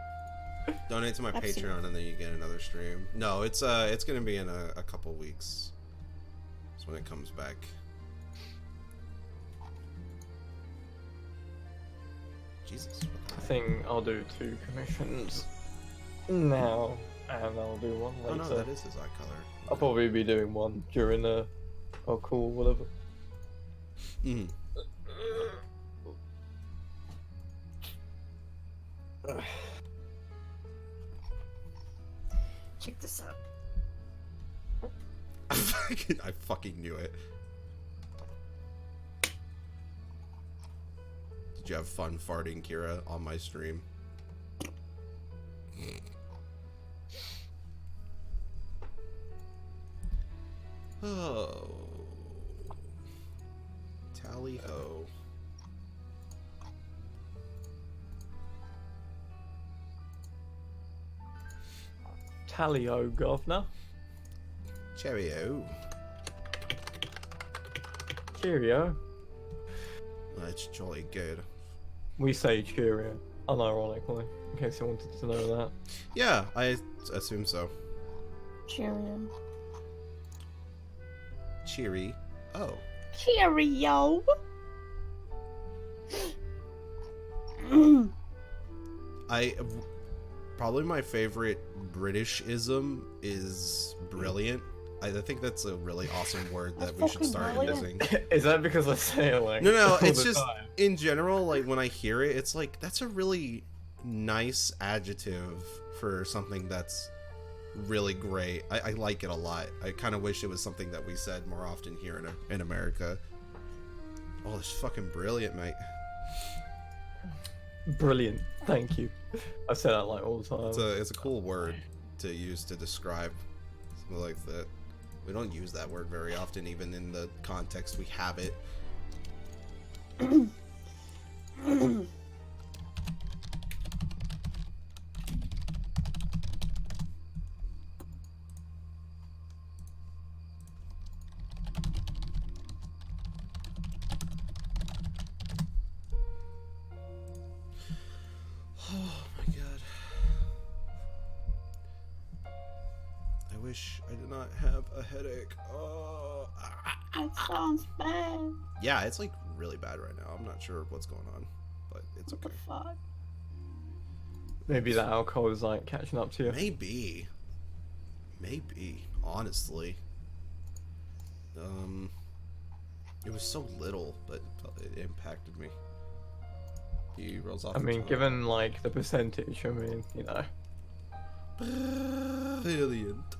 Donate to my Absolutely. Patreon and then you get another stream. No, it's gonna be in a couple weeks. That's when it comes back. Jesus. I think I'll do 2 commissions now, and I'll do one Oh later. no, that is his eye color. I'll probably be doing one during oh cool, whatever. Mm. Check this out. I fucking knew it. Did you have fun farting, Kira, on my stream? Oh. Tally ho. Tally-o, governor. Cheerio. Cheerio. That's jolly good. We say cheerio, unironically, in case you wanted to know that. Yeah, I assume so. Cheerio. Cheery. Oh. Cheerio. Probably my favorite Britishism is brilliant. I think that's a really awesome word that we should Fucking start brilliant. using. Is that because I say it like No, all it's the just time? in general, like when I hear it, it's like that's a really nice adjective for something that's really great. I like it a lot. I kind of wish it was something that we said more often here in America. Oh, it's fucking brilliant, mate. Brilliant, thank you. I say that like all the time. It's a cool word to use to describe something like that. We don't use that word very often, even in the context we have it. Oh my god. I wish I did not have a headache. Oh. That sounds bad. Yeah, it's like really bad right now. I'm not sure what's going on, but it's What the okay. fuck? Maybe the alcohol is like catching up to you. Maybe. Maybe, honestly. It was so little, but it impacted me. He rolls off. I mean, given like the percentage, I mean, you know. Brilliant.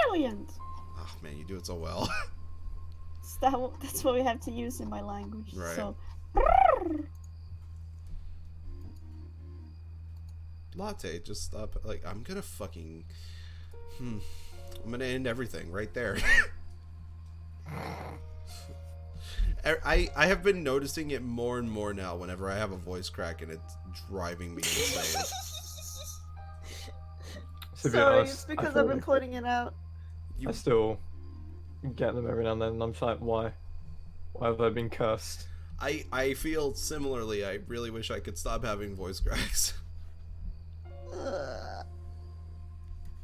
Brilliant. Oh man, you do it so well. That's what we have to use in my language. Right. So. Latte, just stop. Like, I'm gonna fucking. I'm gonna end everything right there. I have been noticing it more and more now whenever I have a voice crack, and it's driving me insane. To be Sorry, honest, it's I because feel I've been like putting it out. I still get them every now and then, and I'm just like, why? Why have I been cursed? I feel similarly. I really wish I could stop having voice cracks.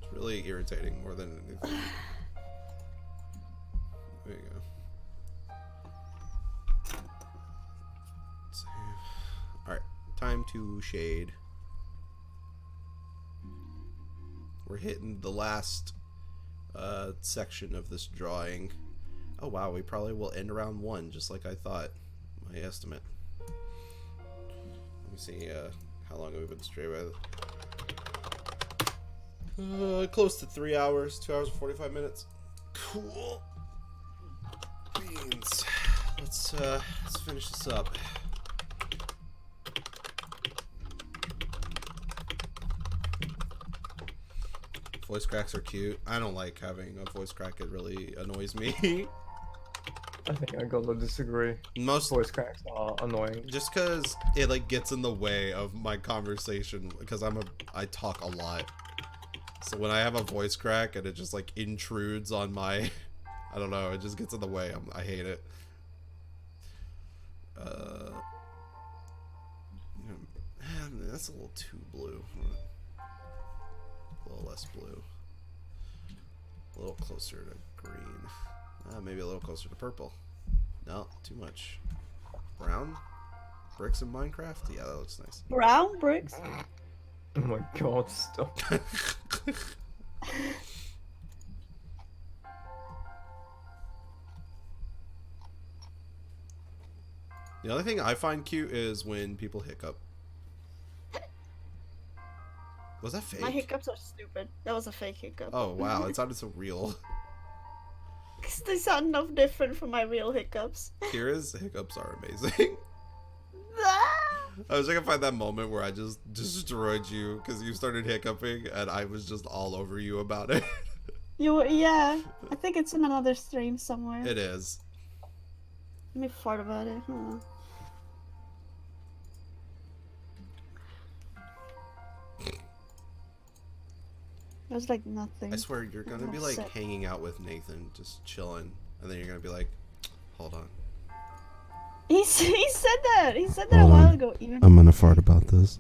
It's really irritating more than anything. There you go. Save. Alright, time to shade. We're hitting the last section of this drawing. Oh wow, we probably will end around 1, just like I thought. My estimate. Let me see how long we've been straight with. Close to 3 hours, 2 hours and 45 minutes. Cool. Beans. Let's finish this up. Voice cracks are cute. I don't like having a voice crack. It really annoys me. I think I gotta disagree. Most Voice cracks are annoying. just because it like gets in the way of my conversation because I talk a lot. So when I have a voice crack and it just like intrudes on my, I don't know, it just gets in the way. I hate it. Man, that's a little too blue. A little less blue. A little closer to green. Maybe a little closer to purple. No, too much. Brown? Bricks in Minecraft? Yeah, that looks nice. Brown bricks. Oh my god, stop. The only thing I find cute is when people hiccup. Was that fake? My hiccups are stupid. That was a fake hiccup. Oh wow, it sounded so real. Because they sound enough different from my real hiccups. Kira's hiccups are amazing. I wish I could find that moment where I just destroyed you because you started hiccuping and I was just all over you about it. Yeah. I think it's in another stream somewhere. It is. Let me fart about it. Hold on. It was like nothing. I swear you're gonna be like hanging out with Nathan, just chilling, and then you're gonna be like, hold on. He said that. He said that a while ago. Even I'm gonna fart about this.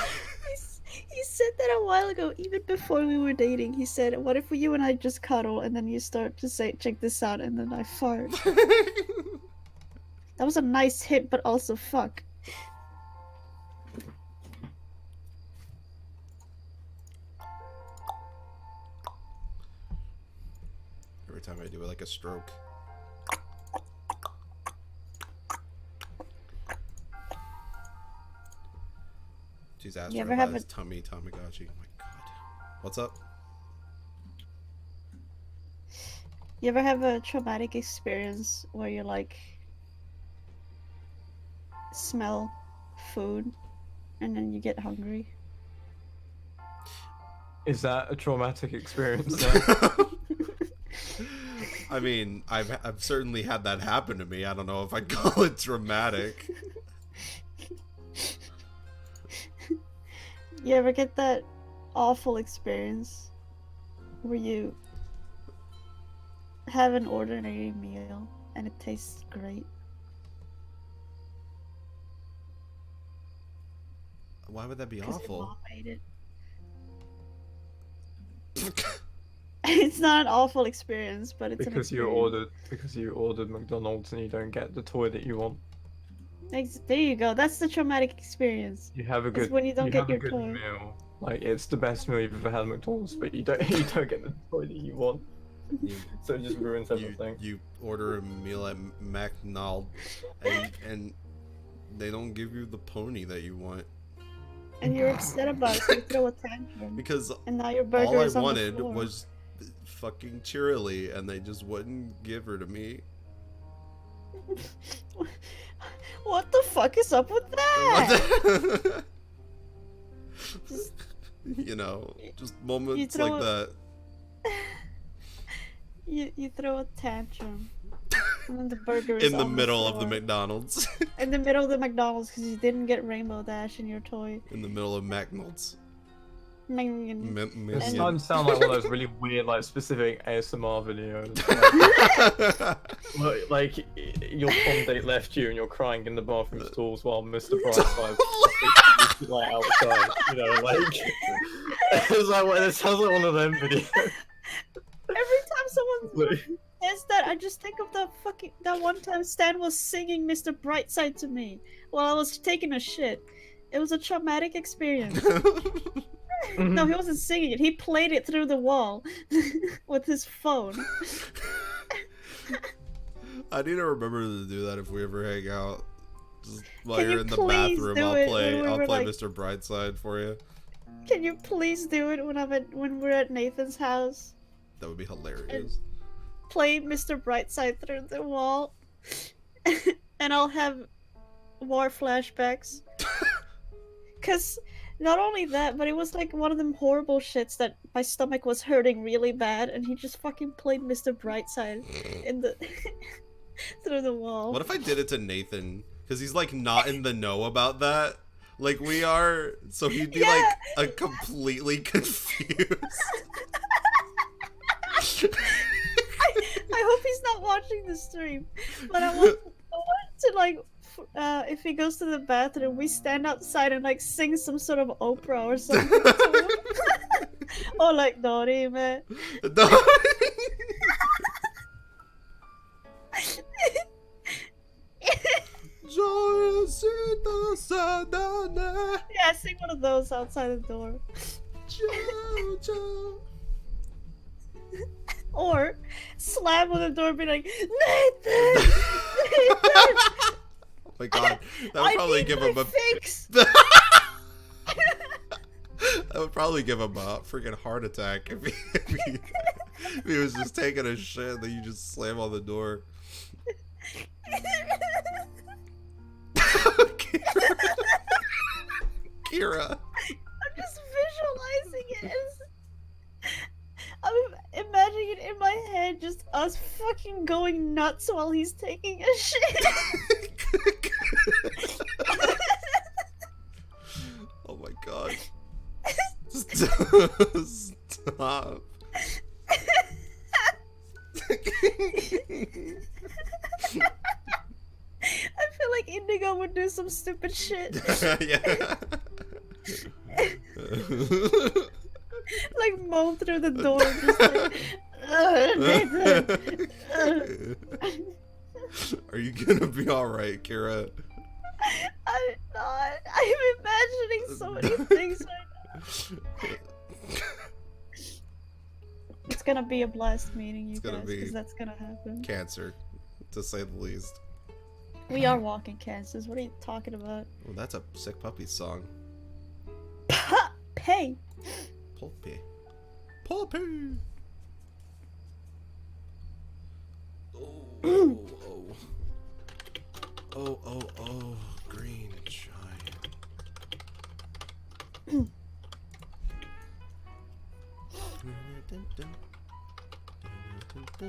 he said that a while ago, even before we were dating. He said, "What if you and I just cuddle, and then you start to say, check this out,' and then I fart." That was a nice hit, but also fuck. Every time I do it, like a stroke. She's asking You ever about have his tummy Tamagotchi. Oh my god. What's up? You ever have a traumatic experience where you like smell food and then you get hungry? Is that a traumatic experience then? I mean, I've certainly had that happen to me. I don't know if I'd call it dramatic. You ever get that awful experience where you have an ordinary meal and it tastes great? Why would that be 'Cause your awful? mom made it. It's not an awful experience, but it's Because an you experience. ordered McDonald's and you don't get the toy that you want. There you go. That's the traumatic experience. You have a It's good when you don't get have a your good toy. meal. Like it's the best meal you've ever had at McDonald's, but you don't get the toy that you want. You, So it just ruins everything. you order a meal at McDonald's and they don't give you the pony that you want. And you're upset about it, so you throw a tantrum. Because And now your burger all I is on the wanted floor. was fucking Cheerilee, and they just wouldn't give her to me. What the fuck is up with that? Just- You know, just moments throw like a- that. You throw a tantrum. And then the burger is In the on middle of the floor. McDonald's. In the middle of the McDonald's because you didn't get Rainbow Dash in your toy. In the middle of McDonald's. Minion. It's And- starting to sound like one of those really weird, like specific ASMR videos. Like your prom date left you and you're crying in the bathroom stalls while Mr. Brightside like outside. You know, like it's like it sounds like one of them videos. Every time someone Like, says that, I just think of that one time Stan was singing Mr. Brightside to me while I was taking a shit. It was a traumatic experience. No, he wasn't singing it. He played it through the wall with his phone. I need to remember to do that if we ever hang out. Just while Can you're you in the please bathroom, do I'll it play when we I'll were, play like- Mr. Brightside for you. Can you please do it when we're at Nathan's house? That would be hilarious. Play Mr. Brightside through the wall, and I'll have war flashbacks. Cause not only that, but it was like one of them horrible shits that my stomach was hurting really bad, and he just fucking played Mr. Brightside in the through the wall. What if I did it to Nathan? Because he's like not in the know about that. Like we are, so he'd be Yeah. like a completely confused. I hope he's not watching the stream, but I want to like, if he goes to the bathroom, we stand outside and like sing some sort of Oprah or something. Or like Dorime. Yeah, sing one of those outside the door. Or slam on the door and be like, Nathan! Nathan! Oh my god, that would I probably need give my him a. fix! That would probably give him a freaking heart attack if he was just taking a shit and then you just slam on the door. Kira. I'm just visualizing it as... I'm imagining it in my head, just us fucking going nuts while he's taking a shit. Oh my god. Stop. I feel like Indigo would do some stupid shit. Yeah. Like moan through the door, just like, Nathan. Are you gonna be alright, Kira? I'm not. I'm imagining so many things right now. It's gonna be a blast meeting you It's gonna guys, be- because that's gonna happen. Cancer, to say the least. We are walking cancers. What are you talking about? Well, that's a Sick Puppies song. Pay. Pulpy. Pulpy! Oh, oh, oh. Oh, oh, oh. Green giant. I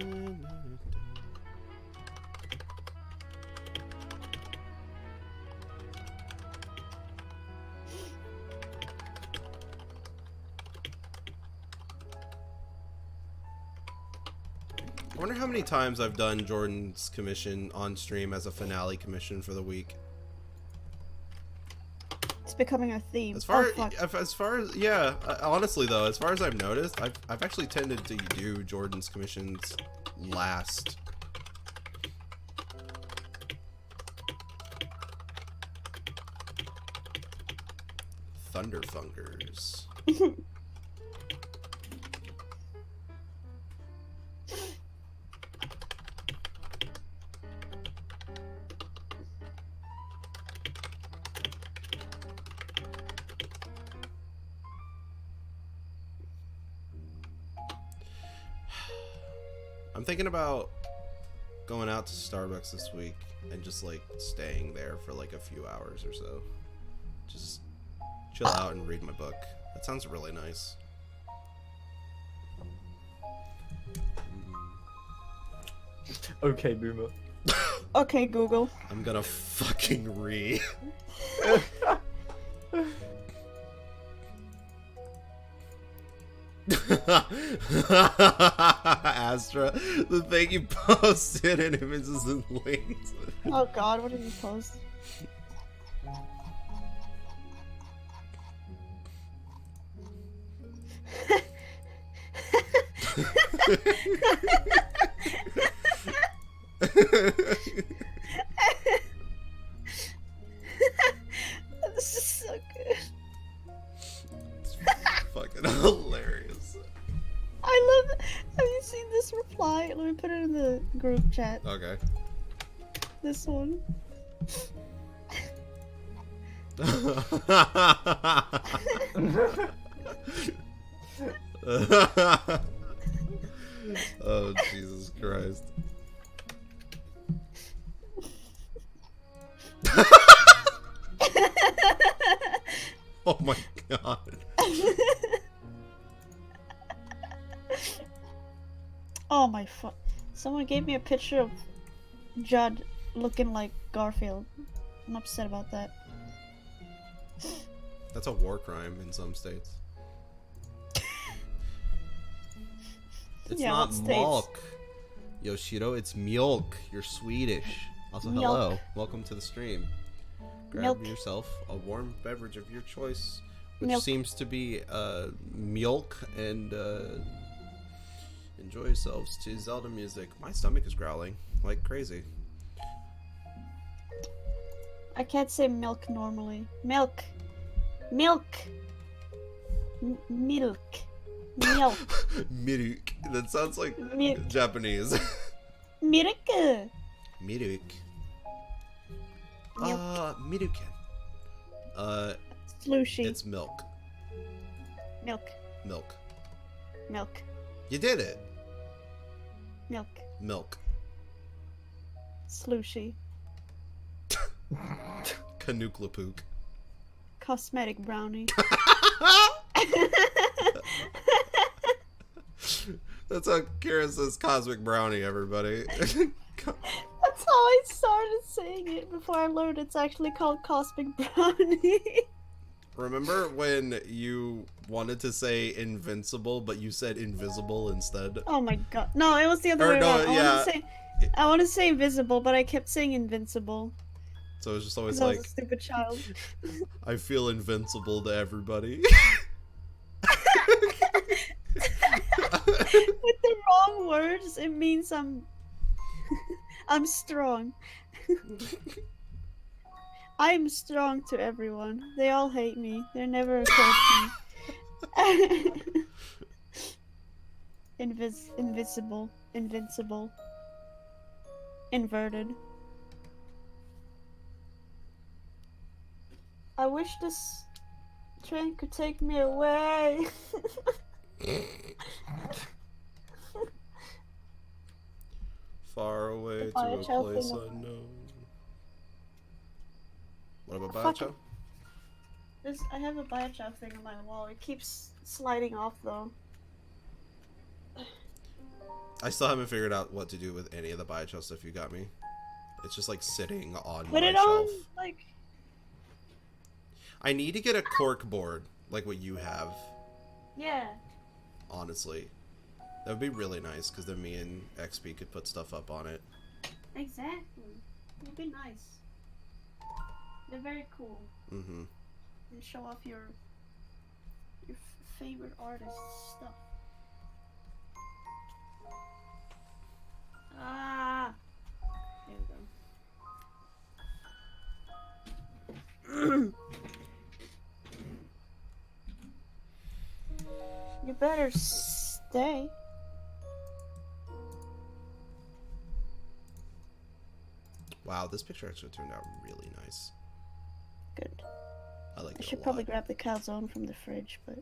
wonder how many times I've done Jordan's commission on stream as a finale commission for the week. It's becoming a theme. As far fuck. as far as yeah, honestly though, as far as I've noticed, I've actually tended to do Jordan's commissions last. Thunderfungers. I'm thinking about going out to Starbucks this week and just like staying there for like a few hours or so. Just chill out and read my book. That sounds really nice. Okay, Boomer. Okay, Google. I'm gonna fucking read. Astra, the thing you posted and images and links. Oh god, what did you post? This is so good. It's fucking hilarious. I love it. Have you seen this reply? Let me put it in the group chat. Okay. This one. Oh, Jesus Christ. Oh my god. Oh my fuck. Someone gave me a picture of Judd looking like Garfield. I'm upset about that. That's a war crime in some states. It's Yeah, not what states? milk, Yoshiro. It's milk. You're Swedish. Also, Milk. hello. Welcome to the stream. Grab Milk. yourself a warm beverage of your choice, which Milk. seems to be milk, and enjoy yourselves to Zelda music. My stomach is growling like crazy. I can't say milk normally. Milk. Milk. Milk. Milk. Milk. That sounds like Milk. Japanese. Milk. Milk. Milk. Miruken. Slushy. It's milk. Milk. Milk. Milk. You did it. Milk. Milk. Slushy. Kanuklapook. Cosmetic brownie. That's how Kira says cosmic brownie, everybody. That's how I started saying it before I learned it's actually called cosmic brownie. Remember when you wanted to say invincible, but you said invisible instead? Oh my god. No, it was the other Or way no, around. yeah. I want to say invisible, but I kept saying invincible. So it's just always 'Cause I was like, a stupid child. I feel invincible to everybody. With the wrong words, it means I'm strong. I'm strong to everyone. They all hate me. They're never close to me. Invisible. Invincible. Inverted. I wish this train could take me away. Far away The to a biochar place thing. unknown. What about Fucking- Biochar? I have a biochar thing on my wall. It keeps sliding off though. I still haven't figured out what to do with any of the biochar stuff you got me. It's just like sitting on Put my it on, shelf. like... I need to get a cork board like what you have. Yeah. Honestly, that would be really nice because then me and XP could put stuff up on it. Exactly. It'd be nice. They're very cool. Mm-hmm. And show off your favorite artist's stuff. Ah. There we go. You better stay. Wow, this picture actually turned out really nice. Good. I like I it should a probably lot. grab the calzone from the fridge, but...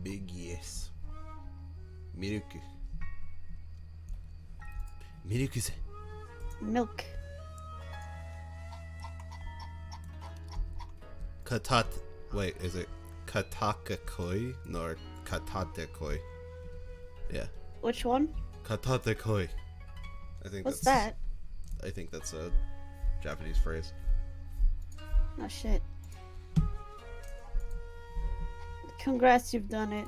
Big yes. Milk. Milk is Milk. katat. Wait, is it katakakoi? No, or katatekoi. Yeah, Which one? katatekoi. I think What's that's. that? I think that's a Japanese phrase. Oh shit. Congrats, you've done it.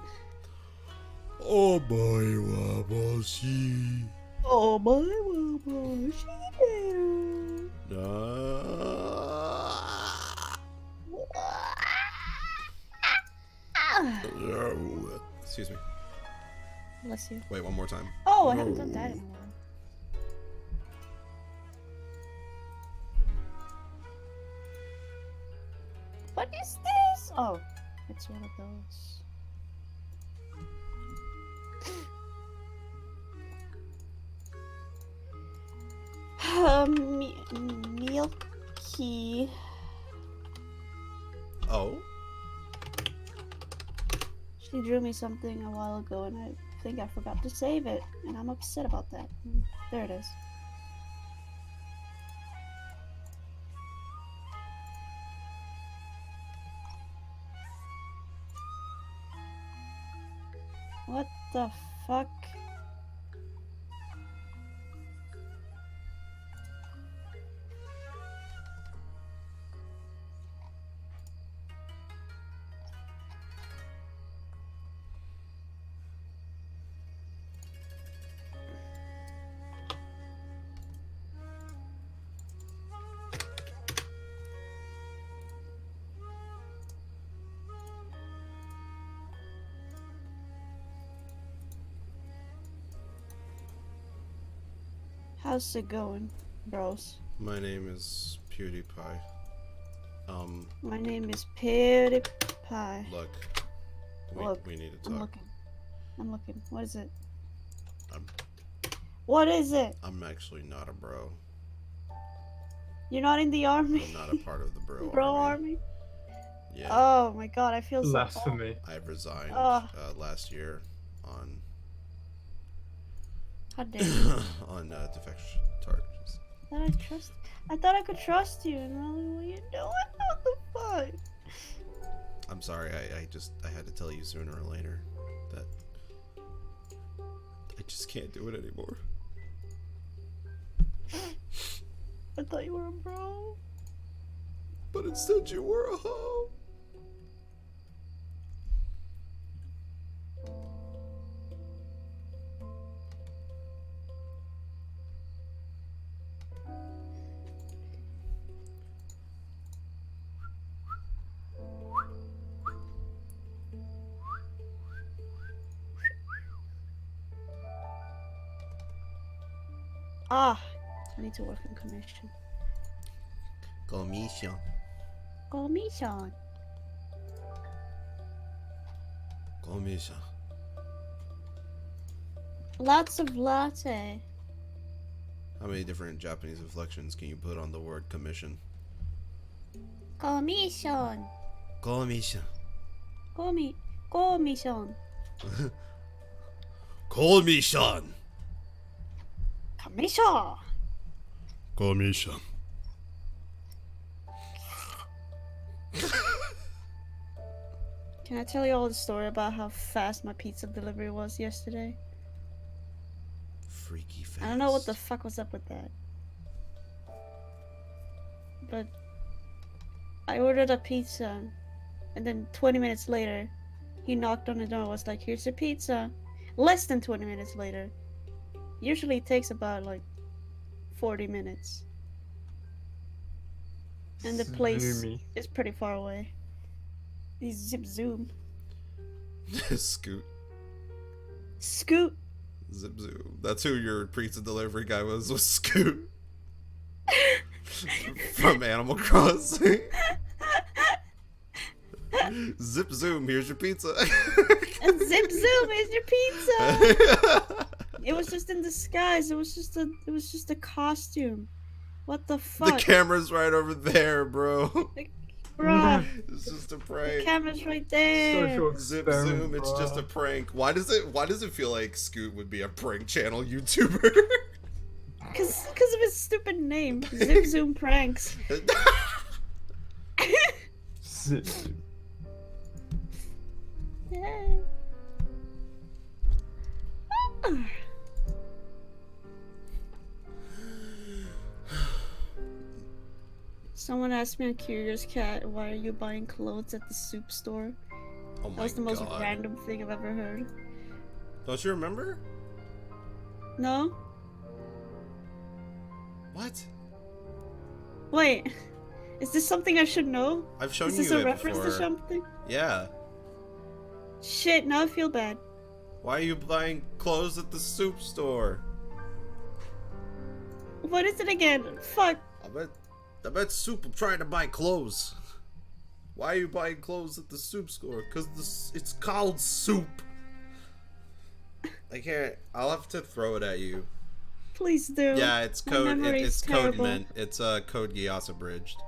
Oh boy, wabashi. Oh my wabashi. Excuse me. Bless you. Wait, one more time. Oh, I haven't done that in a while. What is this? Oh, it's one of those. Milky. Oh, She drew me something a while ago and I think I forgot to save it. And I'm upset about that. There it is. What the fuck? How's it going, bros? my name is PewDiePie. My name is PewDiePie. Look, Look, we need to I'm talk. looking. I'm looking. What is it? I'm- What is it? I'm actually not a bro. You're not in the army? I'm not a part of the bro, Bro army. army? Yeah, Oh my god, I feel so... Blasphemy. I've resigned Ugh. last year on How dare you? on defection charges. I thought I could trust you, and all what are you doing? What the fuck? I'm sorry. I had to tell you sooner or later that I just can't do it anymore. I thought you were a bro. But instead, you were a hoe. Ah, I need to work on commission. Commission. Commission. Commission. Lots of latte. How many different Japanese inflections can you put on the word commission? Commission. Commission. Call me Sean. Call me Sean. Kamisha. Call me Sean. Can I tell you all the story about how fast my pizza delivery was yesterday? Freaky fast. I don't know what the fuck was up with that. But I ordered a pizza, and then 20 minutes later, he knocked on the door and was like, here's your pizza. Less than 20 minutes later. Usually it takes about like 40 minutes. And the place Zoomy. is pretty far away. He's zip zoom. Scoot. Scoot. Zip zoom. That's who your pizza delivery guy was Scoot. From Animal Crossing. Zip zoom, here's your pizza. And zip zoom is your pizza. It was just in disguise. It was just a costume. What the fuck? The camera's right over there, bro. Bruh, It's just a the prank. camera's right there. Social Zip experiment, zoom, it's bro. just a prank. Why does it feel like Scoot would be a prank channel YouTuber? Cause of his stupid name. Zip zoom pranks. Zip. Yay. Someone asked me on Curious Cat, why are you buying clothes at the soup store? Oh my That was the most God. random thing I've ever heard. Don't you remember? No? What? Wait. Is this something I should know? I've shown Is this you a it reference before. to something? Yeah. Shit, now I feel bad. Why are you buying clothes at the soup store? What is it again? Fuck. I bet Soup trying to buy clothes. Why are you buying clothes at the soup store? Cause it's called soup. I can't. I'll have to throw it at you. Please do. Yeah, it's My code. memory's It's code terrible. mint. It's code Geass abridged.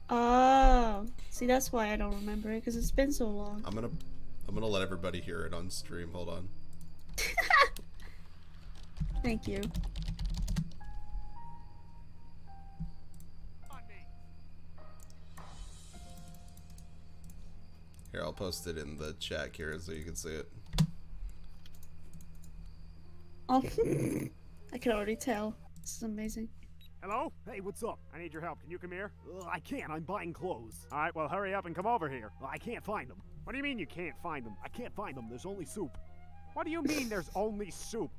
Oh. See, that's why I don't remember it, because it's been so long. I'm gonna let everybody hear it on stream. Hold on. Thank you. Here, I'll post it in the chat here so you can see it. Oh. I can already tell. This is amazing. Hello? Hey, what's up? I need your help. Can you come here? I can't. I'm buying clothes. All right, well, hurry up and come over here. I can't find them. What do you mean you can't find them? I can't find them. There's only soup. What do you mean there's only soup?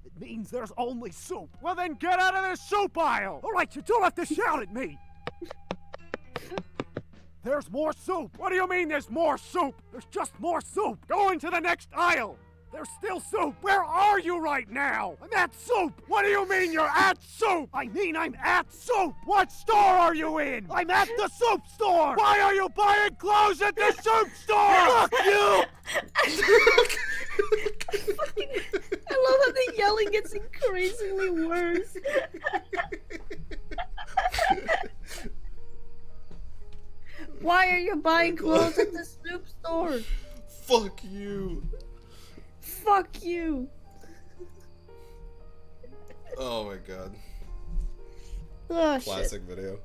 It means there's only soup. Well, then get out of the soup aisle! All right, you don't have to shout at me! There's more soup! What do you mean there's more soup? There's just more soup! Go into the next aisle! There's still soup! Where are you right now? I'm at soup! What do you mean you're at soup? I mean I'm at soup! What store are you in? I'm at the soup store! Why are you buying clothes at the soup store? Fuck you! I love how the yelling gets increasingly worse. Why are you buying clothes at the soup store? Fuck you. Fuck you. Oh my god. Oh, Classic video.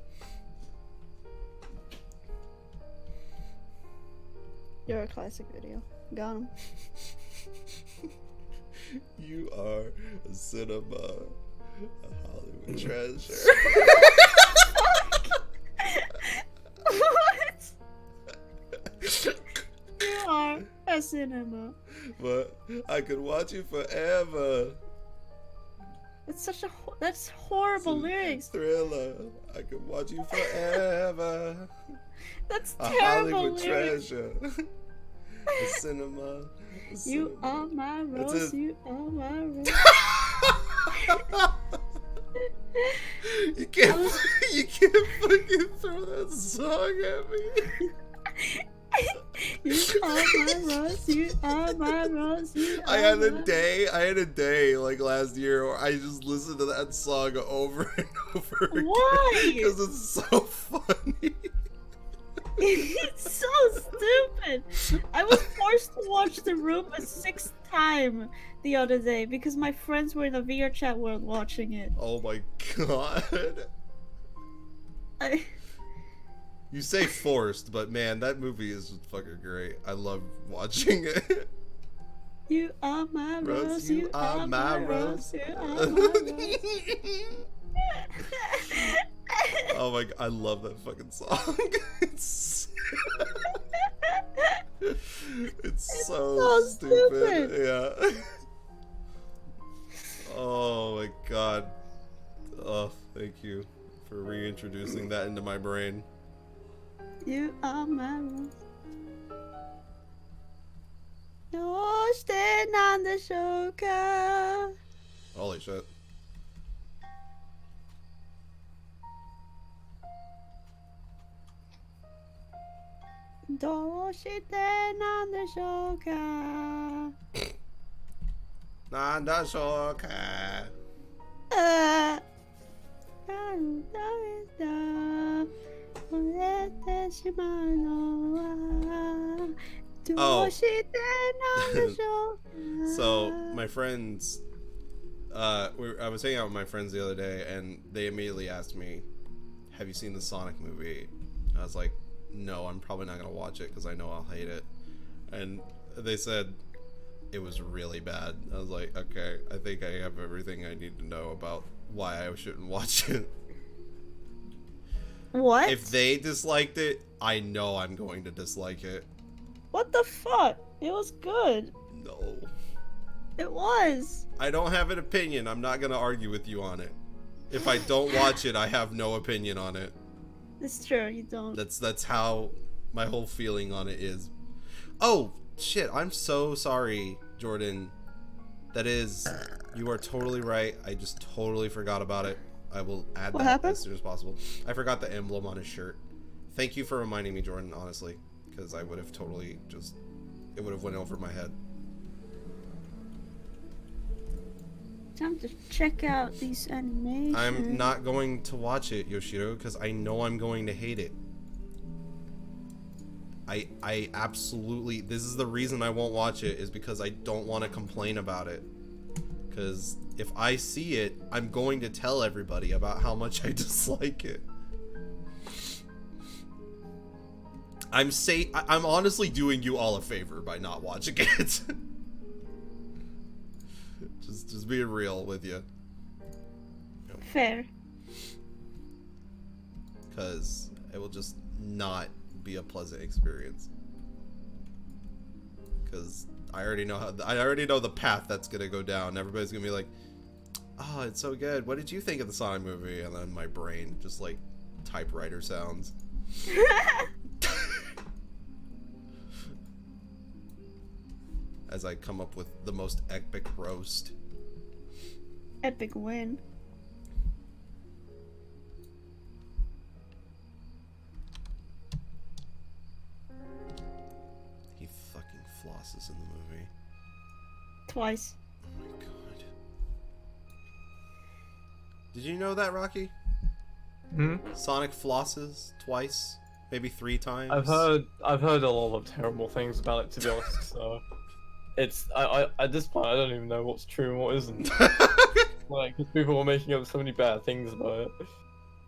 You're a classic video. Got him. You are a cinema, a Hollywood treasure. What? You are a cinema. But I could watch you forever. That's such a that's horrible lyrics. Thriller. I could watch you forever. That's A terrible Hollywood lyrics. treasure. A cinema. A You cinema. are my That's rose. it. You are my rose. You can't fucking throw that song at me. You are my rose. You are my rose. You I are had my... a day like last year where I just listened to that song over and over again. Why? Because it's so funny. It's so stupid. I was forced to watch The Room a 6th time the other day because my friends were in a VR chat world watching it. Oh my god. I... You say forced, but man, that movie is fucking great. I love watching it. You are my rose, you are my rose, you are my rose. Oh my god, I love that fucking song. It's so stupid. Yeah. Oh my god. Oh, thank you for reintroducing that into my brain. You are my rose. どうしてなんでしょうか Holy shit. So my friends, I was hanging out with my friends the other day, and they immediately asked me, "Have you seen the Sonic movie?" I was like, "No, I'm probably not gonna watch it because I know I'll hate it." And they said it was really bad. I was like, "Okay, I think I have everything I need to know about why I shouldn't watch it." What? If they disliked it, I know I'm going to dislike it. What the fuck? It was good. No. It was. I don't have an opinion. I'm not gonna argue with you on it. If I don't watch it, I have no opinion on it. It's true, you don't. That's how my whole feeling on it is. Oh shit! I'm so sorry, Jordan. That is, you are totally right. I just totally forgot about it. I will add that as soon as possible. I forgot the emblem on his shirt. Thank you for reminding me, Jordan. Honestly, because I would have totally just, it would have went over my head. Time to check out these animations. I'm not going to watch it, Yoshiro, because I know I'm going to hate it. I absolutely, this is the reason I won't watch it, is because I don't want to complain about it. Because if I see it, I'm going to tell everybody about how much I dislike it. I'm honestly doing you all a favor by not watching it. Just being real with you. Fair. Because it will just not be a pleasant experience. Because I already know the path that's gonna go down. Everybody's gonna be like, "Oh, it's so good. What did you think of the Sonic movie?" And then my brain just like typewriter sounds. As I come up with the most epic roast. Epic win. He fucking flosses in the movie. Twice. Oh my god. Did you know that, Rocky? Hmm? Sonic flosses twice, maybe 3 times. I've heard a lot of terrible things about it, to be honest. So it's I at this point I don't even know what's true and what isn't. Like, because people are making up so many bad things about it.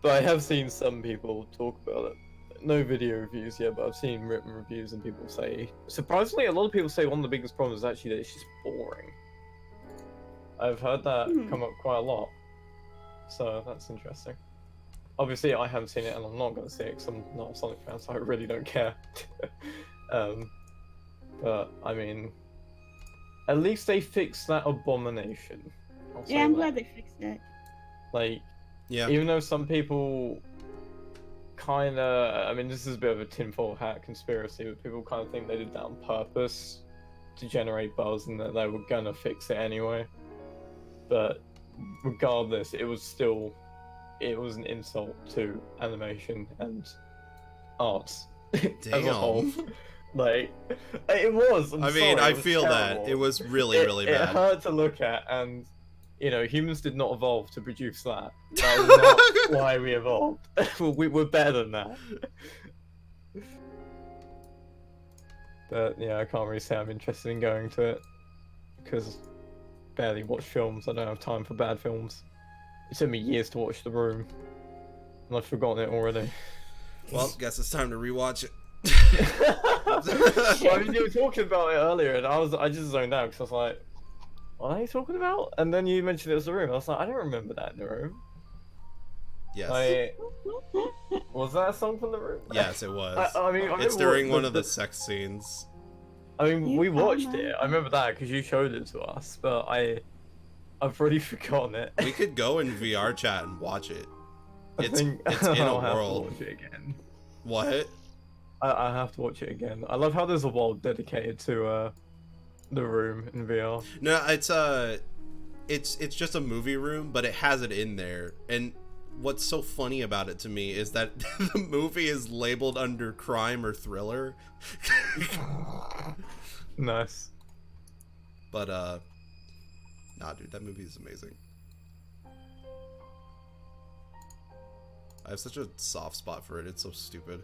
But I have seen some people talk about it. No video reviews yet, but I've seen written reviews, and people say, surprisingly, a lot of people say one of the biggest problems is actually that it's just boring. I've heard that come up quite a lot, so that's interesting. Obviously, I haven't seen it, and I'm not going to see it because I'm not a Sonic fan, so I really don't care. But I mean, at least they fixed that abomination. Yeah, I'm glad they fixed it. Like, yeah. Even though some people kind of, I mean, this is a bit of a tinfoil hat conspiracy, but people kind of think they did that on purpose to generate buzz and that they were gonna fix it anyway. But regardless, it was an insult to animation and arts as a whole. Like, it was. I mean, I feel that it was really bad. It hurt to look at, and you know, humans did not evolve to produce that. That is not why we evolved. We're better than that. But yeah, I can't really say I'm interested in going to it because barely watch films. I don't have time for bad films. It took me years to watch The Room, and I've forgotten it already. Well, guess it's time to rewatch it. Well, I mean, you were talking about it earlier, and I just zoned out because I was like, "What are you talking about?" And then you mentioned it was The Room. I was like, "I don't remember that in The Room." Yes. Was that a song from The Room? Yes, it was. I mean, It's during one of the sex scenes. I mean, You we are watched my it. I remember that because you showed it to us, but I've already forgotten it. We could go in VR chat and watch it. I It's think in a I'll have to world. watch it again. What? I have to watch it again. I love how there's a world dedicated to The Room in VR. No, it's just a movie room, but it has it in there. And what's so funny about it to me is that the movie is labeled under crime or thriller. Nice. But nah, dude, that movie is amazing. I have such a soft spot for it. It's so stupid.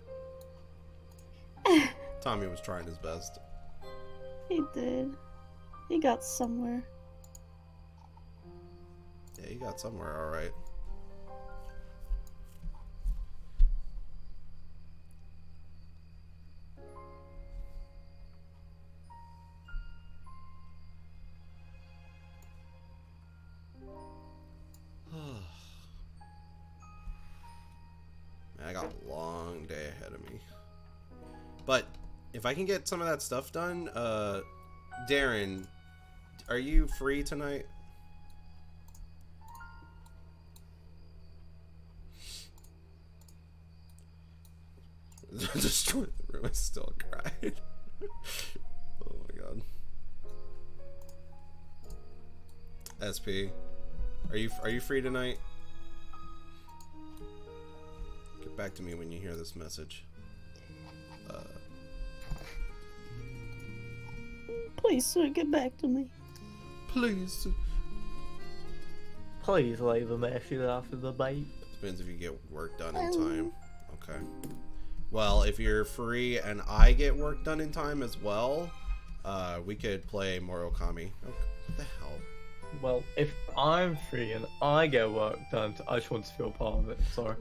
Tommy was trying his best. He did. He got somewhere. Yeah, he got somewhere, all right. Man, I got a long day ahead of me. But if I can get some of that stuff done, Darren, are you free tonight? Destroy the room. I still cried. Oh my god. SP, are you free tonight? Get back to me when you hear this message. Please, sir, get back to me. Please. Please leave a message after the beep. Depends if you get work done in time. Okay. Well, if you're free and I get work done in time as well, we could play more Okami. Oh, what the hell? Well, if I'm free and I get work done, I just want to feel part of it. Sorry.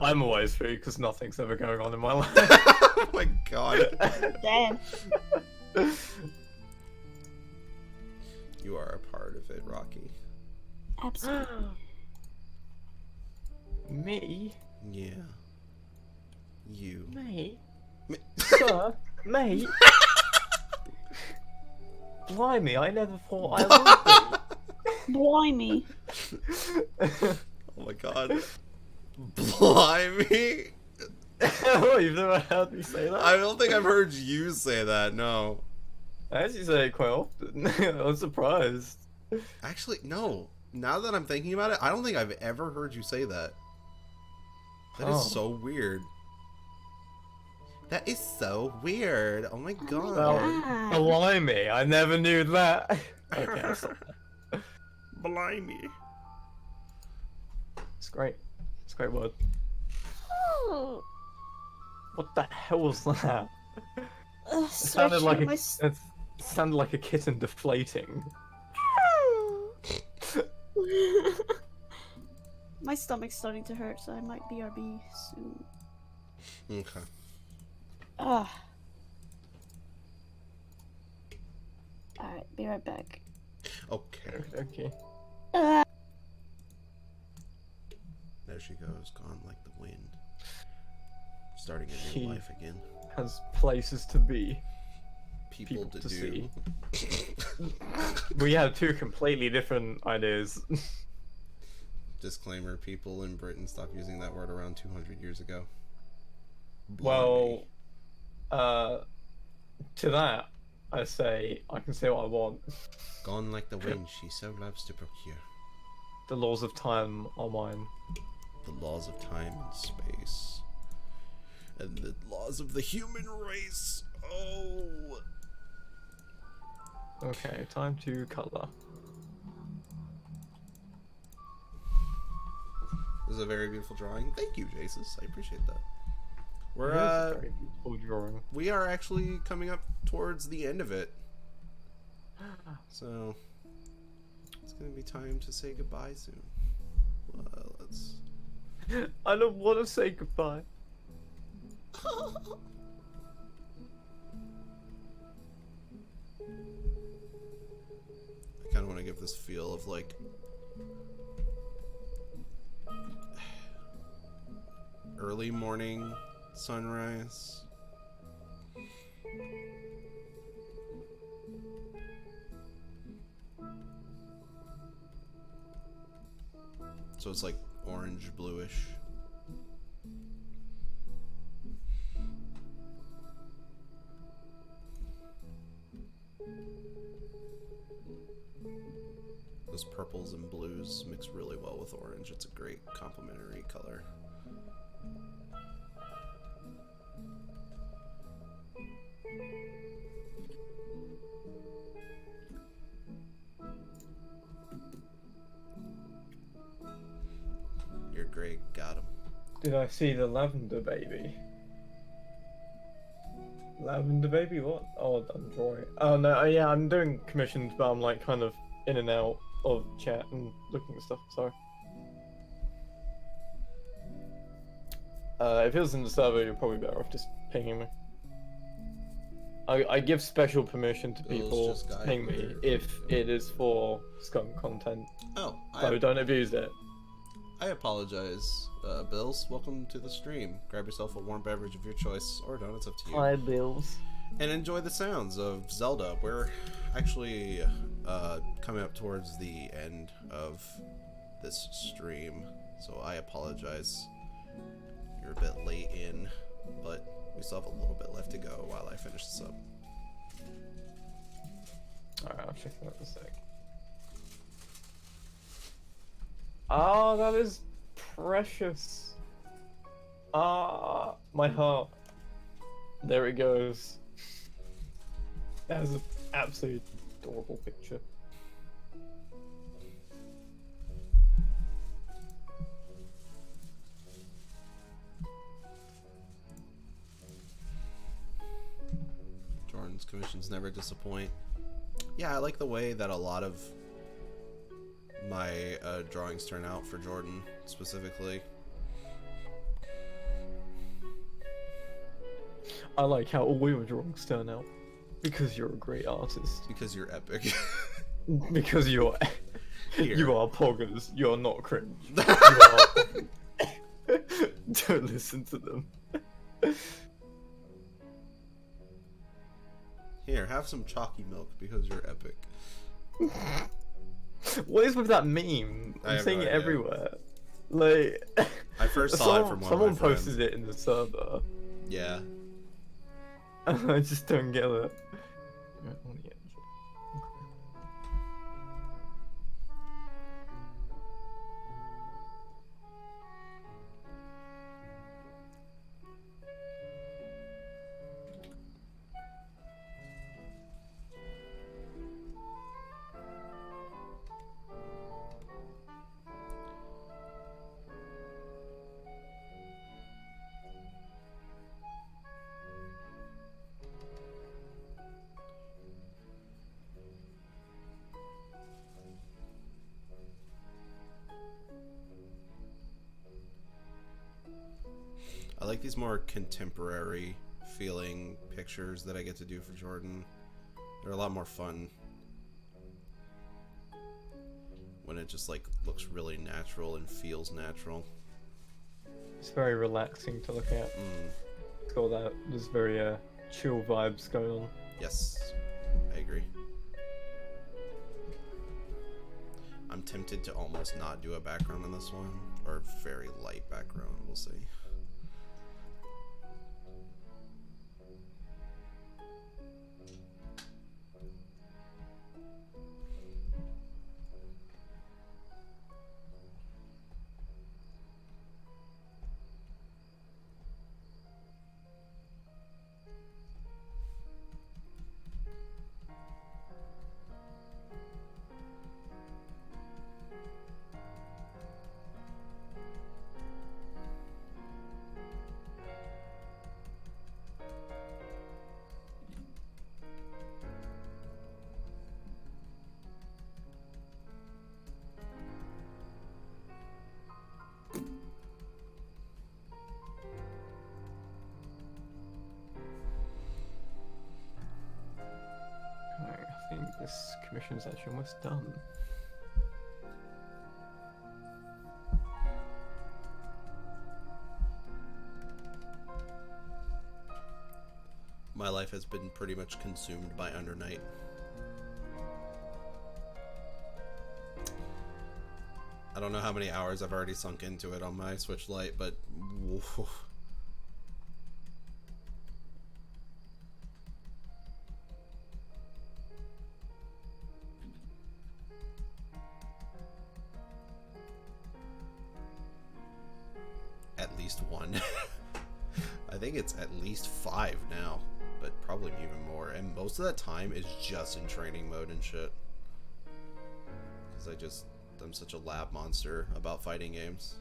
I'm always free because nothing's ever going on in my life. Oh my god. Damn. You are a part of it, Rocky. Absolutely. Me? Yeah. You. Me? Me- Sir? Mate? Blimey, I never thought I Blimey. would be. Oh my god. Blimey. Oh, you've never heard me say that? I don't think I've heard you say that, no. I actually say it quite often. I'm surprised. Actually, no. Now that I'm thinking about it, I don't think I've ever heard you say that. That is Oh. so weird. That is so weird. Oh my god. Well, God. blimey, I never knew that. Okay, I'll stop. Blimey. It's great. It's a great word. What the hell was that? It sounded like my it sounded like a kitten deflating. My stomach's starting to hurt, so I might BRB soon. Okay. Ah. Alright, be right back. Okay. Okay. There she goes, gone like the wind. Starting a new She- life again. Has places to be. People to do. see. We have two completely different ideas. Disclaimer, people in Britain stopped using that word around 200 years ago. Well, to that, I say I can say what I want. Gone like the wind, she so loves to procure. The laws of time are mine. The laws of time and space. And the laws of the human race. Oh. Okay, time to color. This is a very beautiful drawing. Thank you, Jesus. I appreciate that. We're It is a very beautiful drawing. we are actually coming up towards the end of it. So it's gonna be time to say goodbye soon. Let's. I don't want to say goodbye. I kind of want to give this feel of like early morning sunrise. So it's like orange bluish. Those purples and blues mix really well with orange. It's a great complementary color. You're great. Got him. Did I see the lavender baby? Lavender baby? What? Oh, I'm drawing. Oh no, yeah, I'm doing commissions, but I'm like kind of in and out of chat and looking at stuff. Sorry. If it was in the server, you're probably better off just pinging me. I give special permission to people just to guide ping me here. if it is for skunk content. Oh, So don't abuse it. I apologize. Bills, welcome to the stream. Grab yourself a warm beverage of your choice, or don't, it's up to you. Hi, Bills. And enjoy the sounds of Zelda. We're actually coming up towards the end of this stream, so I apologize. You're a bit late in, but we still have a little bit left to go while I finish this up. Alright, I'll check that in a sec. Oh, that is precious. Ah, my heart. There it goes. That is an absolutely adorable picture. Jordan's commissions never disappoint. Yeah, I like the way that a lot of my drawings turn out for Jordan specifically. I like how all your drawings turn out. Because you're a great artist. Because you're epic. Because you're... Here. You are poggers. You're not cringe. You are... Don't listen to them. Here, have some chalky milk because you're epic. What is with that meme? I I'm have seeing no it idea. everywhere. Like... I first saw it from one someone of my friends. posted it in the server. Yeah. I just don't get it. I like these more contemporary feeling pictures that I get to do for Jordan. They're a lot more fun when it just like looks really natural and feels natural. It's very relaxing to look at. It's got that, there's very chill vibes going on. Yes, I agree. I'm tempted to almost not do a background on this one, or very light background, we'll see. This commission's actually almost done. My life has been pretty much consumed by Under Night. I don't know how many hours I've already sunk into it on my Switch Lite, but woof. At least one. I think it's at least 5 now, but probably even more. And most of that time is just in training mode and shit. Because I'm such a lab monster about fighting games.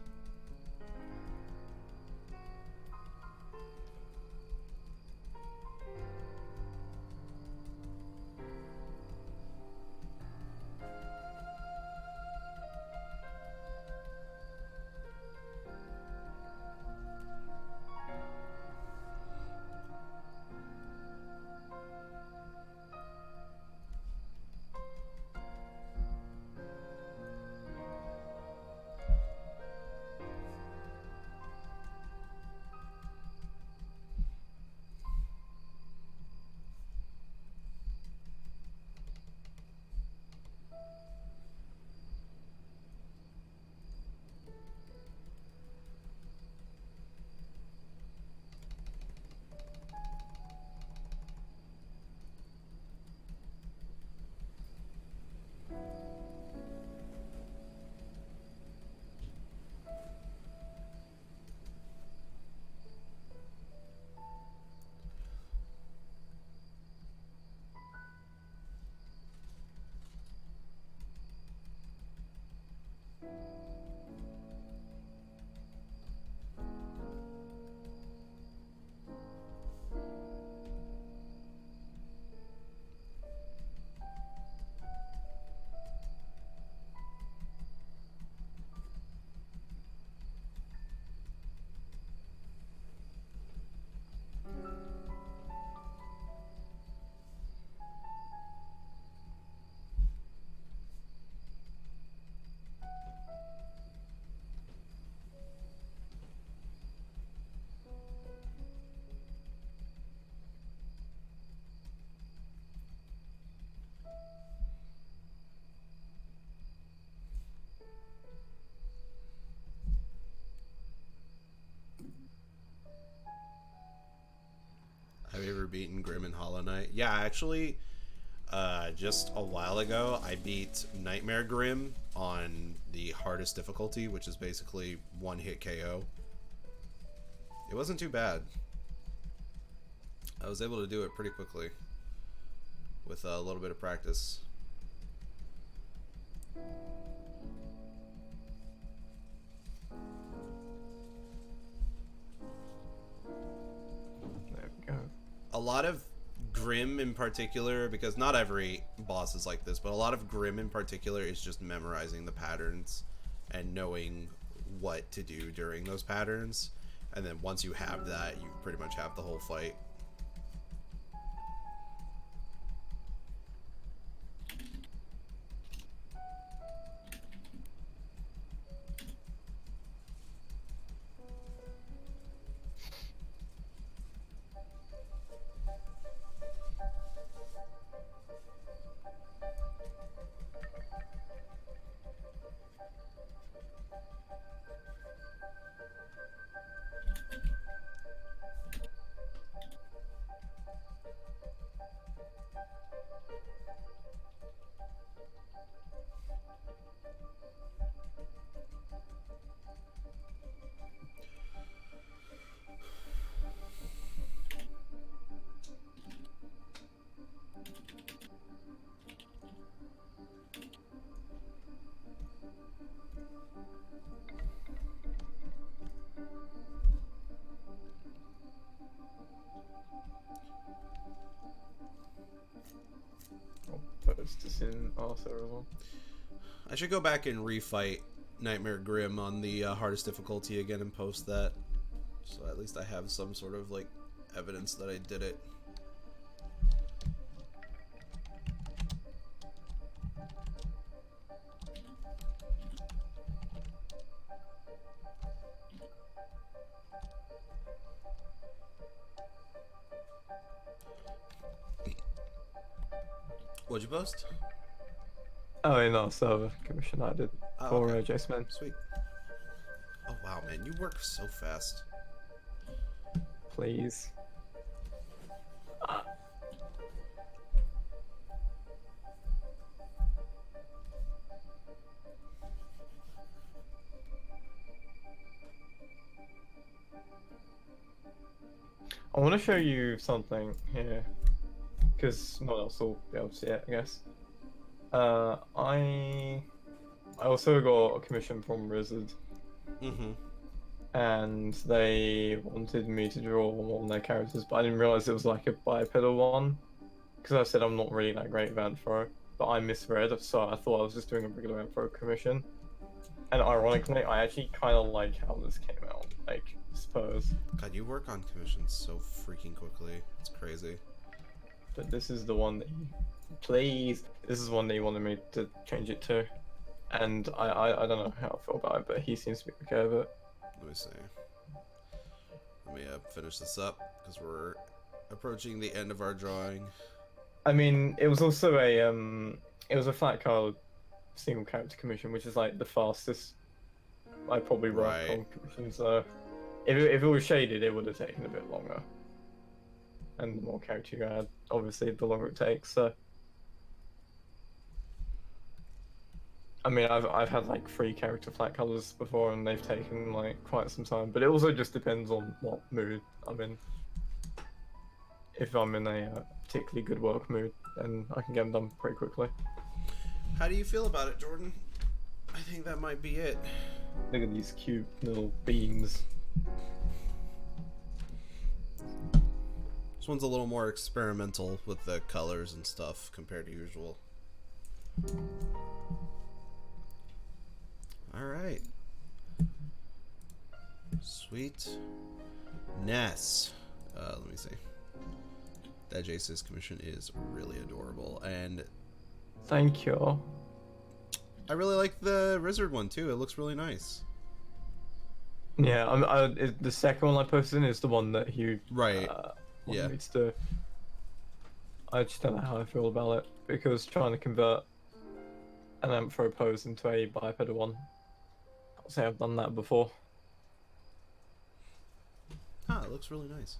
Have you ever beaten Grim and Hollow Knight? Yeah, actually, just a while ago, I beat Nightmare Grim on the hardest difficulty, which is basically one-hit KO. It wasn't too bad. I was able to do it pretty quickly with a little bit of practice. There we go. A lot of Grim in particular, because not every boss is like this, but a lot of Grim in particular is just memorizing the patterns and knowing what to do during those patterns. And then once you have that, you pretty much have the whole fight. I'll post this in Arthur as well. I should go back and refight Nightmare Grim on the hardest difficulty again and post that. So at least I have some sort of like evidence that I did it. What'd you post? Oh, in our server commission I did Oh, for okay. Jaceman. Sweet. Oh wow, man, you work so fast. Please. I want to show you something here, because no one else will be able to see it, I guess. I also got a commission from Wizard, Mm-hmm. and they wanted me to draw one of their characters, but I didn't realize it was like a bipedal one, because I said I'm not really that great with Anthro, but I misread, so I thought I was just doing a regular Anthro commission. And ironically, I actually kind of like how this came out, like, I suppose. God, you work on commissions so freaking quickly. It's crazy. But this is the one that you... Please! This is one that he wanted me to change it to. And I don't know how I feel about it, but he seems to be okay with it. Let me see. Let me finish this up, because we're approaching the end of our drawing. I mean, it was also a, it was a flat card single character commission, which is like the fastest I probably work Right. on commissions. So if it was shaded, it would have taken a bit longer. And the more character you add, obviously, the longer it takes. So I mean, I've had like 3 character flat colors before, and they've taken like quite some time. But it also just depends on what mood I'm in. If I'm in a particularly good work mood, then I can get them done pretty quickly. How do you feel about it, Jordan? I think that might be it. Look at these cute little beans. This one's a little more experimental with the colors and stuff compared to usual. Alright. Sweet. Ness. Let me see. That Jace's commission is really adorable, and Thank you. I really like the Wizard one too. It looks really nice. Yeah, the second one I posted is the one that you Right. wanted Yeah. me to do. I just don't know how I feel about it, because trying to convert an Amphro pose into a bipedal one, I'll say I've done that before. Ah, it looks really nice.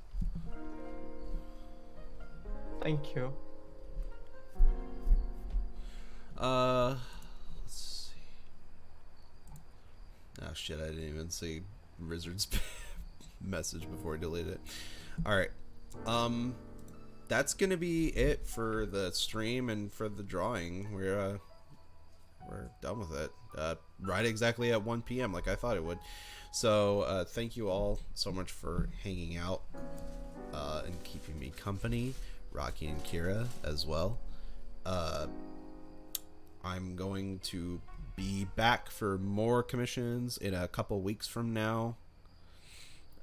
Thank you. Let's see. Oh shit, I didn't even see Wizard's message before I deleted it. Alright. That's gonna be it for the stream and for the drawing. We're done with it. Right exactly at 1 p.m. like I thought it would. So thank you all so much for hanging out and keeping me company. Rocky and Kira as well. I'm going to be back for more commissions in a couple weeks from now.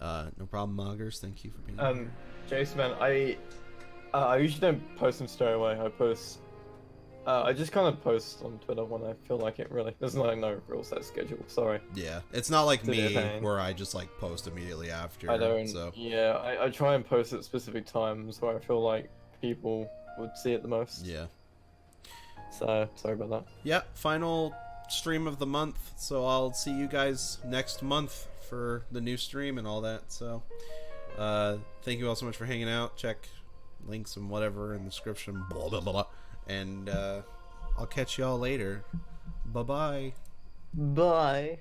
No problem, Moggers. Thank you for being here. Jason, man, I usually don't post them straight away. I just kind of post on Twitter when I feel like it. Really, there's no real set schedule. Sorry. Yeah, it's not like It's a me pain. where I just like post immediately after. I don't. So Yeah, I try and post at specific times where I feel like people would see it the most. yeah. So sorry about that. Yeah, final stream of the month. So I'll see you guys next month for the new stream and all that. So thank you all so much for hanging out. Check links and whatever in the description. Blah, blah, blah, blah. And I'll catch y'all later. Bye-bye. Bye.